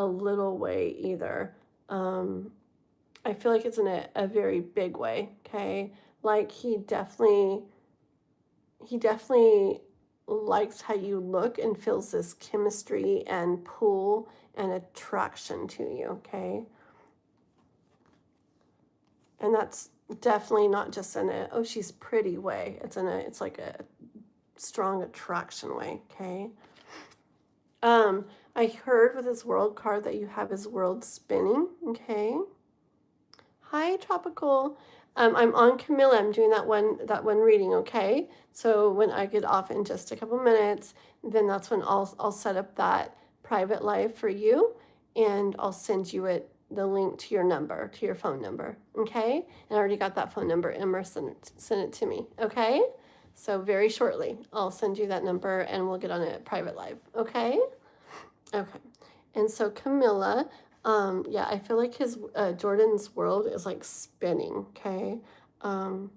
little way either. I feel like it's in a very big way, okay? Like he definitely likes how you look and feels this chemistry and pull and attraction to you, okay? And that's definitely not just in a, oh, she's pretty way. It's like a strong attraction way, okay? I heard with his world card that you have his world spinning, okay? Hi, Tropical. I'm on Camila. I'm doing that one reading, okay? So when I get off in just a couple minutes, then that's when I'll set up that private live for you, and I'll send you the link to your number, to your phone number, okay? And I already got that phone number. Ember sent it to me, okay? So very shortly, I'll send you that number, and we'll get on a private live, okay? Okay. And so Camila, yeah, I feel like his Jordan's world is like spinning, okay? And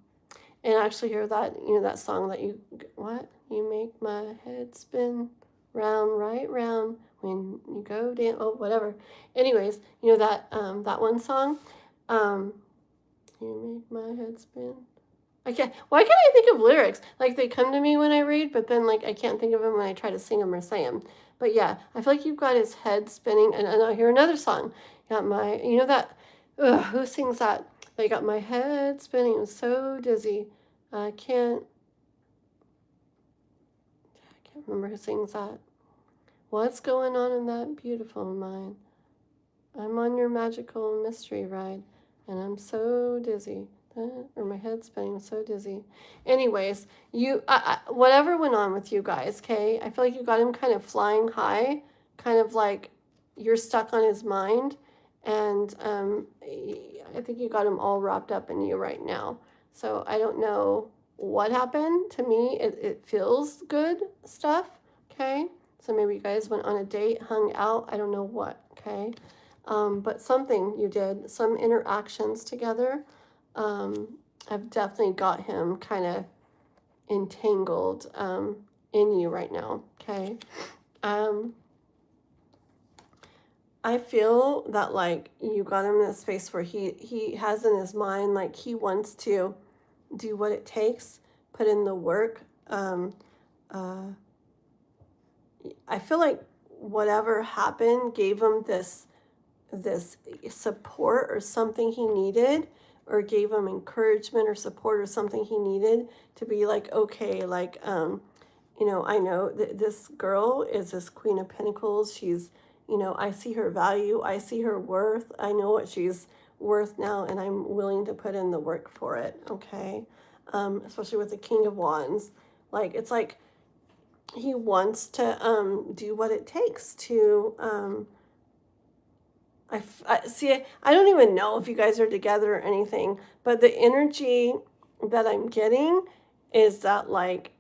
I actually hear that, you know, that song that you make my head spin round, right round when you go down, oh, whatever. Anyways, you know that one song, you make my head spin. Why can't I think of lyrics? Like they come to me when I read, but then like I can't think of them when I try to sing them or say them. But yeah, I feel like you've got his head spinning, and I hear another song. Got my, you know that, who sings that? They got my head spinning. I'm so dizzy. I can't remember who sings that. What's going on in that beautiful mind? I'm on your magical mystery ride, and I'm so dizzy. Or my head spinning, I'm so dizzy. Anyways, whatever went on with you guys, okay? I feel like you got him kind of flying high, kind of like you're stuck on his mind, and I think you got him all wrapped up in you right now. So I don't know what happened. To me, it feels good stuff, okay? So maybe you guys went on a date, hung out, I don't know what, okay? But something you did, some interactions together. I've definitely got him kind of entangled in you right now, okay? I feel that like you got him in a space where he has in his mind like he wants to do what it takes, put in the work. I feel like whatever happened gave him this support or something he needed, or gave him encouragement or support or something he needed to be like, okay, like, you know, I know that this girl is this Queen of Pentacles. She's, you know, I see her value. I see her worth. I know what she's worth now, and I'm willing to put in the work for it, okay? Especially with the King of Wands. Like, it's like he wants to do what it takes to... I see. I don't even know if you guys are together or anything, but the energy that I'm getting is that like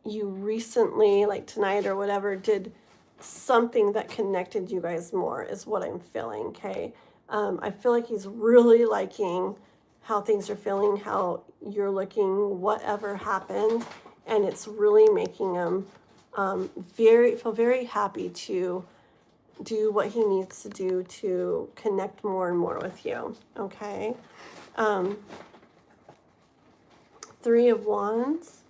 you recently, like tonight or whatever, did something that connected you guys more is what I'm feeling, okay? I feel like he's really liking how things are feeling, how you're looking, whatever happened, and it's really making him feel very happy to do what he needs to do to connect more and more with you. Okay. 3 of Wands.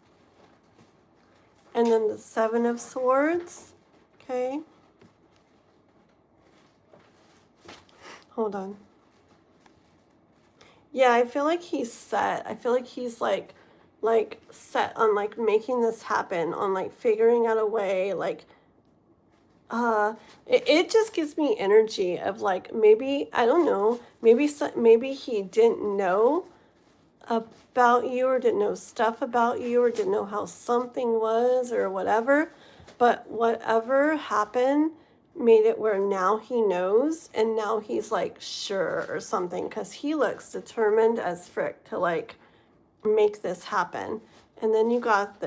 And then the 7 of Swords. Okay. Hold on. Yeah, I feel like he's set. I feel like he's like set on like making this happen, on like figuring out a way, like it just gives me energy of like, maybe, I don't know, maybe he didn't know about you, or didn't know stuff about you, or didn't know how something was, or whatever, but whatever happened made it where now he knows, and now he's like sure or something, because he looks determined as frick to like make this happen. And then you got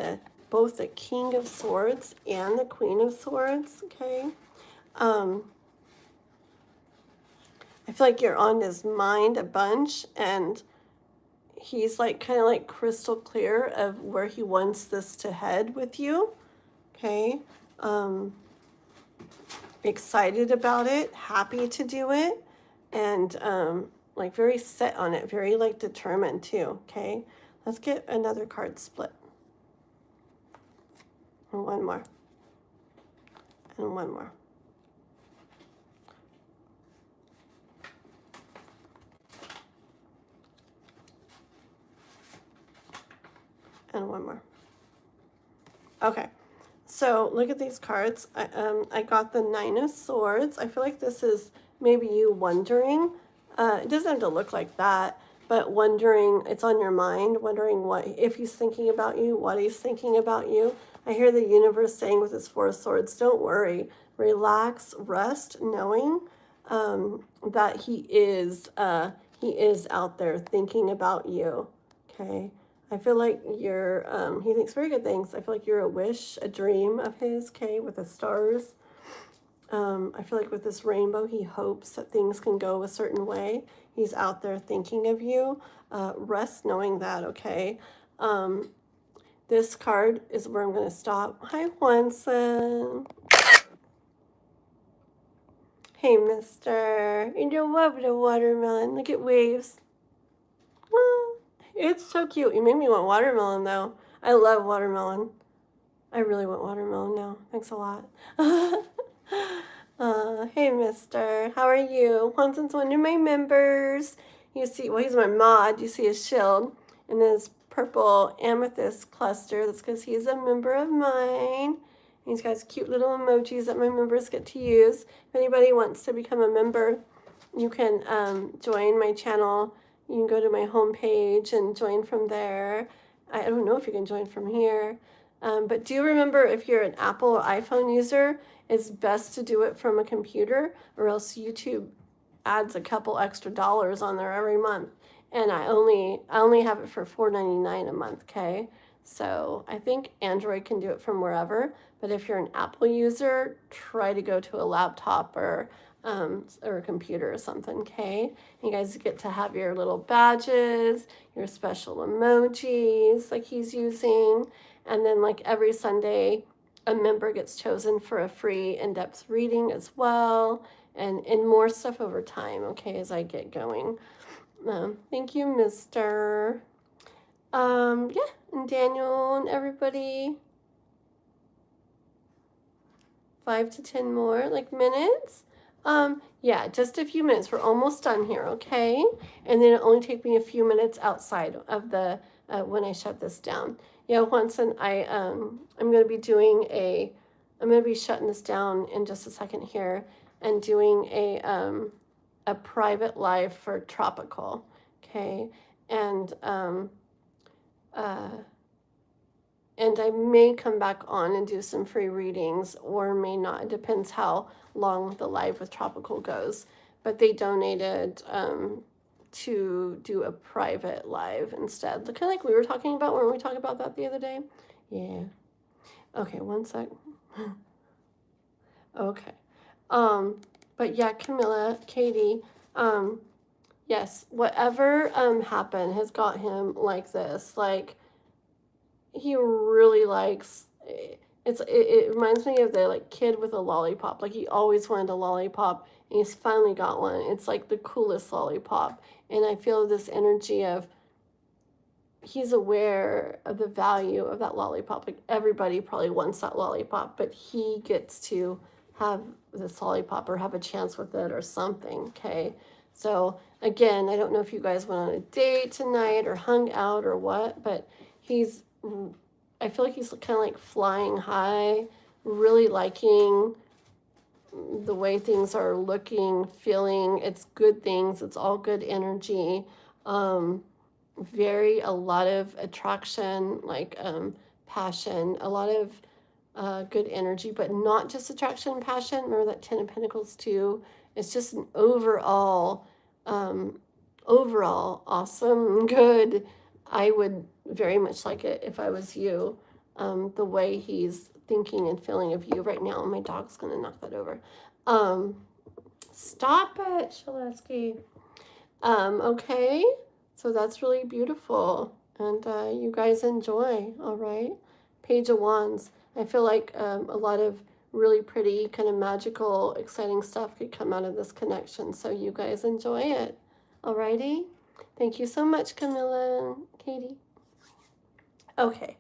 both the King of Swords and the Queen of Swords. Okay. I feel like you're on his mind a bunch, and he's like kind of like crystal clear of where he wants this to head with you. Okay. Excited about it, happy to do it, and like very set on it, very like determined too. Okay. Let's get another card split. And one more. And one more. And one more. Okay, so look at these cards. I got the 9 of Swords. I feel like this is maybe you wondering. It doesn't have to look like that, but wondering, it's on your mind, wondering what, if he's thinking about you, what he's thinking about you. I hear the universe saying with his 4 of Swords, don't worry, relax, rest, knowing that he is out there thinking about you. Okay. I feel like you're, he thinks very good things. I feel like you're a wish, a dream of his, okay, with the stars. I feel like with this rainbow, he hopes that things can go a certain way. He's out there thinking of you. Rest knowing that, okay? This card is where I'm going to stop. Hi, Juanson. Hey, mister. You love the watermelon. Look at waves. It's so cute. You made me want watermelon, though. I love watermelon. I really want watermelon now. Thanks a lot. Hey, mister. How are you? Juanson's one of my members. You see, well, he's my mod. You see his shield and his purple amethyst cluster. That's because he's a member of mine. He's got his cute little emojis that my members get to use. If anybody wants to become a member, you can join my channel. You can go to my homepage and join from there. I don't know if you can join from here. But do remember, if you're an Apple or iPhone user, it's best to do it from a computer, or else YouTube adds a couple extra dollars on there every month. And I only have it for $4.99 a month, okay? So I think Android can do it from wherever. But if you're an Apple user, try to go to a laptop or a computer or something, okay? You guys get to have your little badges, your special emojis like he's using. And then like every Sunday, a member gets chosen for a free in-depth reading as well. And more stuff over time, okay, as I get going. Thank you, Mr. Yeah, and Daniel and everybody. 5 to 10 more, like, minutes. Yeah, just a few minutes. We're almost done here, okay? And then it'll only take me a few minutes outside of the, when I shut this down. Yeah, Juanson, I'm going to be I'm going to be shutting this down in just a second here and doing a private live for Tropical, okay? And I may come back on and do some free readings, or may not. It depends how long the live with Tropical goes. But they donated to do a private live instead. Kind of like we were talking about when we talked about that the other day. Yeah. Okay, one sec. Okay. But yeah, Camila, Katie, yes, whatever happened has got him like this. Like, he really likes, It reminds me of the like kid with a lollipop. Like he always wanted a lollipop and he's finally got one. It's like the coolest lollipop. And I feel this energy of he's aware of the value of that lollipop. Like everybody probably wants that lollipop, but he gets to have this lollipop or have a chance with it or something. Okay. So again, I don't know if you guys went on a date tonight or hung out or what, but I feel like he's kind of like flying high, really liking the way things are looking, feeling. It's good things. It's all good energy. A lot of attraction, like passion, a lot of good energy, but not just attraction and passion. Remember that 10 of Pentacles too. It's just an overall awesome, good. I would very much like it if I was you. The way he's thinking and feeling of you right now. My dog's gonna knock that over. Stop it, Shaleski. Okay, so that's really beautiful, and you guys enjoy. All right, Page of Wands. I feel like a lot of really pretty, kind of magical, exciting stuff could come out of this connection. So you guys enjoy it. Alrighty. Thank you so much, Camila and Katie. Okay.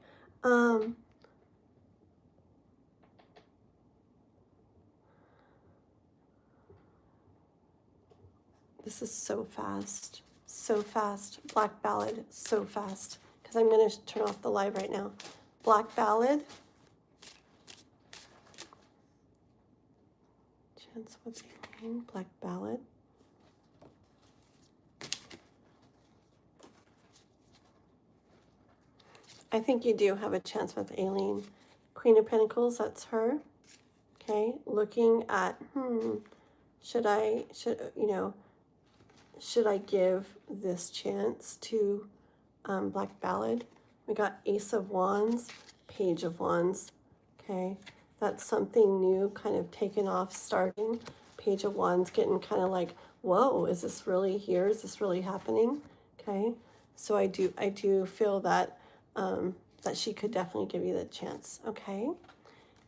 This is so fast. So fast. Black Ballad, so fast. Because I'm going to turn off the live right now. Black Ballad. Chance with Aileen. Black Ballad. I think you do have a chance with Aileen. Queen of Pentacles, that's her. Okay, looking at, should I give this chance to Black Ballad? We got Ace of Wands, Page of Wands. Okay, that's something new, kind of taken off, starting. Page of Wands, getting kind of like, whoa, is this really here? Is this really happening? Okay, so I do feel that that she could definitely give you the chance. Okay,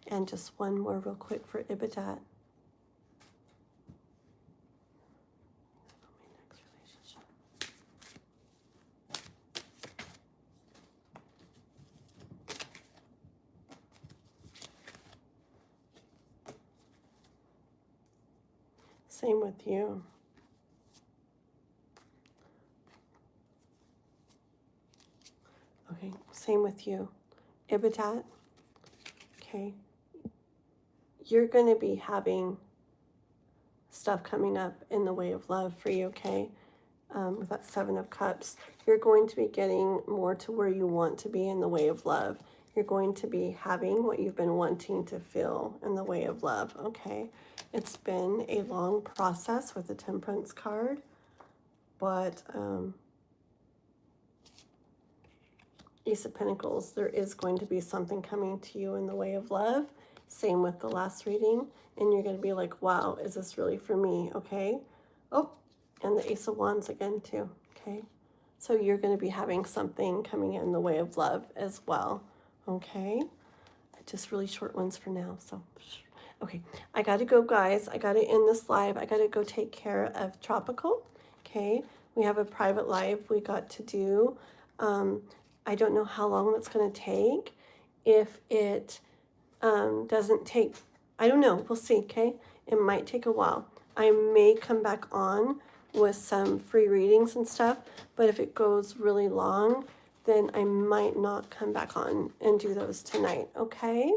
and just one more real quick for Ibadat. Same with you. Okay, same with you. Ibadat, okay, you're going to be having stuff coming up in the way of love for you, okay? With that Seven of Cups, you're going to be getting more to where you want to be in the way of love. You're going to be having what you've been wanting to feel in the way of love, okay? It's been a long process with the Temperance card, but Ace of Pentacles, there is going to be something coming to you in the way of love. Same with the last reading. And you're going to be like, wow, is this really for me? Okay. Oh, and the Ace of Wands again too. Okay. So you're going to be having something coming in the way of love as well. Okay. Just really short ones for now. So, okay. I got to go, guys. I got to end this live. I got to go take care of Tropical. Okay. We have a private live we got to do. I don't know how long that's going to take. If it doesn't take, I don't know. We'll see, okay? It might take a while. I may come back on with some free readings and stuff, but if it goes really long, then I might not come back on and do those tonight, okay?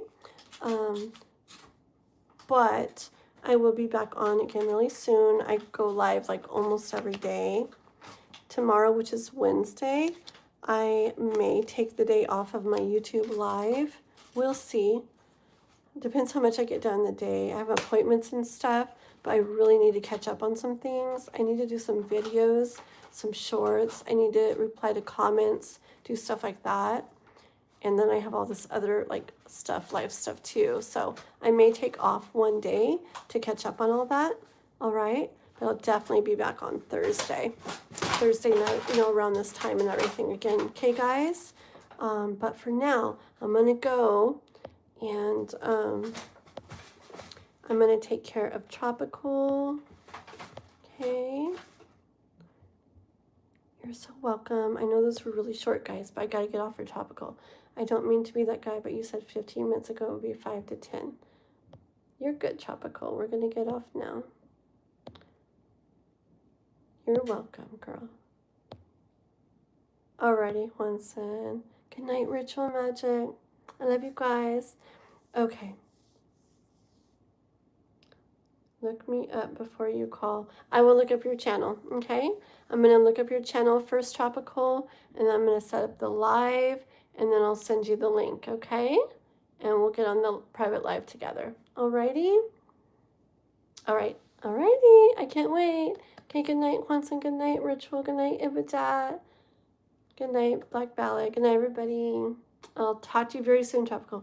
But I will be back on again really soon. I go live like almost every day. Tomorrow, which is Wednesday, I may take the day off of my YouTube live. We'll see. Depends how much I get done the day. I have appointments and stuff, but I really need to catch up on some things. I need to do some videos, some shorts. I need to reply to comments, do stuff like that. And then I have all this other like stuff, live stuff too. So I may take off one day to catch up on all that. All right. But I'll definitely be back on Thursday night, around this time and everything again. Okay, guys? But for now, I'm going to go And I'm going to take care of Tropical. Okay. You're so welcome. I know those were really short, guys, but I got to get off for Tropical. I don't mean to be that guy, but you said 15 minutes ago it would be 5 to 10. You're good, Tropical. We're going to get off now. You're welcome, girl. Alrighty, Juanson. Good night, Ritual Magic. I love you guys. Okay. Look me up before you call. I will look up your channel, okay? I'm going to look up your channel first, Tropical, and then I'm going to set up the live, and then I'll send you the link, okay? And we'll get on the private live together. Alrighty? Alrighty. I can't wait. Okay, good night, Juanson. Good night, Ritual. Good night, Ibadat. Good night, Black Ballet. Good night, everybody. I'll talk to you very soon, Tropical.